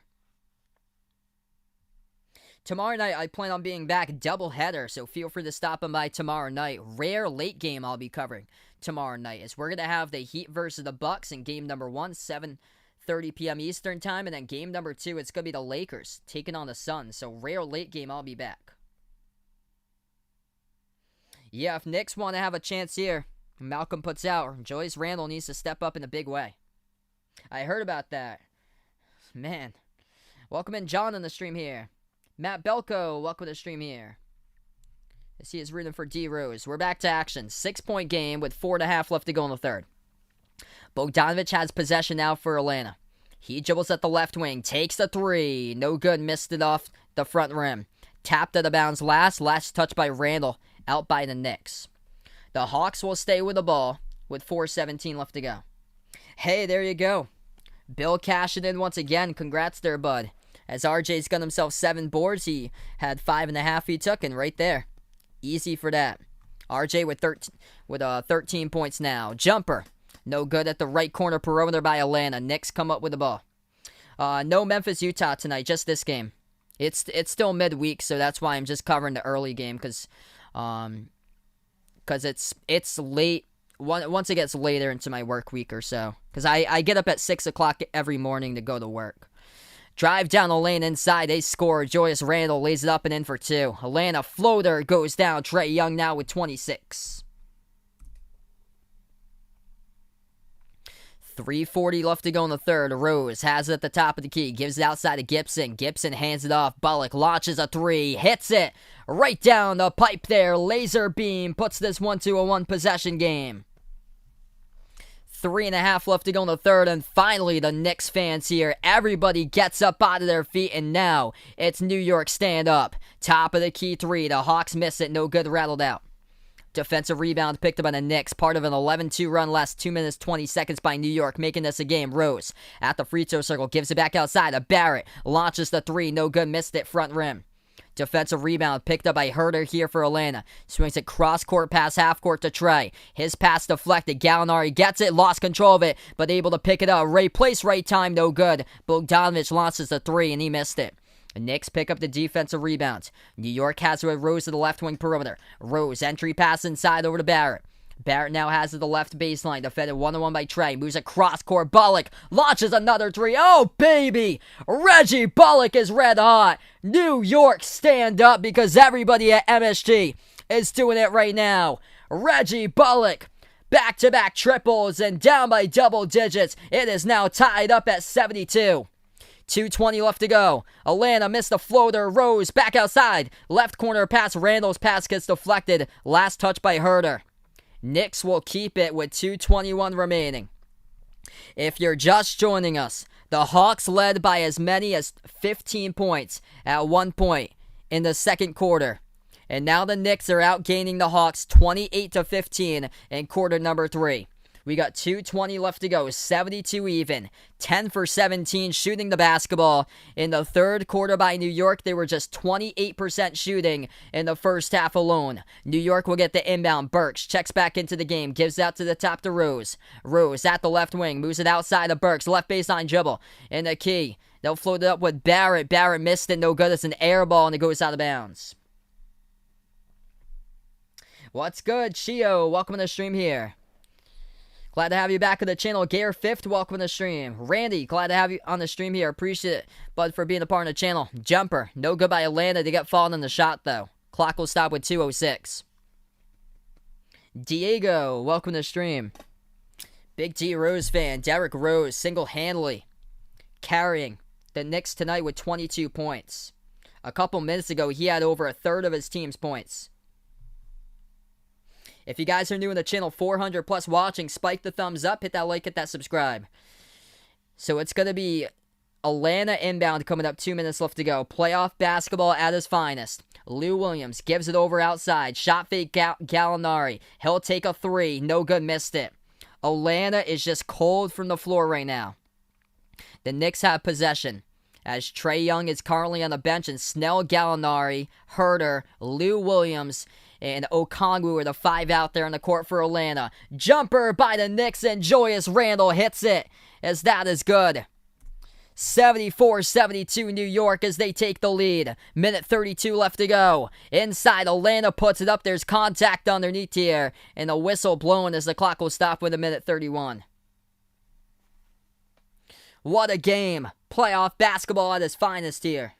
Tomorrow night, I plan on being back doubleheader, so feel free to stop on by tomorrow night. Rare late game I'll be covering tomorrow night, as we're going to have the Heat versus the Bucks in game number 1, 7:30 p.m. Eastern time, and then game number 2, it's going to be the Lakers taking on the Suns. So rare late game, I'll be back. Yeah, if Knicks want to have a chance here, Malcolm puts out, Julius Randle needs to step up in a big way. I heard about that. Man. Welcome in John on the stream here. Matt Belko, welcome to the stream here. I see he's rooting for D. Rose. We're back to action. 6-point game with 4.5 left to go in the third. Bogdanovic has possession now for Atlanta. He dribbles at the left wing, takes the 3. No good, missed it off the front rim. Tapped out of bounds last touch by Randle, out by the Knicks. The Hawks will stay with the ball with 4:17 left to go. Hey, there you go. Bill cashing in once again. Congrats there, bud. As RJ's got himself 7 boards, he had 5.5 he took, and right there. Easy for that. RJ with 13 points now. Jumper. No good at the right corner perimeter by Atlanta. Knicks come up with the ball. No Memphis, Utah tonight, just this game. It's still midweek, so that's why I'm just covering the early game, because it's late. Once it gets later into my work week or so. Because I get up at 6 o'clock every morning to go to work. Drive down the lane inside. They score. Julius Randle lays it up and in for 2. Atlanta floater goes down. Trae Young now with 26. 3:40 left to go in the third. Rose has it at the top of the key. Gives it outside to Gibson. Gibson hands it off. Bullock launches a 3. Hits it right down the pipe there. Laser beam puts this one to a 1-possession game. 3.5 left to go in the third, and finally the Knicks fans here. Everybody gets up out of their feet, and now it's New York stand up. Top of the key 3. The Hawks miss it. No good, rattled out. Defensive rebound picked up by the Knicks. Part of an 11-2 run last 2 minutes, 20 seconds by New York, making this a game. Rose at the free throw circle. Gives it back outside to Barrett. Launches the 3. No good. Missed it. Front rim. Defensive rebound picked up by Herter here for Atlanta. Swings it cross-court past half-court to Trae. His pass deflected. Gallinari gets it. Lost control of it, but able to pick it up. Ray place right time. No good. Bogdanovic launches the 3, and he missed it. The Knicks pick up the defensive rebound. New York has it with Rose to the left wing perimeter. Rose, entry pass inside over to Barrett. Barrett now has it to the left baseline. Defended 1-on-1 by Trae. Moves across court. Bullock launches another 3. Oh, baby! Reggie Bullock is red hot. New York stand up, because everybody at MSG is doing it right now. Reggie Bullock. Back-to-back triples and down by double digits. It is now tied up at 72. 2:20 left to go. Atlanta missed the floater. Rose back outside. Left corner pass. Randall's pass gets deflected. Last touch by Herter. Knicks will keep it with 2:21 remaining. If you're just joining us, the Hawks led by as many as 15 points at one point in the second quarter. And now the Knicks are outgaining the Hawks 28-15 in quarter number 3. We got 2:20 left to go, 72 even, 10 for 17 shooting the basketball. In the third quarter by New York, they were just 28% shooting in the first half alone. New York will get the inbound. Burks checks back into the game, gives out to the top to Rose. Rose at the left wing, moves it outside of Burks, left baseline dribble, in the key. They'll float it up with Barrett. Barrett missed it, no good. It's an air ball, and it goes out of bounds. What's good, Shio? Welcome to the stream here. Glad to have you back on the channel. Gare 5th, welcome to the stream. Randy, glad to have you on the stream here. Appreciate it, bud, for being a part of the channel. Jumper, no good by Atlanta. They get fallen in the shot, though. Clock will stop with 2:06. Diego, welcome to the stream. Big D Rose fan. Derrick Rose, single-handedly carrying the Knicks tonight with 22 points. A couple minutes ago, he had over a third of his team's points. If you guys are new in the channel, 400 plus watching, spike the thumbs up, hit that like, hit that subscribe. So it's going to be Atlanta inbound coming up, 2 minutes left to go. Playoff basketball at its finest. Lou Williams gives it over outside. Shot fake Gallinari. He'll take a three. No good, missed it. Atlanta is just cold from the floor right now. The Knicks have possession, as Trae Young is currently on the bench, and Snell, Gallinari, Herter, Lou Williams, and Okongwu are the five out there on the court for Atlanta. Jumper by the Knicks, and Julius Randle hits it, as that is good. 74-72 New York as they take the lead. Minute 32 left to go. Inside, Atlanta puts it up. There's contact underneath here, and a whistle blown as the clock will stop with a minute 31. What a game. Playoff basketball at its finest here.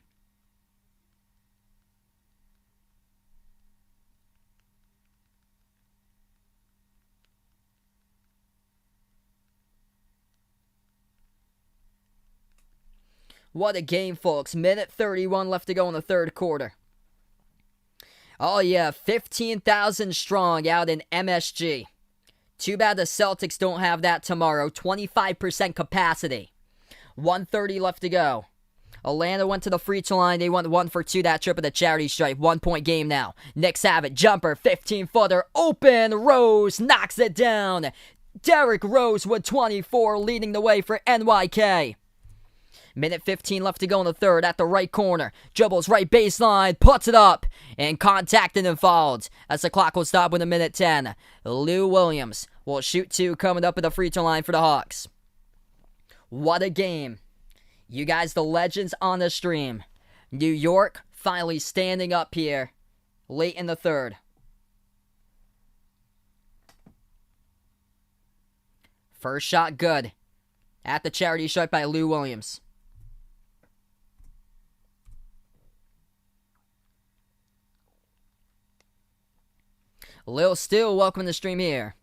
What a game, folks. Minute 31 left to go in the third quarter. Oh, yeah, 15,000 strong out in MSG. Too bad the Celtics don't have that tomorrow. 25% capacity. 1:30 left to go. Atlanta went to the free throw line. They went 1 for 2 that trip at the charity stripe. 1 point game now. Knicks have it. Jumper, 15-footer. Open. Rose knocks it down. Derrick Rose with 24 leading the way for NYK. Minute 15 left to go in the third at the right corner. Dribbles right baseline, puts it up, and contacted and fouled. As the clock will stop with a minute 10. Lou Williams will shoot 2 coming up at the free throw line for the Hawks. What a game. You guys, the legends on the stream. New York finally standing up here late in the third. First shot good. At the charity stripe by Lou Williams. Lil Still, welcome to the stream here.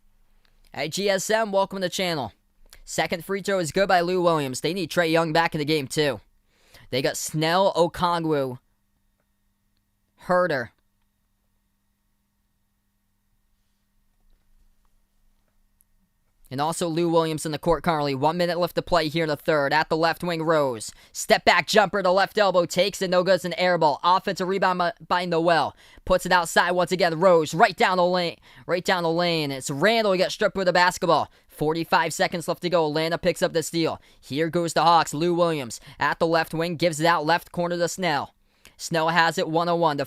Hey, GSM, welcome to the channel. Second free throw is good by Lou Williams. They need Trae Young back in the game, too. They got Snell, Okongwu, Herter. And also Lou Williams in the court currently. 1 minute left to play here in the third. At the left wing, Rose. Step back jumper to left elbow. Takes it. No good. It's an air ball. Offensive rebound by Noel. Puts it outside once again. Rose right down the lane. Right down the lane. It's Randle. He got stripped with the basketball. 45 seconds left to go. Atlanta picks up the steal. Here goes the Hawks. Lou Williams at the left wing. Gives it out left corner to Snell. Snell has it 1-on-1.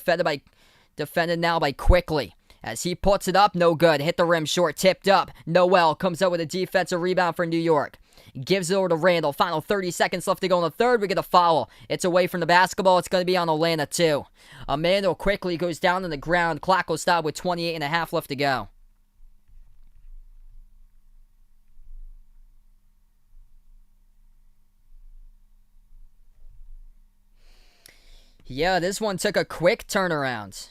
Defended now by Quickly. As he puts it up, no good. Hit the rim short, tipped up. Noel comes up with a defensive rebound for New York. Gives it over to Randle. Final 30 seconds left to go in the third. We get a foul. It's away from the basketball. It's going to be on Atlanta, too. Amanda quickly goes down on the ground. Clock will stop with 28.5 left to go. Yeah, this one took a quick turnaround.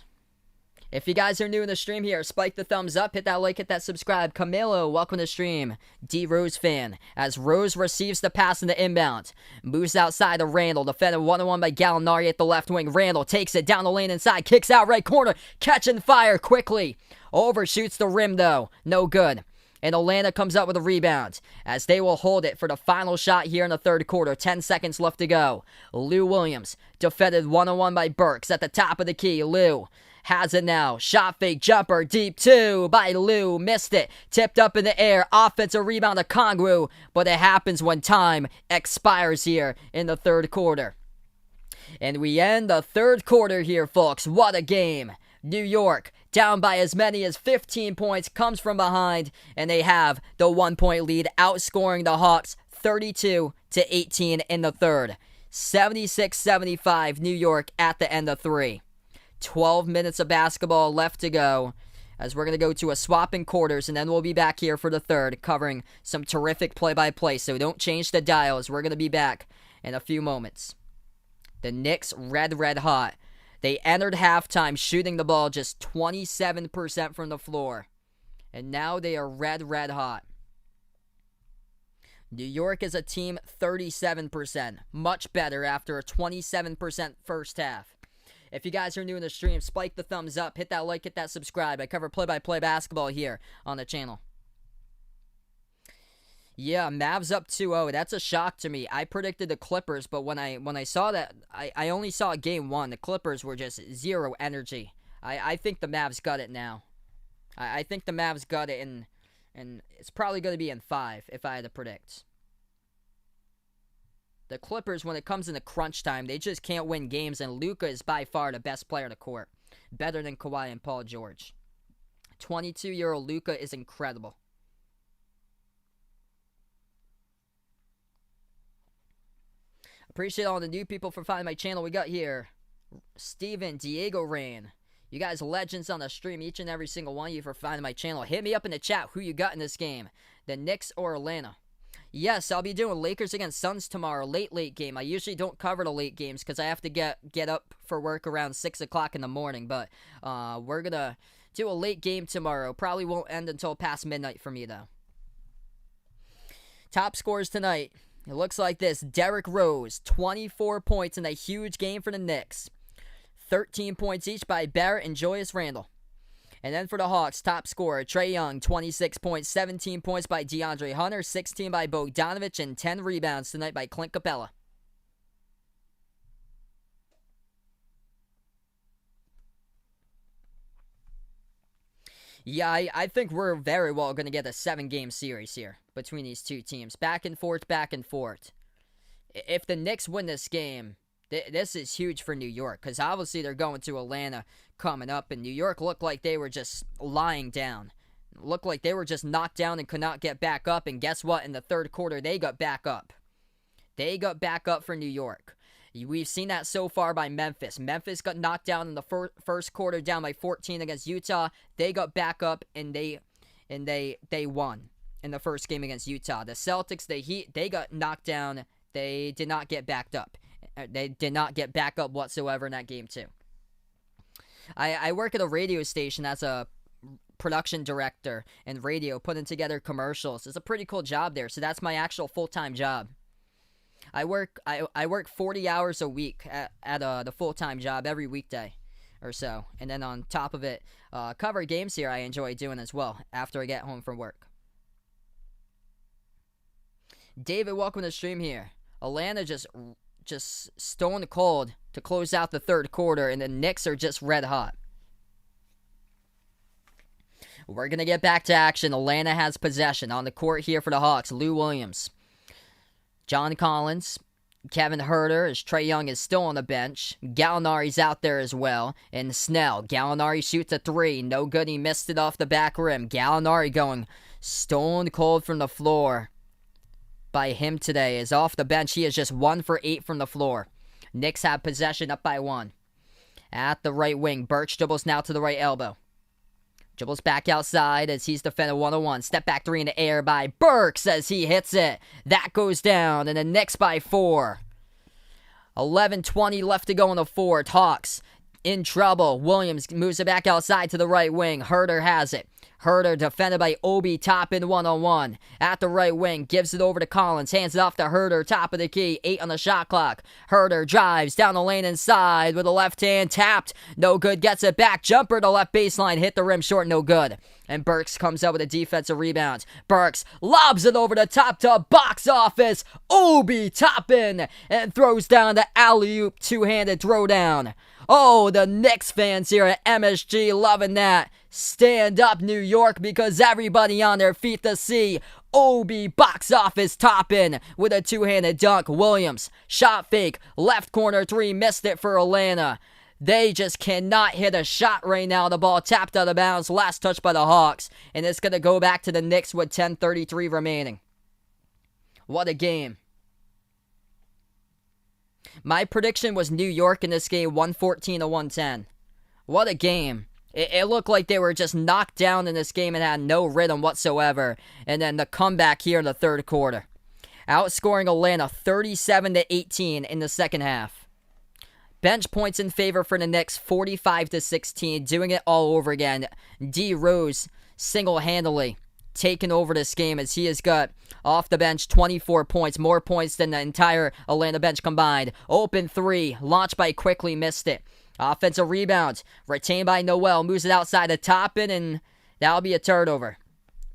If you guys are new in the stream here, spike the thumbs up, hit that like, hit that subscribe. Camilo, welcome to the stream. D Rose fan. As Rose receives the pass in the inbound. Moves outside to Randle. Defended 1-on-1 by Gallinari at the left wing. Randle takes it down the lane inside. Kicks out right corner. Catch and fire quickly. Overshoots the rim though. No good. And Atlanta comes up with a rebound as they will hold it for the final shot here in the third quarter. 10 seconds left to go. Lou Williams defended 1-on-1 by Burks at the top of the key. Lou has it now. Shot fake jumper, deep two by Lou. Missed it. Tipped up in the air. Offensive rebound to Kongwu. But it happens when time expires here in the third quarter. And we end the third quarter here, folks. What a game. New York, down by as many as 15 points, comes from behind, and they have the 1-point lead, outscoring the Hawks 32-18 in the third. 76-75 New York at the end of three. 12 minutes of basketball left to go, as we're going to go to a swap in quarters, and then we'll be back here for the third, covering some terrific play-by-play, so don't change the dials. We're going to be back in a few moments. The Knicks red hot. They entered halftime shooting the ball just 27% from the floor. And now they are red hot. New York is a team 37%. Much better after a 27% first half. If you guys are new in the stream, spike the thumbs up, hit that like, hit that subscribe. I cover play-by-play basketball here on the channel. Yeah, Mavs up 2-0. That's a shock to me. I predicted the Clippers, but when I saw that, I only saw game one. The Clippers were just zero energy. I think the Mavs got it now. I think the Mavs got it, and it's probably going to be in 5 if I had to predict. The Clippers, when it comes into crunch time, they just can't win games, and Luka is by far the best player on the court. Better than Kawhi and Paul George. 22-year-old Luka is incredible. Appreciate all the new people for finding my channel. We got here Steven, Diego Rain. You guys legends on the stream, each and every single one of you for finding my channel. Hit me up in the chat who you got in this game. The Knicks or Atlanta. Yes, I'll be doing Lakers against Suns tomorrow. Late game. I usually don't cover the late games because I have to get up for work around 6 o'clock in the morning. But we're going to do a late game tomorrow. Probably won't end until past midnight for me, though. Top scores tonight. It looks like this. Derrick Rose, 24 points in a huge game for the Knicks. 13 points each by Barrett and Julius Randle. And then for the Hawks, top scorer, Trae Young, 26 points, 17 points by DeAndre Hunter, 16 by Bogdanovich, and 10 rebounds tonight by Clint Capella. Yeah, I think we're very well going to get a 7-game series here between these two teams. Back and forth. If the Knicks win this game, this is huge for New York, because obviously they're going to Atlanta coming up, and New York looked like they were just lying down. Looked like they were just knocked down and could not get back up, and guess what? In the third quarter, they got back up. They got back up for New York. We've seen that so far by Memphis. Memphis got knocked down in the first quarter, down by 14 against Utah. They got back up, and they won in the first game against Utah. The Celtics, the Heat, they got knocked down. They did not get backed up. They did not get back up whatsoever in that game, too. I work at a radio station as a production director and radio, putting together commercials. It's a pretty cool job there, so that's my actual full-time job. I work 40 hours a week at the full-time job every weekday or so. And then on top of it, cover games here I enjoy doing as well after I get home from work. David, welcome to the stream here. Atlanta just stone cold to close out the third quarter, and the Knicks are just red hot. We're going to get back to action. Atlanta has possession on the court here for the Hawks. Lou Williams, John Collins, Kevin Huerter, as Trae Young is still on the bench. Gallinari's out there as well. And Snell. Gallinari shoots a 3. No good. He missed it off the back rim. Gallinari going stone cold from the floor by him today. Is off the bench. He is just 1 for 8 from the floor. Knicks have possession up by 1. At the right wing. Birch dribbles now to the right elbow. Dribbles back outside as he's defended 1-on-1. Step back 3 in the air by Burks as he hits it. That goes down, and the Knicks by 4. 11:20 left to go in the fourth. Hawks in trouble. Williams moves it back outside to the right wing. Huerter has it. Huerter defended by Obi Toppin 1-on-1. At the right wing, gives it over to Collins. Hands it off to Huerter, top of the key. 8 on the shot clock. Huerter drives down the lane inside with a left hand tapped. No good, gets it back. Jumper to left baseline, hit the rim short, no good. And Burks comes up with a defensive rebound. Burks lobs it over the top to box office. Obi Toppin and throws down the alley-oop two-handed throwdown. Oh, the Knicks fans here at MSG loving that. Stand up, New York, because everybody on their feet to see Obi box office topping with a two-handed dunk. Williams, shot fake, left corner three, missed it for Atlanta. They just cannot hit a shot right now. The ball tapped out of bounds, last touch by the Hawks. And it's going to go back to the Knicks with 10:33 remaining. What a game. My prediction was New York in this game, 114-110. What a game. It looked like they were just knocked down in this game and had no rhythm whatsoever. And then the comeback here in the third quarter. Outscoring Atlanta 37-18 in the second half. Bench points in favor for the Knicks, 45-16. Doing it all over again. D. Rose single-handedly taking over this game as he has got off the bench 24 points, more points than the entire Atlanta bench combined. Open three, launched by Quickly, missed it. Offensive rebound, retained by Noel, moves it outside the top end, and that'll be a turnover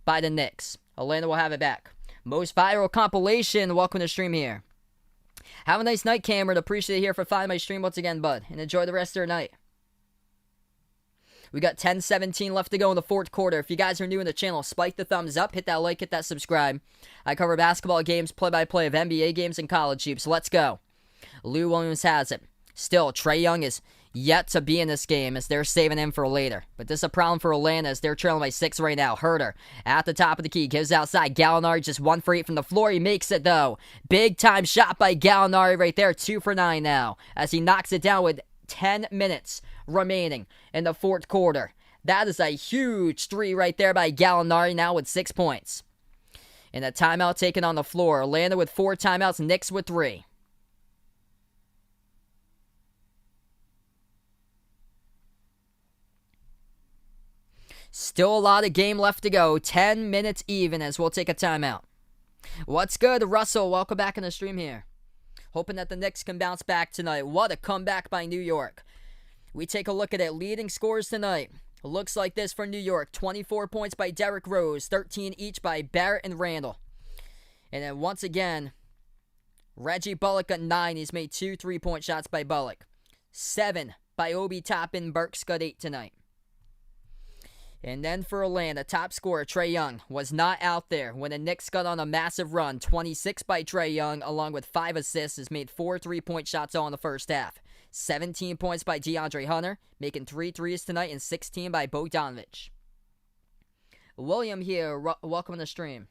by the Knicks. Atlanta will have it back. Most viral compilation, welcome to the stream here. Have a nice night, Cameron. Appreciate it here for finding my stream once again, bud, and enjoy the rest of your night. We got 10:17 left to go in the fourth quarter. If you guys are new in the channel, spike the thumbs up, hit that like, hit that subscribe. I cover basketball games, play-by-play of NBA games, and college hoops. Let's go. Lou Williams has it. Still, Trae Young is yet to be in this game as they're saving him for later. But this is a problem for Atlanta as they're trailing by 6 right now. Herter at the top of the key, gives outside. Gallinari just 1 for 8 from the floor. He makes it, though. Big time shot by Gallinari right there. 2 for 9 now as he knocks it down with 10 minutes remaining in the fourth quarter. That is a huge 3 right there by Gallinari now with 6 points. And a timeout taken on the floor. Atlanta with 4 timeouts, Knicks with 3. Still a lot of game left to go. 10 minutes even as we'll take a timeout. What's good, Russell? Welcome back in the stream here. Hoping that the Knicks can bounce back tonight. What a comeback by New York. We take a look at it. Leading scores tonight. Looks like this for New York. 24 points by Derrick Rose. 13 each by Barrett and Randall. And then once again, Reggie Bullock got 9. He's made 2 3-point shots by Bullock. 7 by Obi Toppin. Burks got 8 tonight. And then for Atlanta, top scorer Trae Young was not out there when the Knicks got on a massive run. 26 by Trae Young, along with 5 assists, has made 4 3-point shots all in the first half. 17 points by DeAndre Hunter, making 3 threes tonight, and 16 by Bogdanovic. William here, welcome to the stream.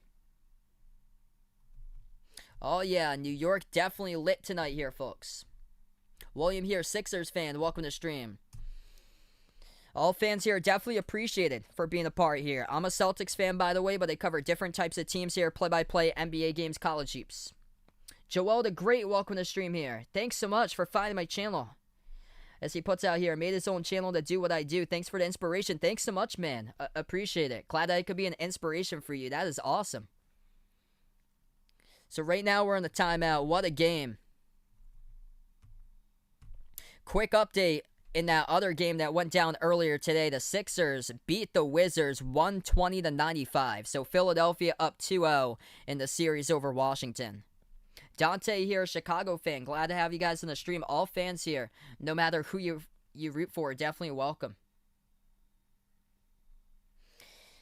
Oh yeah, New York definitely lit tonight here, folks. William here, Sixers fan, welcome to the stream. All fans here are definitely appreciated for being a part here. I'm a Celtics fan, by the way, but they cover different types of teams here. Play-by-play, NBA games, college hoops. Joel the Great, welcome to the stream here. Thanks so much for finding my channel. As he puts out here, made his own channel to do what I do. Thanks for the inspiration. Thanks so much, man. Appreciate it. Glad that I could be an inspiration for you. That is awesome. So right now we're in the timeout. What a game. Quick update. In that other game that went down earlier today, the Sixers beat the Wizards 120-95. So Philadelphia up 2-0 in the series over Washington. Dante here, Chicago fan. Glad to have you guys on the stream. All fans here, no matter who you root for, definitely welcome.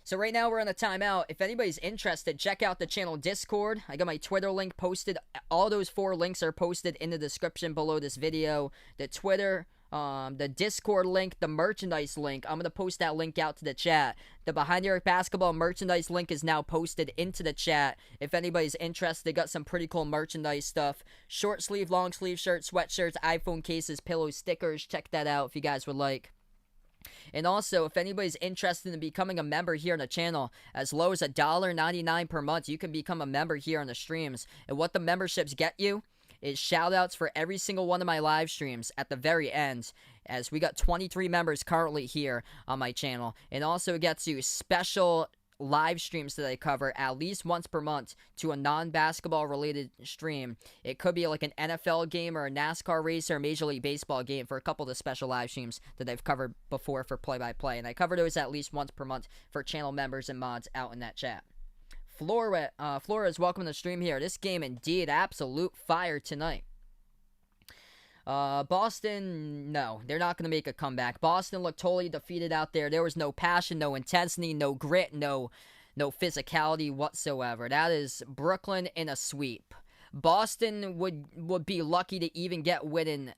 So right now we're in the timeout. If anybody's interested, check out the channel Discord. I got my Twitter link posted. All those 4 links are posted in the description below this video. The Twitter, the Discord link, the merchandise link. I'm going to post that link out to the chat. The Behind the Arc Basketball merchandise link is now posted into the chat. If anybody's interested, they got some pretty cool merchandise stuff. Short sleeve, long sleeve shirts, sweatshirts, iPhone cases, pillows, stickers. Check that out if you guys would like. And also, if anybody's interested in becoming a member here on the channel, as low as $1.99 per month, you can become a member here on the streams. And what the memberships get you is shoutouts for every single one of my live streams at the very end, as we got 23 members currently here on my channel. And also it gets you special live streams that I cover at least once per month to a non-basketball related stream. It could be like an NFL game or a NASCAR race or a Major League Baseball game for a couple of the special live streams that I've covered before for play-by-play. And I cover those at least once per month for channel members and mods out in that chat. Flores, welcome to the stream here. This game indeed absolute fire tonight. Boston, no, they're not going to make a comeback. Boston looked totally defeated out there. There was no passion, no intensity, no grit, no physicality whatsoever. That is Brooklyn in a sweep. Boston would be lucky to even get winning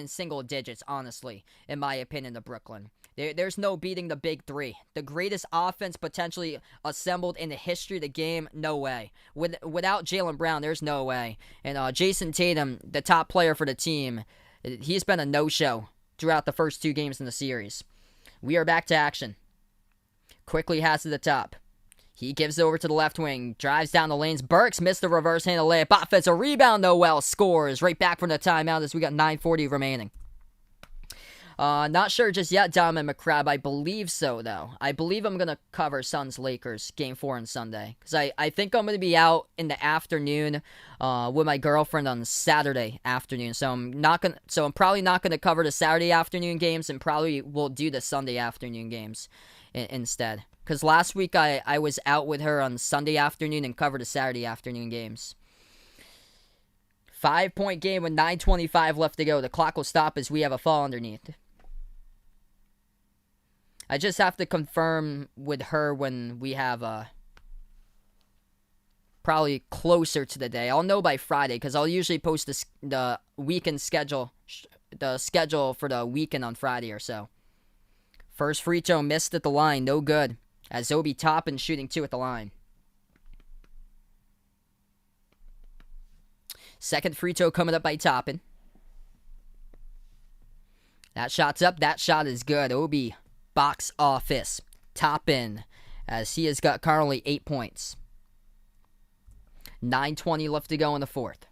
single digits, honestly, in my opinion, to Brooklyn. There's no beating the big three. The greatest offense potentially assembled in the history of the game, no way. Without Jaylen Brown, there's no way. And Jason Tatum, the top player for the team, he's been a no-show throughout the first two games in the series. We are back to action. Quickly has to the top. He gives it over to the left wing, drives down the lanes. Burks missed the reverse handle layup. Offensive rebound, Noel scores right back from the timeout as we got 9:40 remaining. Not sure just yet, Donovan McCrabb. I believe so, though. I believe I'm going to cover Suns-Lakers Game 4 on Sunday. Because I think I'm going to be out in the afternoon with my girlfriend on Saturday afternoon. So I'm probably not going to cover the Saturday afternoon games and probably will do the Sunday afternoon games instead. Because last week I was out with her on Sunday afternoon and covered the Saturday afternoon games. 5-point game with 9:25 left to go. The clock will stop as we have a fall underneath. I just have to confirm with her when we have probably closer to the day. I'll know by Friday because I'll usually post the weekend schedule, the schedule for the weekend on Friday or so. First free throw missed at the line, no good. As Obi Toppin shooting 2 at the line. Second free throw coming up by Toppin. That shot's up. That shot is good. Obi, box office. Toppin, as he has got currently 8 points. 9:20 left to go in the fourth.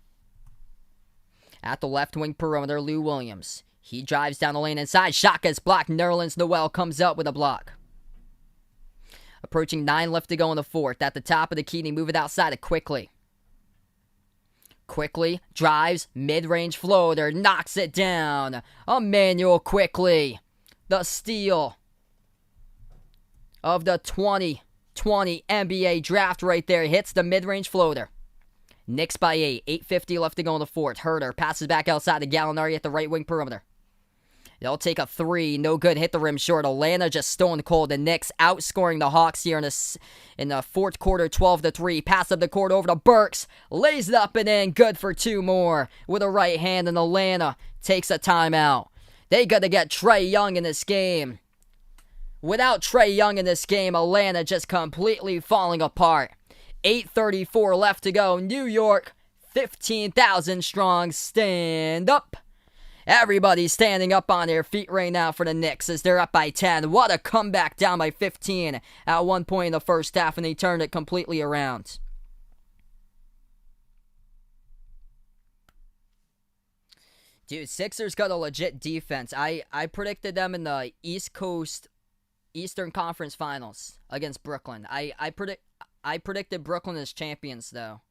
At the left wing perimeter, Lou Williams. He drives down the lane inside. Shot gets blocked. Nerlens Noel comes up with a block. Approaching 9 left to go in the fourth. At the top of the key, they move it outside it quickly. Quickly drives, mid-range floater, knocks it down. Emmanuel Quickly, the steal of the 2020 NBA draft right there, hits the mid-range floater. Knicks by 8, 8:50 left to go in the fourth. Herter passes back outside to Gallinari at the right wing perimeter. They'll take a 3, no good, hit the rim short. Atlanta just stone cold. The Knicks outscoring the Hawks here in the fourth quarter, 12-3. Pass up the court over to Burks, lays it up and in, good for 2 more with a right hand, and Atlanta takes a timeout. They got to get Trae Young in this game. Without Trae Young in this game, Atlanta just completely falling apart. 8:34 left to go. New York, 15,000 strong. Stand up. Everybody's standing up on their feet right now for the Knicks as they're up by 10. What a comeback, down by 15 at one point in the first half, and they turned it completely around. Dude, Sixers got a legit defense. I predicted them in the Eastern Conference Finals against Brooklyn. I predicted Brooklyn as champions, though.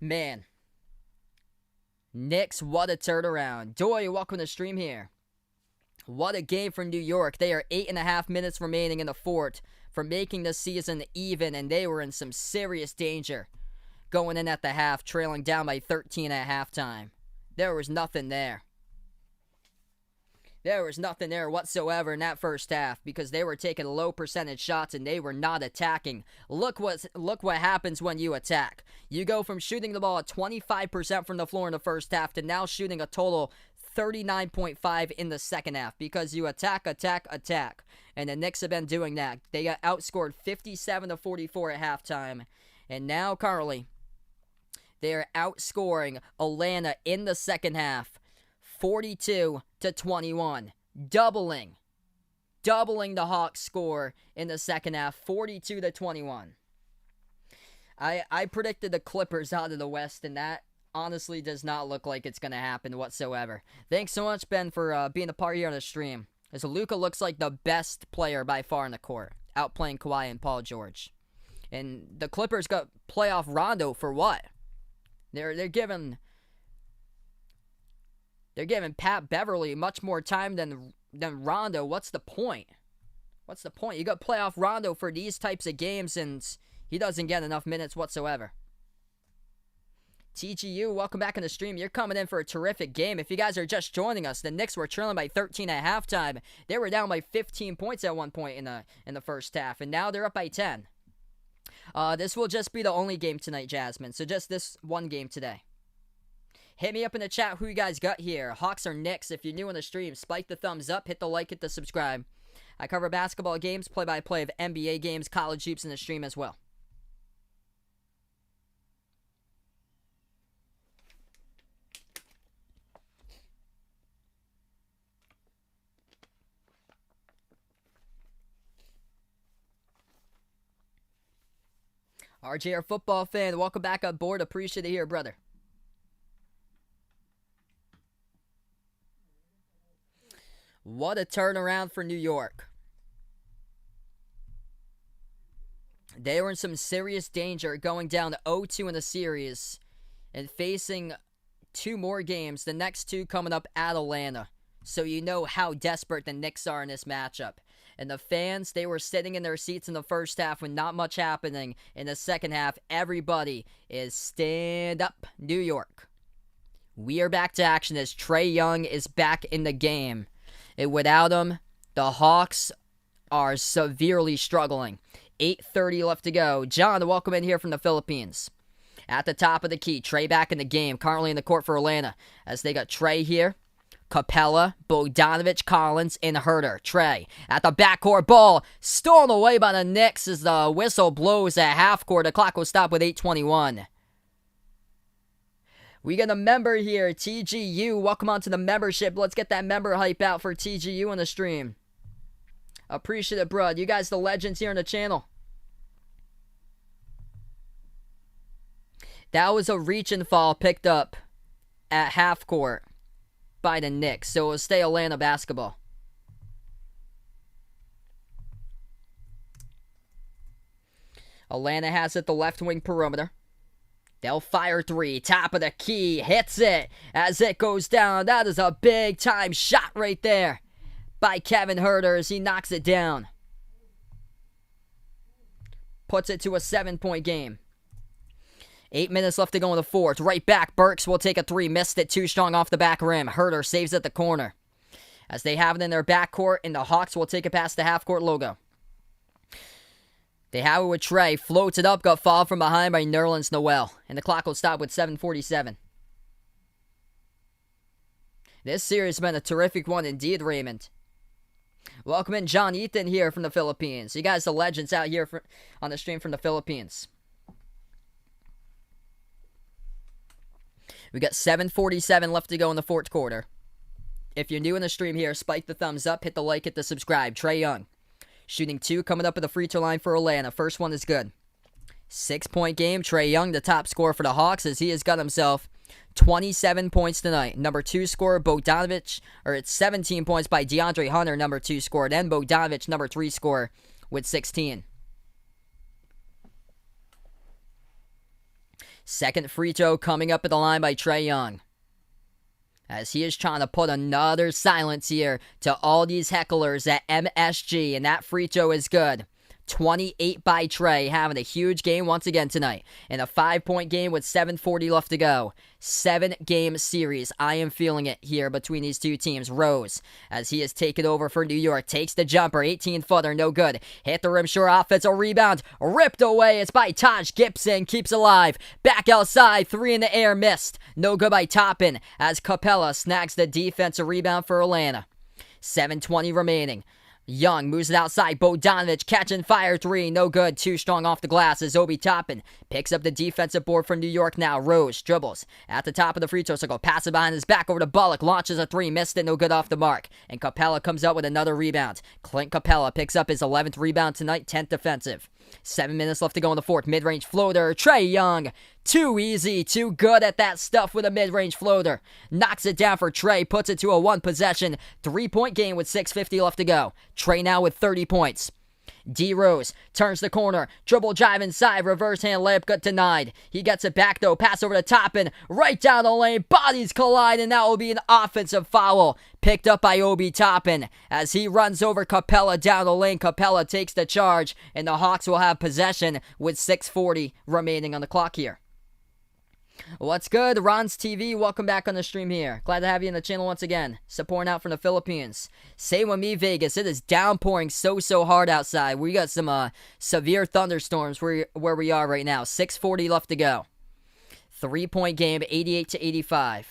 Man. Knicks, what a turnaround. Doy, welcome to the stream here. What a game for New York. They are 8.5 minutes remaining in the fourth for making the season even, and they were in some serious danger going in at the half, trailing down by 13 at halftime. There was nothing there. There was nothing there whatsoever in that first half because they were taking low percentage shots and they were not attacking. Look what happens when you attack. You go from shooting the ball at 25% from the floor in the first half to now shooting a total 39.5 in the second half because you attack. And the Knicks have been doing that. They got outscored 57-44 at halftime. And now currently they are outscoring Atlanta in the second half 42-21, doubling the Hawks score in the second half, 42-21. I predicted the Clippers out of the West, and that honestly does not look like it's going to happen whatsoever. Thanks so much, Ben, for being a part here on the stream. As Luka looks like the best player by far in the court, outplaying Kawhi and Paul George. And the Clippers got playoff Rondo for what? They're giving Pat Beverly much more time than Rondo. What's the point? You got playoff Rondo for these types of games, and he doesn't get enough minutes whatsoever. TGU, welcome back on the stream. You're coming in for a terrific game. If you guys are just joining us, the Knicks were trailing by 13 at halftime. They were down by 15 points at one point in the first half, and now they're up by 10. This will just be the only game tonight, Jasmine. So just this one game today. Hit me up in the chat who you guys got here. Hawks or Knicks. If you're new on the stream, spike the thumbs up, hit the like, hit the subscribe. I cover basketball games, play-by-play of NBA games, college hoops in the stream as well. RJ, our football fan, welcome back on board. Appreciate it here, brother. What a turnaround for New York. They were in some serious danger going down to 0-2 in the series and facing 2 more games, the next 2 coming up at Atlanta. So you know how desperate the Knicks are in this matchup. And the fans, they were sitting in their seats in the first half with not much happening. In the second half, everybody is stand up, New York. We are back to action as Trae Young is back in the game. And without him, the Hawks are severely struggling. 8:30 left to go. John, welcome in here from the Philippines. At the top of the key, Trae back in the game, currently in the court for Atlanta. As they got Trae here. Capella, Bogdanovich, Collins, and Herter. Trae at the backcourt, ball stolen away by the Knicks as the whistle blows at half court. The clock will stop with 8:21. We got a member here, TGU. Welcome on to the membership. Let's get that member hype out for TGU on the stream. Appreciate it, bro. You guys the legends here on the channel. That was a reach and fall picked up at half court by the Knicks, so it'll stay Atlanta basketball. Atlanta has it the left wing perimeter. They'll fire 3, top of the key, hits it as it goes down. That is a big time shot right there by Kevin Herter as he knocks it down. Puts it to a 7-point game. 8 minutes left to go in the fourth. Right back, Burks will take a 3. Missed it too strong off the back rim. Herter saves at the corner. As they have it in their backcourt, and the Hawks will take it past the half-court logo. They have it with Trae. Floats it up, got fouled from behind by Nerlens Noel. And the clock will stop with 7:47. This series has been a terrific one indeed, Raymond. Welcome in John Ethan here from the Philippines. You guys the legends out here on the stream from the Philippines. We got 7:47 left to go in the fourth quarter. If you're new in the stream here, spike the thumbs up, hit the like, hit the subscribe. Trae Young, shooting 2, coming up at the free throw line for Atlanta. First one is good. 6-point game. Trae Young, the top scorer for the Hawks, as he has got himself 27 points tonight. Number 2 scorer, Bogdanovich, or it's 17 points by DeAndre Hunter, number 2 scorer. Then Bogdanovich, number 3 scorer, with 16. Second free throw coming up at the line by Trae Young, as he is trying to put another silence here to all these hecklers at MSG, and that free throw is good. 28 by Trae, having a huge game once again tonight. In a 5-point game with 7:40 left to go. 7-game series. I am feeling it here between these two teams. Rose, as he has taken over for New York, takes the jumper. 18-footer, no good. Hit the rim short, offensive rebound. Ripped away. It's by Taj Gibson. Keeps alive. Back outside. 3 in the air, missed. No good by Toppin, as Capella snags the defensive rebound for Atlanta. 7:20 remaining. Young moves it outside. Bogdanovich catching fire 3. No good. Too strong off the glass as Obi Toppin picks up the defensive board from New York now. Rose dribbles at the top of the free throw circle. Pass it behind his back over to Bullock. Launches a 3. Missed it. No good off the mark. And Capella comes up with another rebound. Clint Capella picks up his 11th rebound tonight. 10th defensive. 7 minutes left to go in the fourth. Mid-range floater. Trae Young. Too easy. Too good at that stuff with a mid-range floater. Knocks it down for Trae. Puts it to a 1-possession 3-point game with 6:50 left to go. Trae now with 30 points. D Rose turns the corner, dribble drive inside, reverse hand layup got denied. He gets it back though, pass over to Toppin, right down the lane, bodies collide, and that will be an offensive foul picked up by Obi Toppin as he runs over Capella down the lane. Capella takes the charge, and the Hawks will have possession with 6:40 remaining on the clock here. What's good, Ron's TV? Welcome back on the stream here. Glad to have you in the channel once again. Supporting out from the Philippines. Say with me, Vegas. It is downpouring so hard outside. We got some severe thunderstorms where we are right now. 6:40 left to go. 3-point game, 88-85.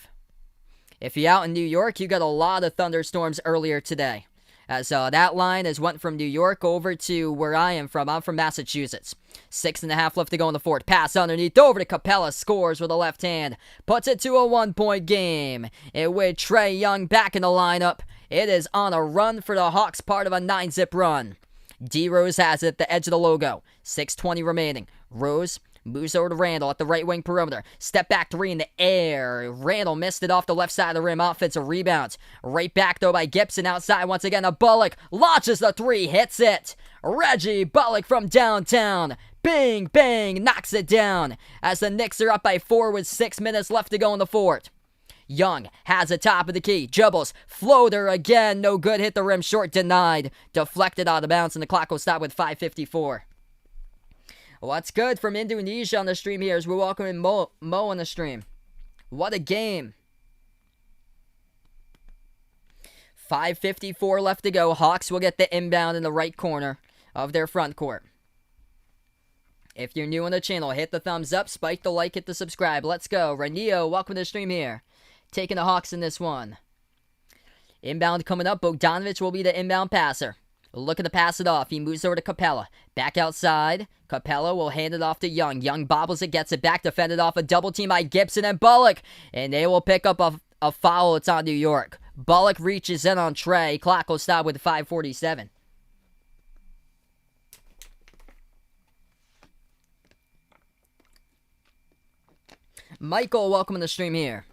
If you're out in New York, you got a lot of thunderstorms earlier today. As that line has went from New York over to where I am from. I'm from Massachusetts. 6.5 left to go in the fourth. Pass underneath over to Capella. Scores with a left hand. Puts it to a 1-point game. And with Trae Young back in the lineup, it is on a run for the Hawks, part of a 9-zip run. D Rose has it at the edge of the logo. 6:20 remaining. Rose moves over to Randall at the right wing perimeter. Step back three in the air. Randall missed it off the left side of the rim. Offensive rebound. Right back though by Gibson outside. Once again a Bullock. Launches the three. Hits it. Reggie Bullock from downtown. Bing, bang. Knocks it down. As the Knicks are up by 4 with 6 minutes left to go in the fourth. Young has the top of the key. Dribbles. Floater again. No good. Hit the rim short. Denied. Deflected out of bounds and the clock will stop with 5:54. What's good from Indonesia on the stream here as we're welcoming Mo on the stream. What a game. 5:54 left to go. Hawks will get the inbound in the right corner of their front court. If you're new on the channel, hit the thumbs up, spike the like, hit the subscribe. Let's go. Ranio, welcome to the stream here. Taking the Hawks in this one. Inbound coming up. Bogdanovic will be the inbound passer. Looking to pass it off. He moves over to Capella. Back outside. Capella will hand it off to Young. Young bobbles it, gets it back, defended off a double team by Gibson and Bullock. And they will pick up a foul. It's on New York. Bullock reaches in on Trae. Clock will stop with 5:47. Michael, welcome to the stream here.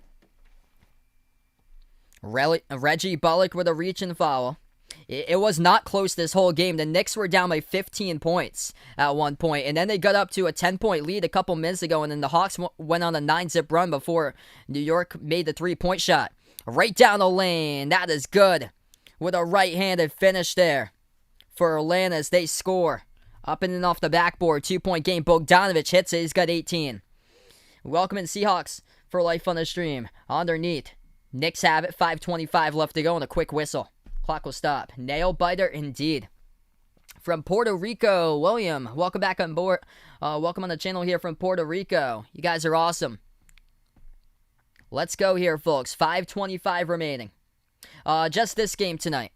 Reggie Bullock with a reach and foul. It was not close this whole game. The Knicks were down by 15 points at one point, and then they got up to a 10-point lead a couple minutes ago, and then the Hawks went on a 9-zip run before New York made the 3-point shot. Right down the lane. That is good. With a right-handed finish there for Atlanta as they score. Up and off the backboard. 2-point game. Bogdanovic hits it. He's got 18. Welcome in Seahawks for life on the stream. Underneath. Knicks have it. 5:25 left to go and a quick whistle. Clock will stop. Nail biter indeed. From Puerto Rico, William. Welcome back on board. Welcome on the channel here from Puerto Rico. You guys are awesome. Let's go here, folks. 5:25 remaining. Just this game tonight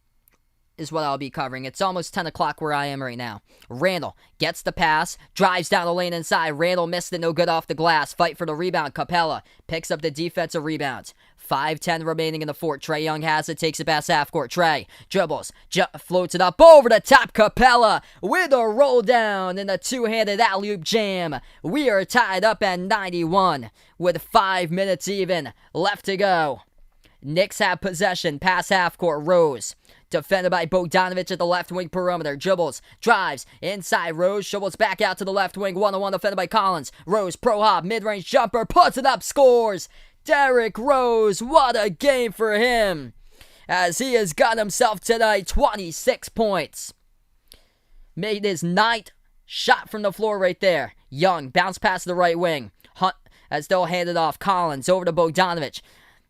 is what I'll be covering. It's almost 10 o'clock where I am right now. Randall gets the pass, drives down the lane inside. Randall missed it, no good off the glass. Fight for the rebound. Capella picks up the defensive rebound. 5:10 remaining in the fourth. Trae Young has it, takes it past half court. Trae dribbles, floats it up over the top. Capella with a roll down and a two-handed alley-oop jam. We are tied up at 91 with 5 minutes even left to go. Knicks have possession past half court. Rose defended by Bogdanovic at the left wing perimeter. Dribbles, drives, inside. Rose dribbles back out to the left wing. 1-on-1 defended by Collins. Rose, pro hop, mid-range jumper, puts it up, scores. Derrick Rose, what a game for him. As he has got himself tonight 26 points. Made his 9th shot from the floor right there. Young, bounce past the right wing. Hunt, as they'll hand it off. Collins over to Bogdanovic.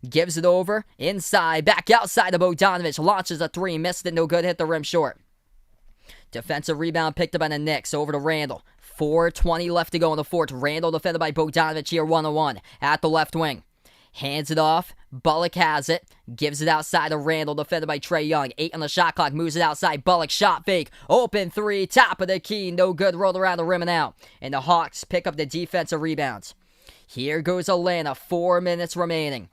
Gives it over, inside, back outside to Bogdanovic, launches a three, missed it, no good, hit the rim short. Defensive rebound picked up by the Knicks, over to Randall. 4:20 left to go in the fourth. Randall defended by Bogdanovic here, 1-on-1, at the left wing. Hands it off, Bullock has it, gives it outside to Randall, defended by Trae Young. 8 on the shot clock, moves it outside, Bullock, shot fake, open three, top of the key, no good, rolled around the rim and out. And the Hawks pick up the defensive rebounds. Here goes Atlanta, 4 minutes remaining.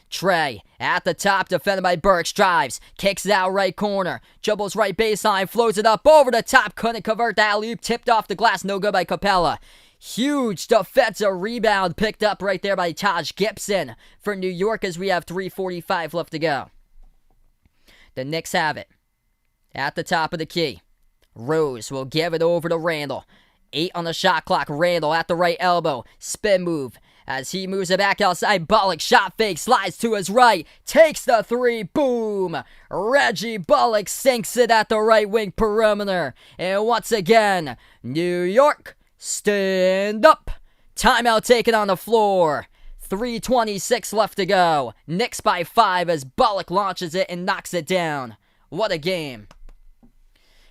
Trae at the top, defended by Burks, drives, kicks it out right corner, dribbles right baseline, floats it up over the top, couldn't convert the alley-oop, tipped off the glass, no good by Capella. Huge defensive rebound picked up right there by Taj Gibson for New York as we have 3:45 left to go. The Knicks have it at the top of the key. Rose will give it over to Randall. 8 on the shot clock. Randall at the right elbow. Spin move. As he moves it back outside, Bullock, shot fake, slides to his right, takes the three, boom! Reggie Bullock sinks it at the right wing perimeter. And once again, New York, stand up! Timeout taken on the floor. 3:26 left to go. Knicks by 5 as Bullock launches it and knocks it down. What a game.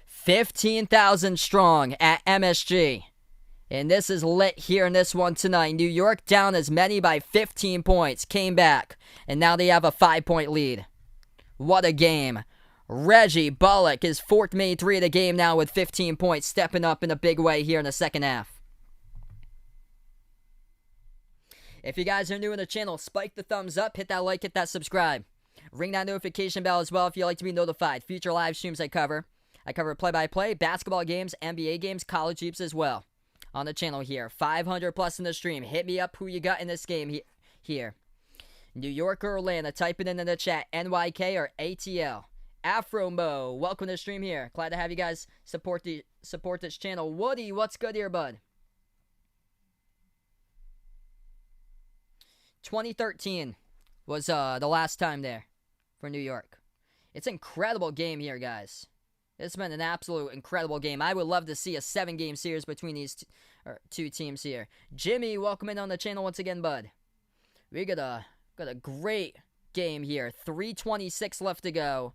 15,000 strong at MSG. And this is lit here in this one tonight. New York down as many by 15 points. Came back. And now they have a 5-point lead. What a game. Reggie Bullock, his fourth made three of the game now with 15 points. Stepping up in a big way here in the second half. If you guys are new in the channel, spike the thumbs up. Hit that like, hit that subscribe. Ring that notification bell as well if you'd like to be notified. Future live streams I cover. I cover play-by-play, basketball games, NBA games, college hoops as well. On the channel here. 500 plus in the stream. Hit me up who you got in this game here. New York or Atlanta. Type it in the chat. NYK or ATL. Afro Mo. Welcome to the stream here. Glad to have you guys support this channel. Woody, what's good here, bud? 2013 was the last time there for New York. It's an incredible game here, guys. It's been an absolute incredible game. I would love to see a 7-game series between these two teams here. Jimmy, welcome in on the channel once again, bud. We got a great game here. 3:26 left to go.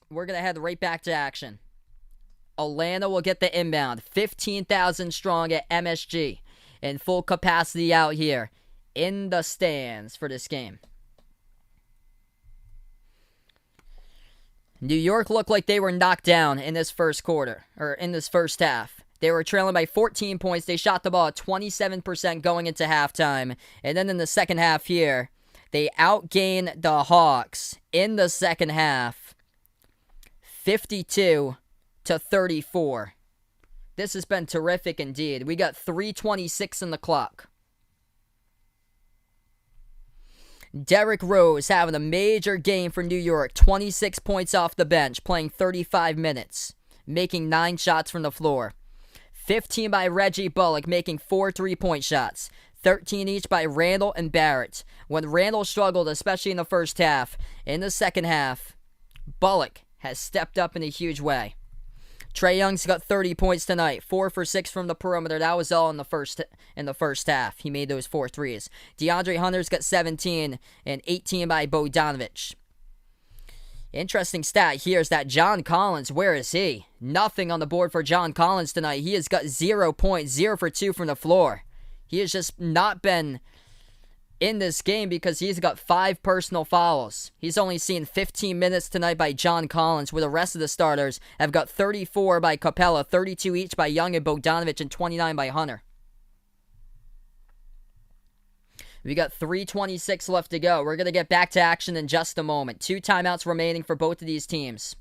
We're going to head right back to action. Atlanta will get the inbound. 15,000 strong at MSG. In full capacity out here in the stands for this game. New York looked like they were knocked down in this first quarter, or in this first half. They were trailing by 14 points. They shot the ball at 27% going into halftime. And then in the second half here, they outgained the Hawks in the second half, 52-34. This has been terrific indeed. We got 3:26 in the clock. Derrick Rose having a major game for New York. 26 points off the bench, playing 35 minutes, making 9 shots from the floor. 15 by Reggie Bullock, making 4 3-point shots. 13 each by Randall and Barrett. When Randall struggled, especially in the first half, in the second half, Bullock has stepped up in a huge way. Trae Young's got 30 points tonight, 4 for 6 from the perimeter. That was all in the first half. He made those 4 threes. DeAndre Hunter's got 17 and 18 by Bogdanovic. Interesting stat here is that John Collins, where is he? Nothing on the board for John Collins tonight. He has got 0 points, 0 for 2 from the floor. He has just not been in this game because he's got 5 personal fouls. He's only seen 15 minutes tonight by John Collins, where the rest of the starters have got 34 by Capella, 32 each by Young and Bogdanovic, and 29 by Hunter. We got 3:26 left to go. We're going to get back to action in just a moment. 2 timeouts remaining for both of these teams.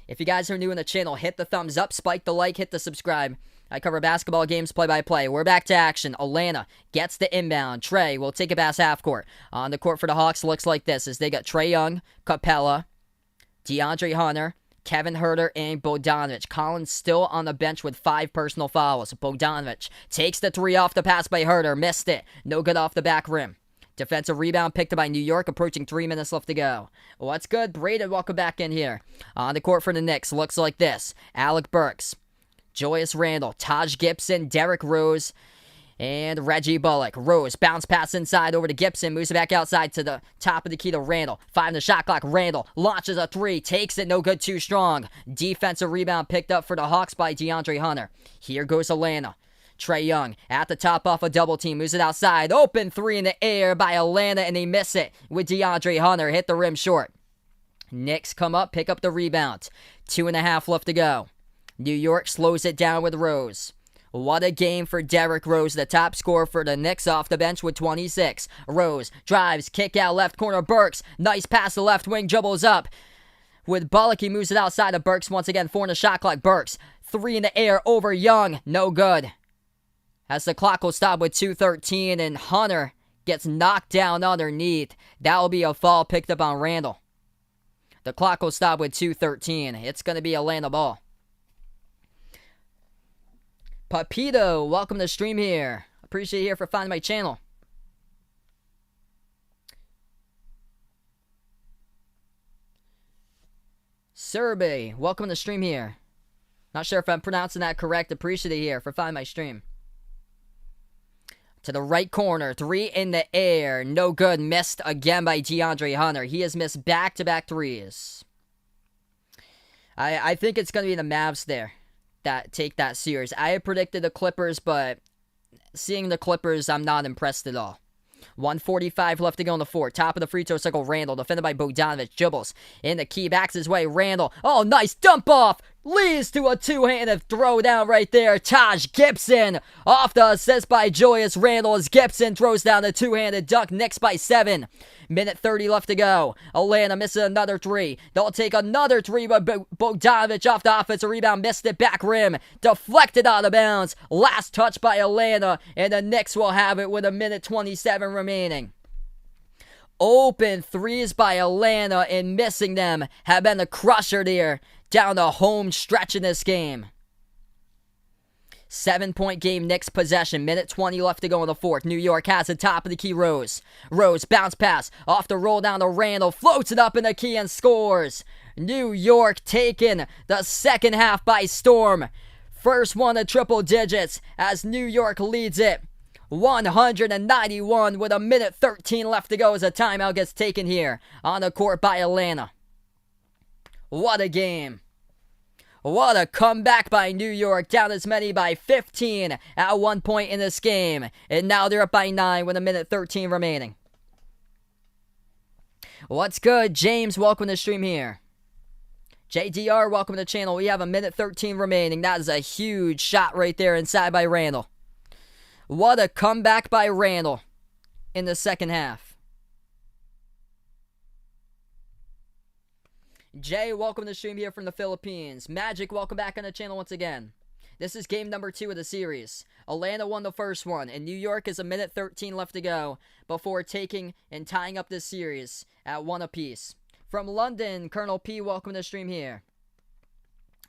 If you guys are new in the channel, hit the thumbs up, spike the like, hit the subscribe. I cover basketball games play-by-play. We're back to action. Atlanta gets the inbound. Trae will take it past half court. On the court for the Hawks looks like this as they got Trae Young, Capella, DeAndre Hunter, Kevin Huerter, and Bogdanovic. Collins still on the bench with 5 personal fouls. Bogdanovic takes the 3 off the pass by Huerter. Missed it. No good off the back rim. Defensive rebound picked up by New York, approaching 3 minutes left to go. What's good? Braden, welcome back in here. On the court for the Knicks looks like this. Alec Burks, Julius Randle, Taj Gibson, Derrick Rose, and Reggie Bullock. Rose, bounce pass inside over to Gibson, moves it back outside to the top of the key to Randle. 5 in the shot clock, Randle launches a 3, takes it, no good, too strong. Defensive rebound picked up for the Hawks by DeAndre Hunter. Here goes Atlanta. Trae Young at the top off a double team, moves it outside. Open 3 in the air by Atlanta, and they miss it with DeAndre Hunter. Hit the rim short. Knicks come up, pick up the rebound. 2.5 left to go. New York slows it down with Rose. What a game for Derrick Rose, the top scorer for the Knicks off the bench with 26. Rose drives, kick out left corner, Burks. Nice pass to left wing, dribbles up. With Bullock, he moves it outside of Burks once again. 4 in the shot clock, Burks. 3 in the air over Young, no good. As the clock will stop with 2:13 and Hunter gets knocked down underneath. That will be a foul picked up on Randall. The clock will stop with 2:13. It's going to be Atlanta ball. Papito, welcome to the stream here. Appreciate you here for finding my channel. Serbe, welcome to the stream here. Not sure if I'm pronouncing that correct. Appreciate it here for finding my stream. To the right corner, 3 in the air, no good, missed again by DeAndre Hunter. He has missed back-to-back threes. I think it's going to be the Mavs there that take that series. I had predicted the Clippers, but seeing the Clippers, I'm not impressed at all. 1:45 left to go in the fourth. Top of the free throw circle, Randall, defended by Bogdanovich. Dribbles in the key, backs his way. Randall, oh, nice dump off. Leads to a two-handed throwdown right there. Taj Gibson off the assist by Julius Randle as Gibson throws down the two-handed dunk. Knicks by 7. Minute 30 left to go. Atlanta misses another three. They'll take another three, but Bogdanovich off the offensive rebound missed it back rim. Deflected out of bounds. Last touch by Atlanta, and the Knicks will have it with a minute 27 remaining. Open threes by Atlanta, and missing them have been the crusher there down the home stretch in this game. 7-point game, Knicks possession. Minute 20 left to go in the fourth. New York has the top of the key, Rose. Rose, bounce pass, off the roll down to Randall, floats it up in the key and scores. New York taking the second half by storm. First one to triple digits as New York leads it 191 with a minute 13 left to go as a timeout gets taken here on the court by Atlanta. What a game. What a comeback by New York, down as many by 15 at one point in this game. And now they're up by 9 with a minute 13 remaining. What's good, James? Welcome to the stream here. JDR, welcome to the channel. We have a minute 13 remaining. That is a huge shot right there inside by Randall. What a comeback by Randall in the second half. Jay, welcome to the stream here from the Philippines. Magic, welcome back on the channel once again. This is game number 2 of the series. Atlanta won the first one, and New York is a minute 13 left to go before taking and tying up this series at 1 apiece. From London, Colonel P, welcome to the stream here.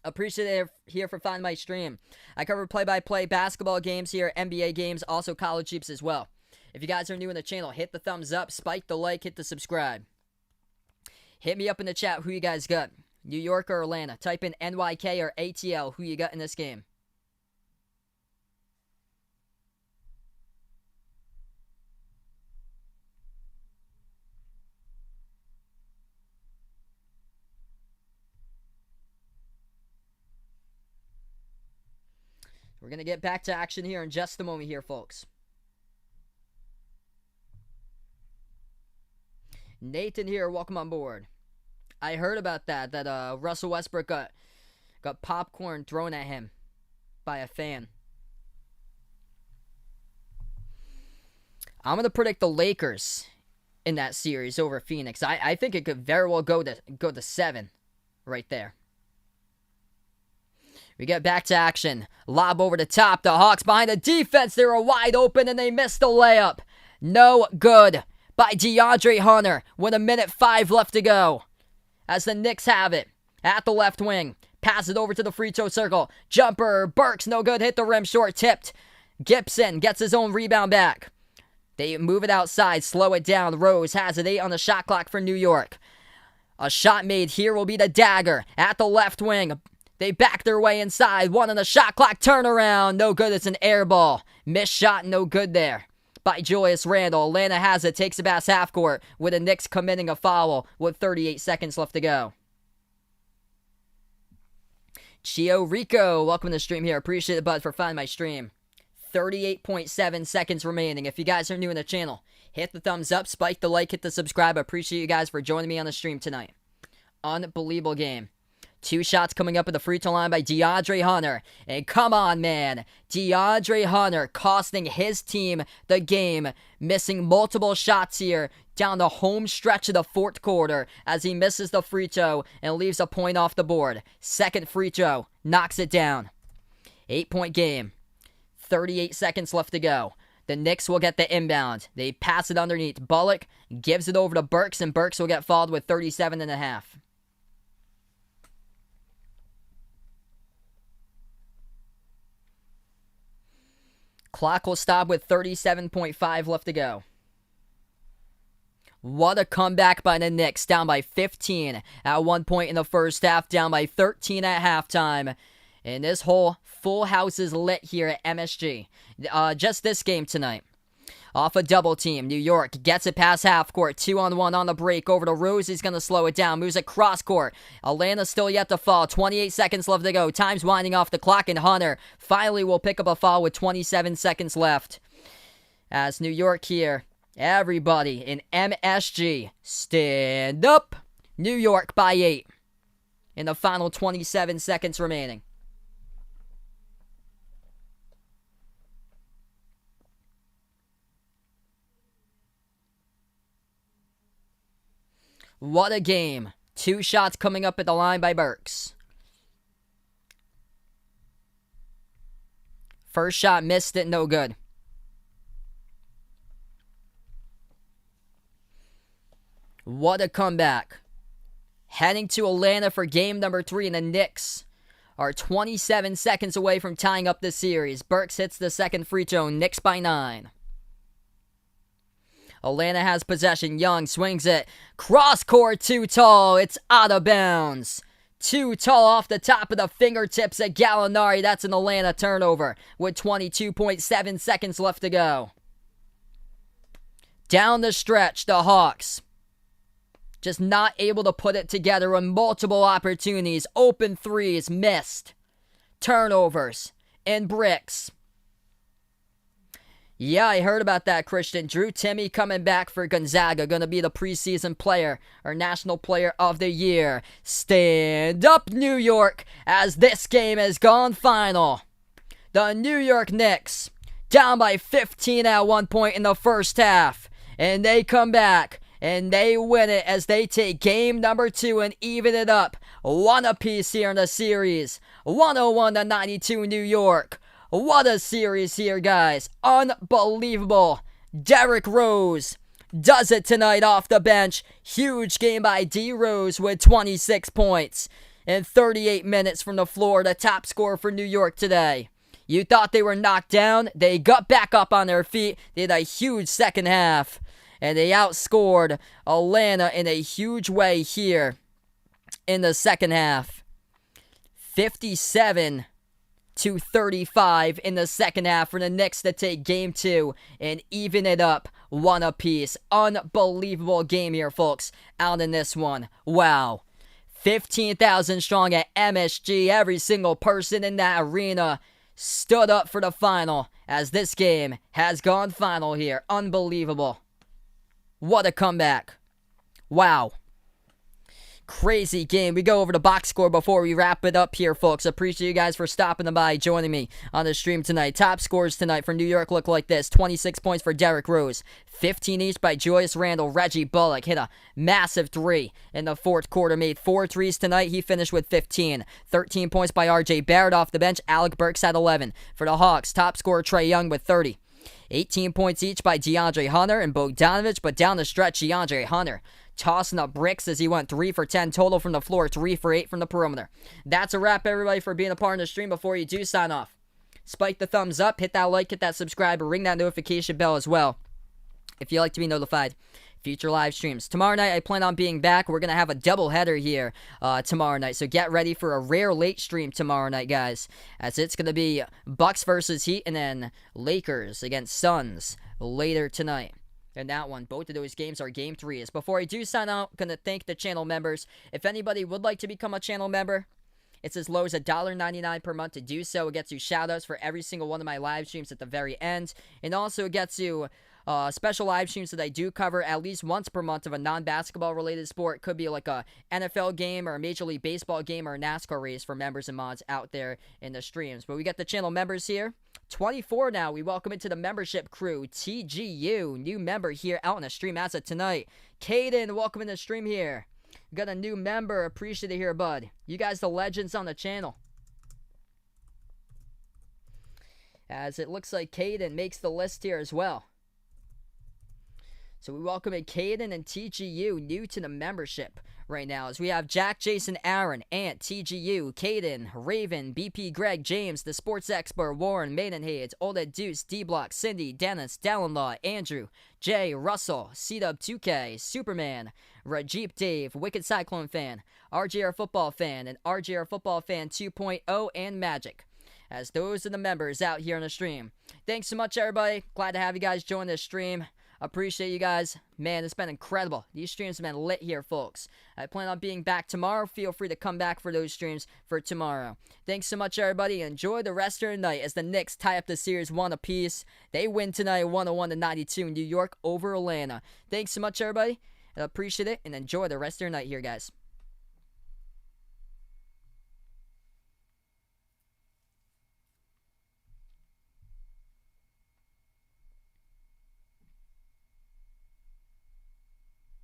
Appreciate it here for finding my stream. I cover play-by-play basketball games here, NBA games, also college hoops as well. If you guys are new in the channel, hit the thumbs up, spike the like, hit the subscribe. Hit me up in the chat who you guys got. New York or Atlanta. Type in NYK or ATL who you got in this game. We're going to get back to action here in just a moment here, folks. Nathan here, welcome on board. I heard about that Russell Westbrook got popcorn thrown at him by a fan. I'm going to predict the Lakers in that series over Phoenix. I think it could very well go to 7 right there. We get back to action. Lob over the top. The Hawks behind the defense. They were wide open and they missed the layup. No good by DeAndre Hunter with a minute 5 left to go. As the Knicks have it at the left wing. Pass it over to the free throw circle. Jumper. Burks, no good. Hit the rim short. Tipped. Gibson gets his own rebound back. They move it outside. Slow it down. Rose has it. 8 on the shot clock for New York. A shot made here will be the dagger at the left wing. They back their way inside. 1 on the shot clock. Turnaround. No good. It's an air ball. Missed shot. No good there by Julius Randle. Atlanta has it. Takes it past half court with the Knicks committing a foul with 38 seconds left to go. Chio Rico, welcome to the stream here. Appreciate it, bud, for finding my stream. 38.7 seconds remaining. If you guys are new in the channel, hit the thumbs up, spike the like, hit the subscribe. I appreciate you guys for joining me on the stream tonight. Unbelievable game. 2 shots coming up at the free throw line by DeAndre Hunter. And come on, man. DeAndre Hunter costing his team the game. Missing multiple shots here down the home stretch of the fourth quarter as he misses the free throw and leaves a point off the board. Second free throw. Knocks it down. 8-point game. 38 seconds left to go. The Knicks will get the inbound. They pass it underneath. Bullock gives it over to Burks, and Burks will get fouled with 37.5. Clock will stop with 37.5 left to go. What a comeback by the Knicks, down by 15 at one point in the first half, down by 13 at halftime. And this whole full house is lit here at MSG. Just this game tonight. Off a double team, New York gets it past half court. 2-on-1 on the break. Over to Rose. He's going to slow it down. Moves it cross court. Atlanta still yet to fall. 28 seconds left to go. Time's winding off the clock, and Hunter finally will pick up a foul with 27 seconds left. As New York here, everybody in MSG, stand up. New York by 8 in the final 27 seconds remaining. What a game. 2 shots coming up at the line by Burks. First shot missed it, no good. What a comeback. Heading to Atlanta for game number 3, and the Knicks are 27 seconds away from tying up the series. Burks hits the second free throw. Knicks by 9. Atlanta has possession. Young swings it. Cross court, too tall. It's out of bounds. Too tall off the top of the fingertips of Gallinari. That's an Atlanta turnover with 22.7 seconds left to go. Down the stretch, the Hawks just not able to put it together on multiple opportunities. Open threes missed. Turnovers and bricks. Yeah, I heard about that, Christian. Drew Timme coming back for Gonzaga. Going to be the preseason player or national player of the year. Stand up, New York, as this game has gone final. The New York Knicks down by 15 at one point in the first half. And they come back and they win it as they take game number 2 and even it up. 1 apiece here in the series. 101-92 New York. What a series here, guys. Unbelievable. Derrick Rose does it tonight off the bench. Huge game by D. Rose with 26 points in 38 minutes from the floor. The top scorer for New York today. You thought they were knocked down. They got back up on their feet. They had a huge second half. And they outscored Atlanta in a huge way here in the second half. 57-35 in the second half for the Knicks to take game 2 and even it up 1 apiece. Unbelievable game here, folks, out in this one. Wow. 15,000 strong at MSG. Every single person in that arena stood up for the final as this game has gone final here. Unbelievable. What a comeback. Wow. Crazy game. We go over the box score before we wrap it up here, folks. Appreciate you guys for stopping by, joining me on the stream tonight. Top scores tonight for New York look like this. 26 points for Derrick Rose. 15 each by Julius Randle. Reggie Bullock hit a massive 3 in the fourth quarter. Made 4 threes tonight. He finished with 15. 13 points by RJ Barrett off the bench. Alec Burks had 11. For the Hawks, top scorer Trae Young with 30. 18 points each by DeAndre Hunter and Bogdanovich, but down the stretch, DeAndre Hunter tossing up bricks as he went 3 for 10 total from the floor, 3 for 8 from the perimeter. That's a wrap, everybody, for being a part of the stream. Before you do sign off, spike the thumbs up, hit that like, hit that subscribe, or ring that notification bell as well if you'd like to be notified future live streams. Tomorrow night, I plan on being back. We're going to have a doubleheader here tomorrow night, so get ready for a rare late stream tomorrow night, guys, as it's going to be Bucks versus Heat and then Lakers against Suns later tonight. And that one, both of those games are game 3s. Before I do sign out, I'm going to thank the channel members. If anybody would like to become a channel member, it's as low as $1.99 per month to do so. It gets you shout-outs for every single one of my live streams at the very end. And also it gets you special live streams that I do cover at least once per month of a non-basketball related sport. Could be like a NFL game or a Major League Baseball game or a NASCAR race for members and mods out there in the streams. But we got the channel members here. 24 now. We welcome into the membership crew. TGU, new member here out in the stream as of tonight. Caden, welcome in the stream here. Got a new member. Appreciate it here, bud. You guys the legends on the channel. As it looks like Caden makes the list here as well. So we welcome in Caden and TGU, new to the membership right now, as we have Jack, Jason, Aaron, Ant, TGU, Caden, Raven, BP, Greg, James, the Sports Expert, Warren, Maidenheads, Old Ed Deuce, D-Block, Cindy, Dennis, Dallenlaw, Andrew, Jay, Russell, C-Dub2K, Superman, Rajip Dave, Wicked Cyclone Fan, RJR Football Fan, and RJR Football Fan 2.0, and Magic. as those are the members out here on the stream. Thanks so much, everybody. Glad to have you guys join this stream. Appreciate you guys. Man, it's been incredible. These streams have been lit here, folks. I plan on being back tomorrow. Feel free to come back for those streams for tomorrow. Thanks so much, everybody. Enjoy the rest of the night as the Knicks tie up the series 1 apiece. They win tonight 101-92 in New York over Atlanta. Thanks so much, everybody. I appreciate it, and enjoy the rest of your night here, guys.